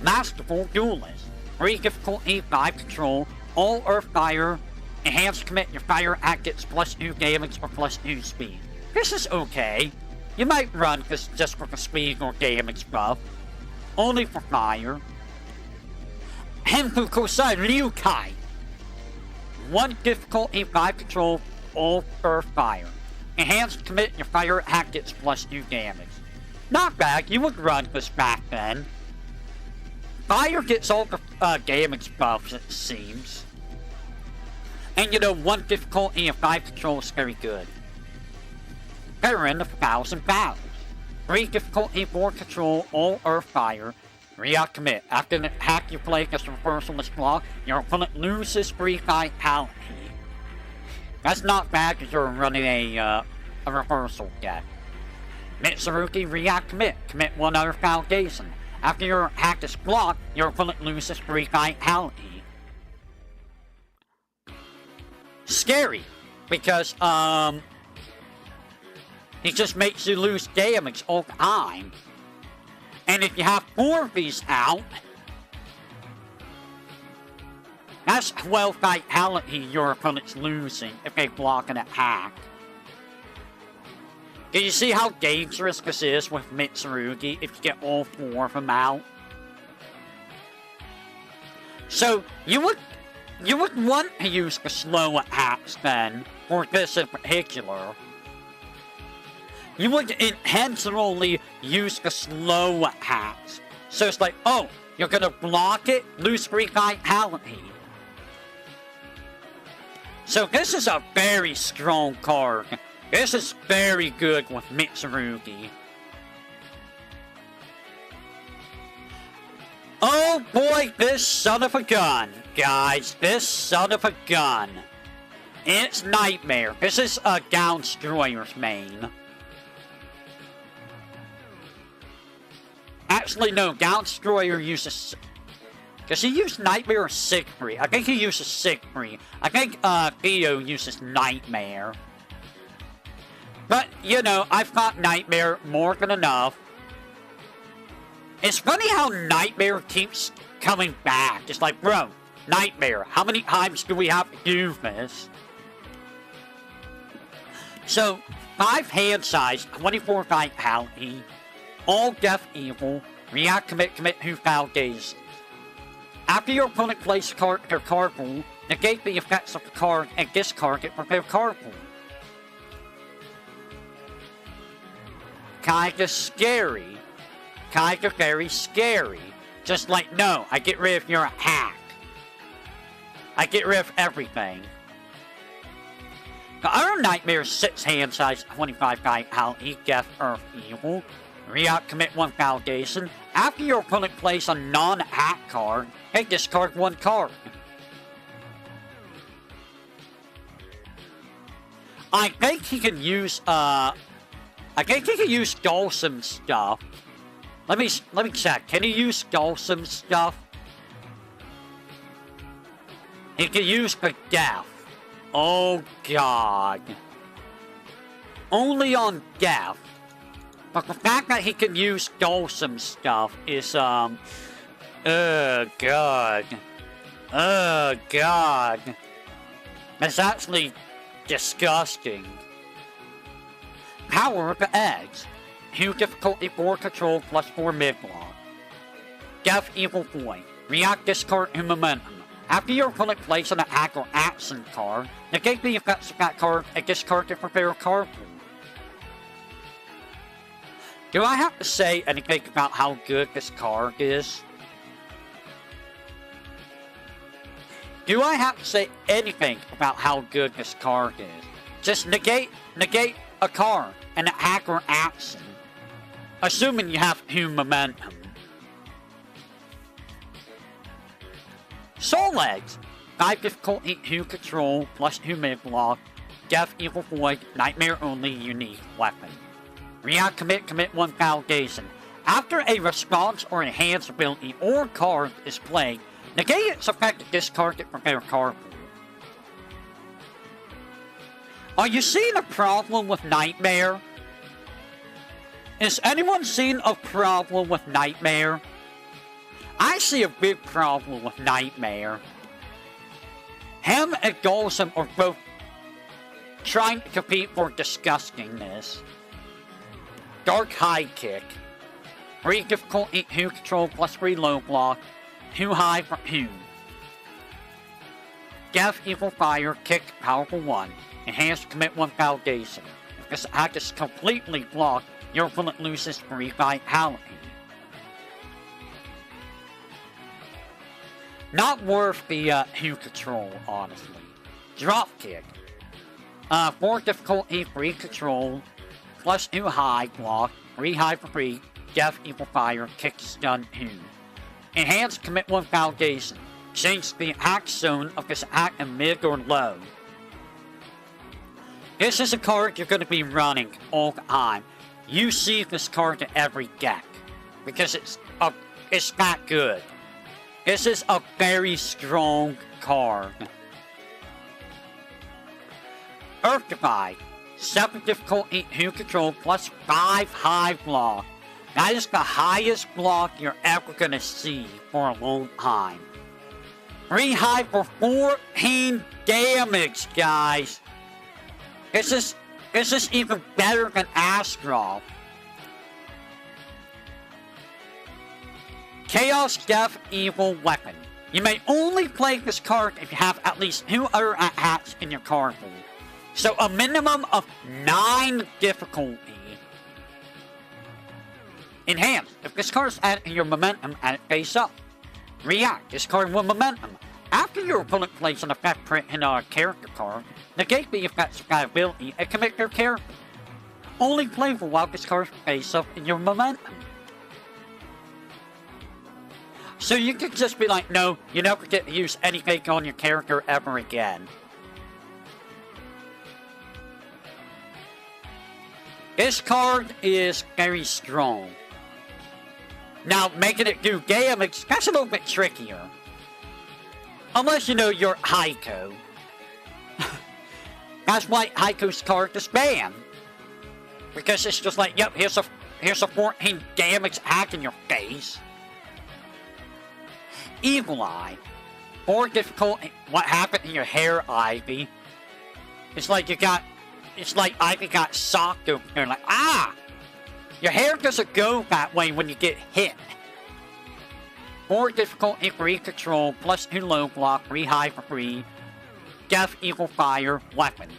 Speaker 1: Masterful Duelist. 3 difficulty, 5 control, all earth fire. Enhanced commit, your fire attack gets plus 2 damage or plus 2 speed. This is okay. You might run this just for the speed or damage buff. Only for fire. Henfu Kosai Ryukai. 1 difficulty, 5 control, all earth fire. Enhanced commit, your fire attack gets plus 2 damage. Not bad, you would run this back then. Fire gets all the damage buffs, it seems. And you know, 1 difficulty and 5 control is very good. VTuberEN of 1,000 battles. 3 difficulty, 4 control, all earth fire. React commit. After an attack you play against a reversalist block, your opponent loses 3 vitality. That's not bad because you're running a reversal deck. Mitsurugi React commit. Commit 1 other foundation. After your attack is blocked, your opponent loses 3 vitality. Scary. Because, he just makes you lose damage all the time. And if you have 4 of these out, that's 12 vitality your opponent's losing if they block an attack. Can you see how dangerous this is with Mitsurugi if you get all 4 of them out? So, you would want to use the slow attacks then, for this in particular. You would intentionally use the slow attacks. So it's like, oh, you're gonna block it, lose 3 vitality. So this is a very strong card. This is very good with Mitsurugi. Oh boy, this son of a gun, guys. This son of a gun. It's Nightmare. This is a Destroyer's main. Actually, no, Destroyer uses... Does he use Nightmare or Siegfried? I think he uses Siegfried. I think Theo uses Nightmare. But, you know, I've got Nightmare more than enough. It's funny how Nightmare keeps coming back. It's like, bro, Nightmare, how many times do we have to do this? So, 5 hand size, 24 vitality, all death evil, react, commit, 2 foundations. After your opponent plays a card in their card pool, negate the effects of the card and discard it from their card pool. Kinda scary. Kinda very scary. Just like, no, I get rid of your attack. I get rid of everything. The other Nightmare 6 hand size, 25 vitality, death, earth, evil. React, commit 1 foundation. After your opponent plays a non-attack card, they discard 1 card. I think he can use, I think he can use Dulcim stuff. Let me check. Can he use Dulcim stuff? He can use the death. Oh god. Only on death. But the fact that he can use Dulcim stuff is, oh god. Oh god. That's actually disgusting. Power of the Eggs. 2 difficulty, 4 control, plus 4 mid-block. Death Evil Point. React, discard, and momentum. After your opponent plays an attack or action card, negate the effects of that card and discard it from their card pool. Do I have to say anything about how good this card is? Do I have to say anything about how good this card is? Just negate a card in an hacker action, assuming you have 2 momentum. Soul Edge. 5 difficulty, 2 control, plus 2 mid-block, Death, Evil Void, Nightmare only, unique weapon. React, commit 1 validation. After a response or enhanced ability or card is played, negate its effect and discard it from their card pool. Are you seeing a problem with Nightmare? Is anyone seeing a problem with Nightmare? I see a big problem with Nightmare. Him and Golsum are both trying to compete for disgustingness. Dark High Kick. 3 difficulty, 2 control, plus 3 low block, 2 high for 2. Death, Evil Fire, Kick, powerful 1. Enhanced, commit 1 validation. If this attack is completely blocked, your opponent loses 3 vitality. Not worth the 2 control, honestly. Drop Kick. 4 difficulty, 3 control, plus 2 high block, 3 high for 3, Death, Evil Fire, Kick, Stun 2. Enhanced, commit 1 validation. Change the attack zone of this attack in mid or low. This is a card you're going to be running all the time. You see this card in every deck because it's that good. This is a very strong card. Earth Divide. 7 difficulty, 2 control, plus 5 high block. That is the highest block you're ever gonna see for a long time. 3 high for 14 damage, guys. This is even better than Astral. Chaos, Death, Evil, Weapon. You may only play this card if you have at least 2 other attacks in your card pool. So a minimum of 9 difficulty. Enhanced. If this card is added to your momentum, add it face up. React. Discard 1 momentum. After your opponent plays an effect print in a character card, negate the effect's ability and commit your character. Only playable while this card is face up in your momentum. So you could just be like, no, you never get to use anything on your character ever again. This card is very strong. Now, making it do damage, that's a little bit trickier. Unless you know you're Heiko. That's why Heiko's card is banned. Because it's just like, yep, here's a 14 damage hack in your face. Evil Eye. 4 difficult. What happened to your hair, Ivy? It's like Ivy got socked over there, like, ah! Your hair doesn't go that way when you get hit. 4 difficulty, 3 control, plus 2 low block, 3 high for 3. Death, Evil Fire, Weapon.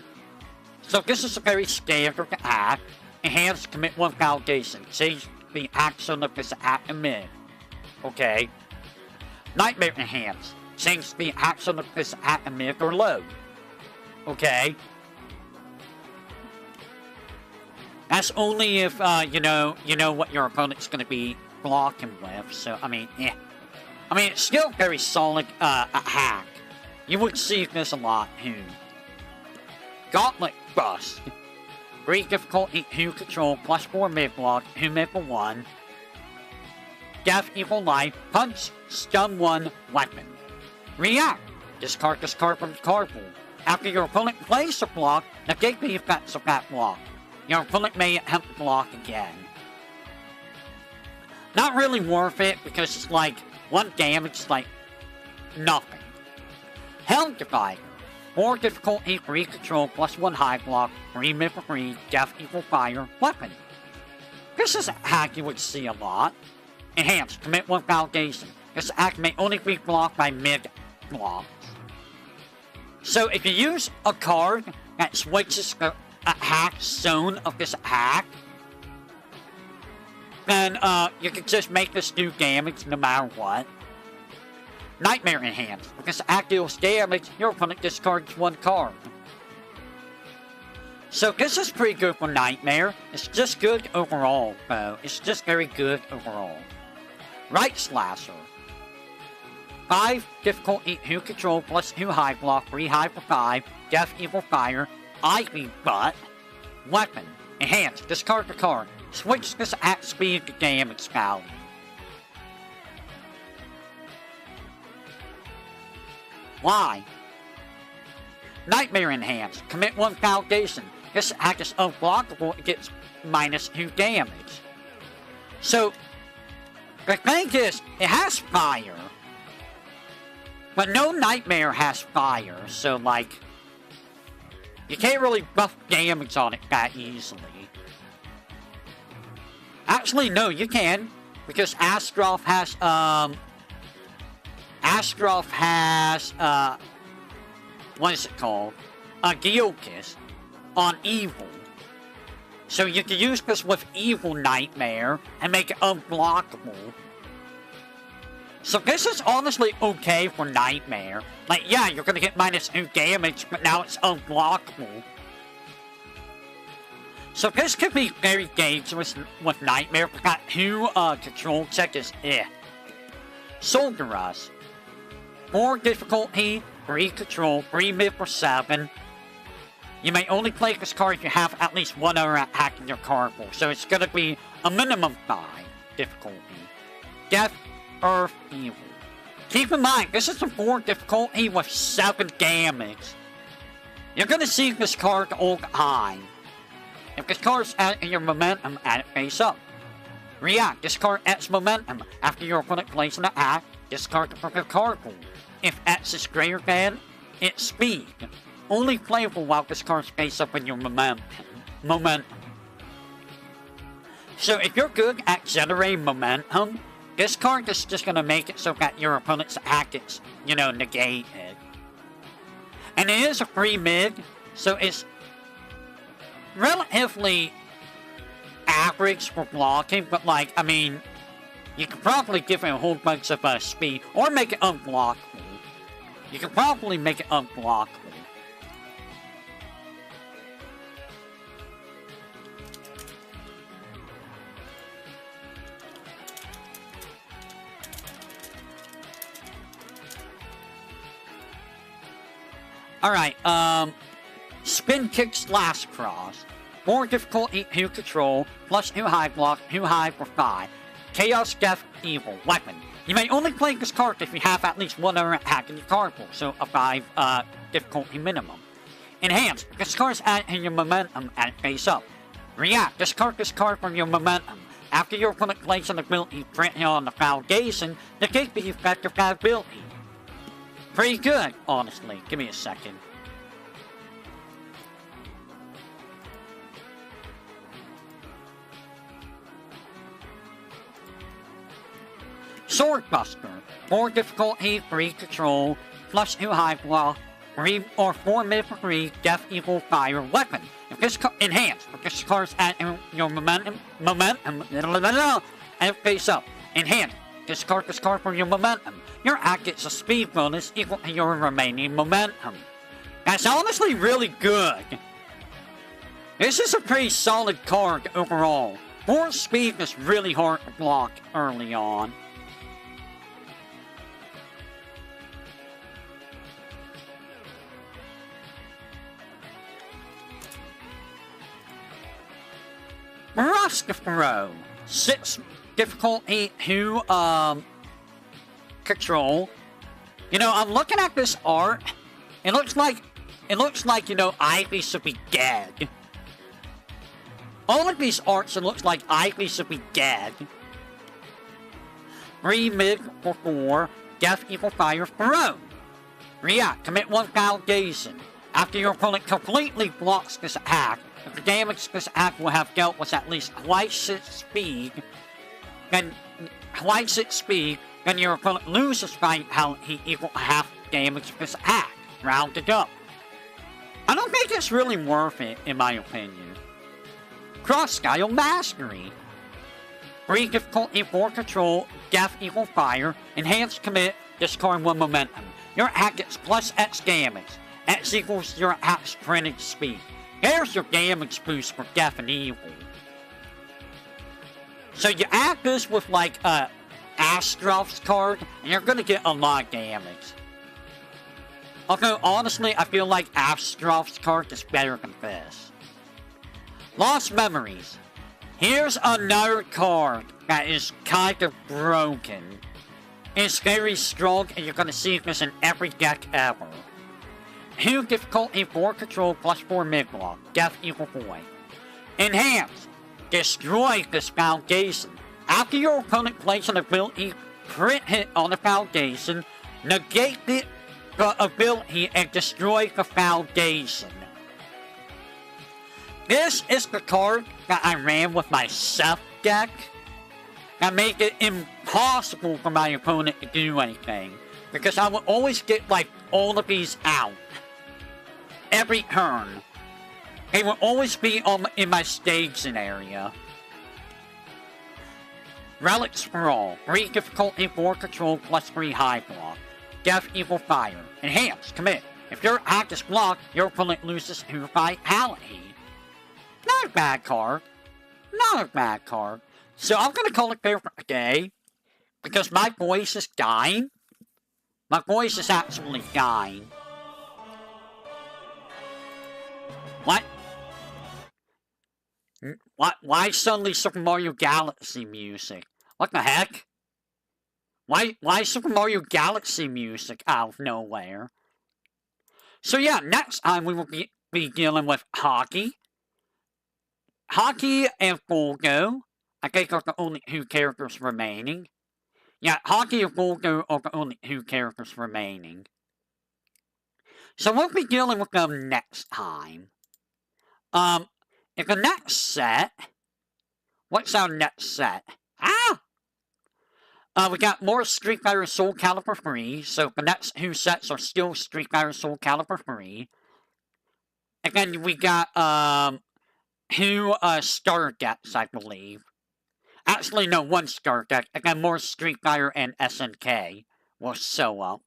Speaker 1: So this is a very standard attack. Enhanced, commit 1 validation. Change the action of this attack in mid. Okay. Nightmare Enhanced. Change the action of this attack in mid or low. Okay. That's only if, you know what your opponent's going to be blocking with. So, I mean, yeah. I mean, it's still a very solid hack. You would see this a lot, too. Gauntlet Bust. 3 difficulty, 2 control, plus 4 mid-block, 2 mid for 1. Death, Evil Life, Punch, Stun 1, Weapon. React. Discard from the card pool. After your opponent plays a block, negate the effects of that block. Your opponent may attempt to block again. Not really worth it, because it's like, 1 damage is like, nothing. Hell Divider. 4 difficulty, 3 control, plus 1 high block, 3 mid for 3, Death, Evil Fire, Weapon. This is a hack you would see a lot. Enhanced, commit 1 validation. This hack may only be blocked by mid blocks. So if you use a card that switches the attack zone of this hack, then you can just make this do damage no matter what. Nightmare Enhanced. If this attack deals damage, your opponent discards 1 card. So this is pretty good for Nightmare. It's just good overall, though. It's just very good overall. Right Slasher. 5 difficulty 2 control plus 2 high block, 3 high for 5, Death Evil Fire, Ivy Butt, Weapon, Enhanced, discard the card, switch this at speed to damage value. Why? Nightmare Enhanced, commit 1 foundation. This attack is unblockable, it gets -2 damage. So, the thing is, it has fire. But no Nightmare has fire, so like, you can't really buff damage on it that easily. Actually, no, you can, because Astroth has, what is it called? Gilkis on Evil. So you can use this with Evil Nightmare and make it unblockable. So this is honestly okay for Nightmare. Like, yeah, you're gonna get -2 damage, but now it's unblockable. So this could be very dangerous with Nightmare, but that 2 control check is Soldier Rush. 4 difficulty, 3 control, 3 mid for 7. You may only play this card if you have at least 1 other attack in your card pool, so it's gonna be a minimum 5 difficulty. Death, Earth, Evil. Keep in mind, this is a 4 difficulty with 7 damage. You're gonna see this card all the time. If this card's in your momentum, add it face up. React, this card adds momentum. After your opponent plays an attack, discard the perfect card pool. If X is greater than its speed. Only playable while this card's face up in your momentum. So if you're good at generating momentum, this card is just gonna make it so that your opponent's attack is, negated. And it is a free mid, so it's relatively average for blocking, but you could probably give it a whole bunch of speed, or make it unblockable. You could probably make it unblockable. Alright, Spin Kick Slash Cross. 4 difficulty, 2 control, plus 2 high block, 2 high for 5. Chaos, Death, Evil, Weapon. You may only play this card if you have at least 1 other attack in your card pool, so a 5 difficulty minimum. Enhanced, this card's in your momentum and face up. React, discard this card from your momentum. After your opponent plays an ability printed on the foundation, negate the effect of that ability. Pretty good, honestly. Give me a second. Swordbuster. 4 difficulty, 3 control, plus 2 high block, 3 or 4 mid for 3, Death, Evil, Fire, Weapon. If this card enhanced, if this card's at your momentum, and face up. Enhanced. Discard this card from your momentum. Your act gets a speed bonus equal to your remaining momentum. That's honestly really good. This is a pretty solid card overall. 4 speed is really hard to block early on. Throw. 6 difficulty, 2 control. I'm looking at this art. It looks like Ivy should be dead. All of these arts, it looks like Ivy should be dead. 3 mid for 4, Death, Evil, Fire, Throw. React, commit 1 foundation. After your opponent completely blocks this attack, if the damage this attack will have dealt was at least twice its speed, then your opponent loses vitality equal to half damage of this attack, rounded up. I don't think it's really worth it, in my opinion. Cross-Style Mastery. 3 difficulty, 4 control, Death, Evil, Fire, Enhanced Commit, discard 1 momentum. Your attack gets plus X damage. X equals your attack's printed speed. Here's your damage boost for Death and Evil. So you add this with like Astrov's card, and you're gonna get a lot of damage. Although honestly, I feel like Astrov's card is better than this. Lost Memories. Here's another card that is kind of broken. It's very strong, and you're gonna see this in every deck ever. 2 difficulty 4 control plus 4 mid-block. Death Evil Boy. Enhance. Destroy this foundation. After your opponent plays an ability crit hit on the foundation, negate the ability and destroy the foundation. This is the card that I ran with my Seth deck that made it impossible for my opponent to do anything, because I would always get like all of these out every turn. They will always be in my staging area. Relics for All. 3 difficulty 4 control plus 3 high block. Death Evil Fire. Enhance. Commit. If your act is blocked, your opponent loses 2 vitality. Not a bad card. Not a bad card. So I'm gonna call it there for today, because my voice is dying. My voice is actually dying. What? Why suddenly Super Mario Galaxy music? What the heck? Why Super Mario Galaxy music out of nowhere? So yeah, next time we will be dealing with Hockey. Hockey and Volgo, I think, are the only 2 characters remaining. Yeah, Hockey and Volgo are the only 2 characters remaining. So we'll be dealing with them next time. In the next set, what's our next set? We got more Street Fighter Soul Calibur 3, so the next 2 sets are still Street Fighter Soul Calibur 3. And then we got, 2, starter decks, I believe. Actually, no, 1 starter deck, and then more Street Fighter and SNK will show up.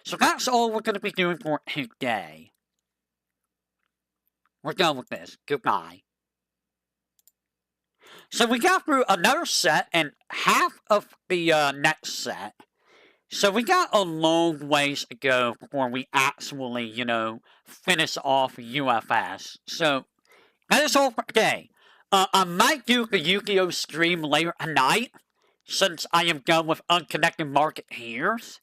Speaker 1: So that's all we're gonna be doing for today. We're done with this. Goodbye. So we got through another set and half of the next set. So we got a long ways to go before we actually, you know, finish off UFS. So that is all for today. I might do the Yu-Gi-Oh! Stream later tonight, since I am done with Unconnected Market Heroes.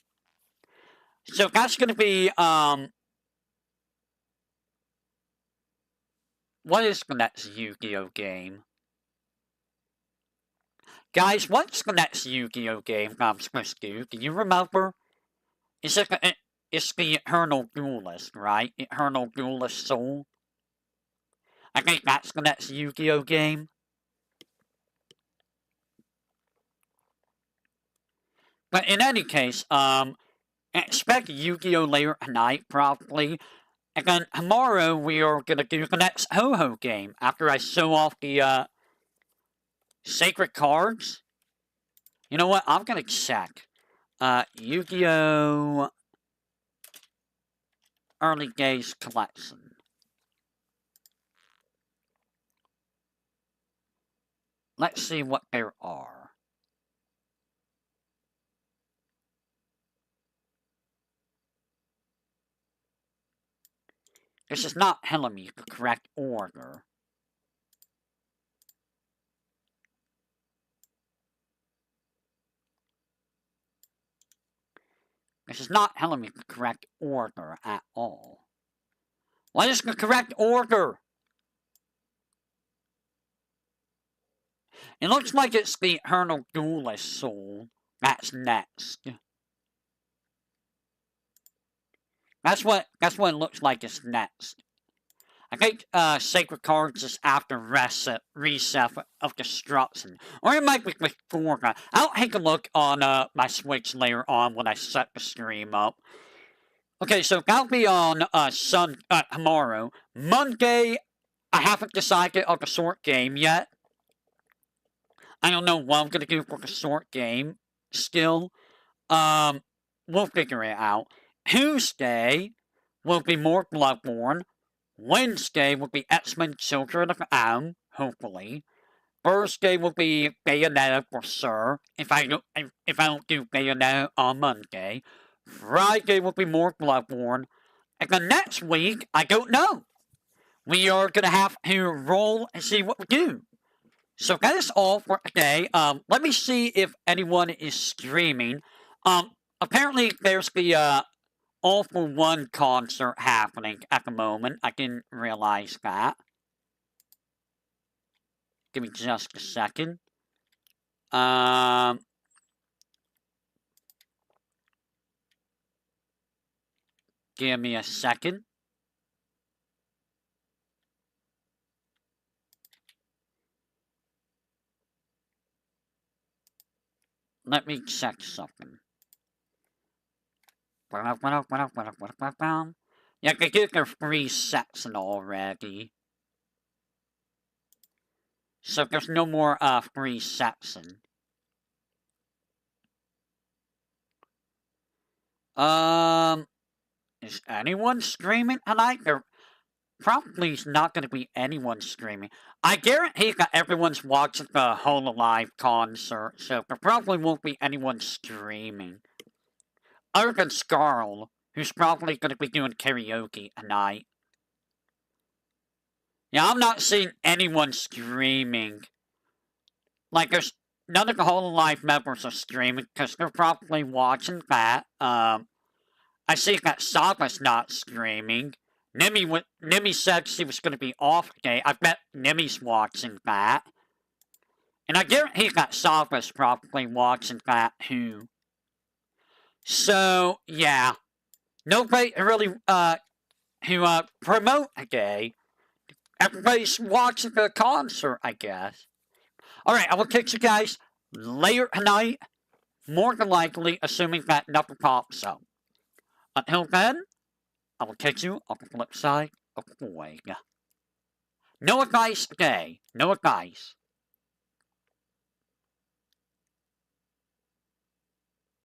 Speaker 1: So that's gonna be, what is the next Yu-Gi-Oh! Game? Guys, what's the next Yu-Gi-Oh! Game that I'm supposed to do? Do you remember? It's the Eternal Duelist, right? Eternal Duelist Soul. I think that's the next Yu-Gi-Oh! Game. But in any case, expect Yu-Gi-Oh! Later tonight, probably. And then tomorrow we are gonna do the next Ho-Ho game after I show off the sacred cards. You know what? I'm gonna check. Yu-Gi-Oh! Early Days Collection. Let's see what there are. This is not telling me the correct order. This is not telling me the correct order at all. What is the correct order? It looks like it's the Eternal Duelist Soul that's next. That's what it looks like is next. I think Sacred Cards is after Reset of Destruction. Or it might be before that. I'll take a look on my Switch later on when I set the stream up. Okay, so that'll be on tomorrow. Monday, I haven't decided on the short game yet. I don't know what I'm gonna do for the short game still. We'll figure it out. Tuesday will be more Bloodborne. Wednesday will be X-Men Children of M, hopefully. Thursday will be Bayonetta for sure, if I don't do Bayonetta on Monday. Friday will be more Bloodborne. And the next week, I don't know. We are gonna have to roll and see what we do. So that is all for today. Let me see if anyone is streaming. Apparently there's the All for One concert happening at the moment. I didn't realize that. Give me just a second. Give me a second. Let me check something. Yeah, they did their free section already. So there's no more free section. Is anyone streaming tonight? There probably is not going to be anyone streaming. I guarantee that everyone's watching the Hololive concert, so there probably won't be anyone streaming. Other than Scarl, who's probably going to be doing karaoke tonight. Yeah, I'm not seeing anyone streaming. Like, there's none of the Hololive members are streaming, because they're probably watching that. I see that Saga's not streaming. Nimi said she was going to be off today. I bet Nimi's watching that. And I guarantee that Saga's probably watching that too. So, yeah. Nobody really, who, promote today. Everybody's watching the concert, I guess. Alright, I will catch you guys later tonight. More than likely, assuming that nothing pops up. Until then, I will catch you on the flip side of the coin. No advice today. No advice.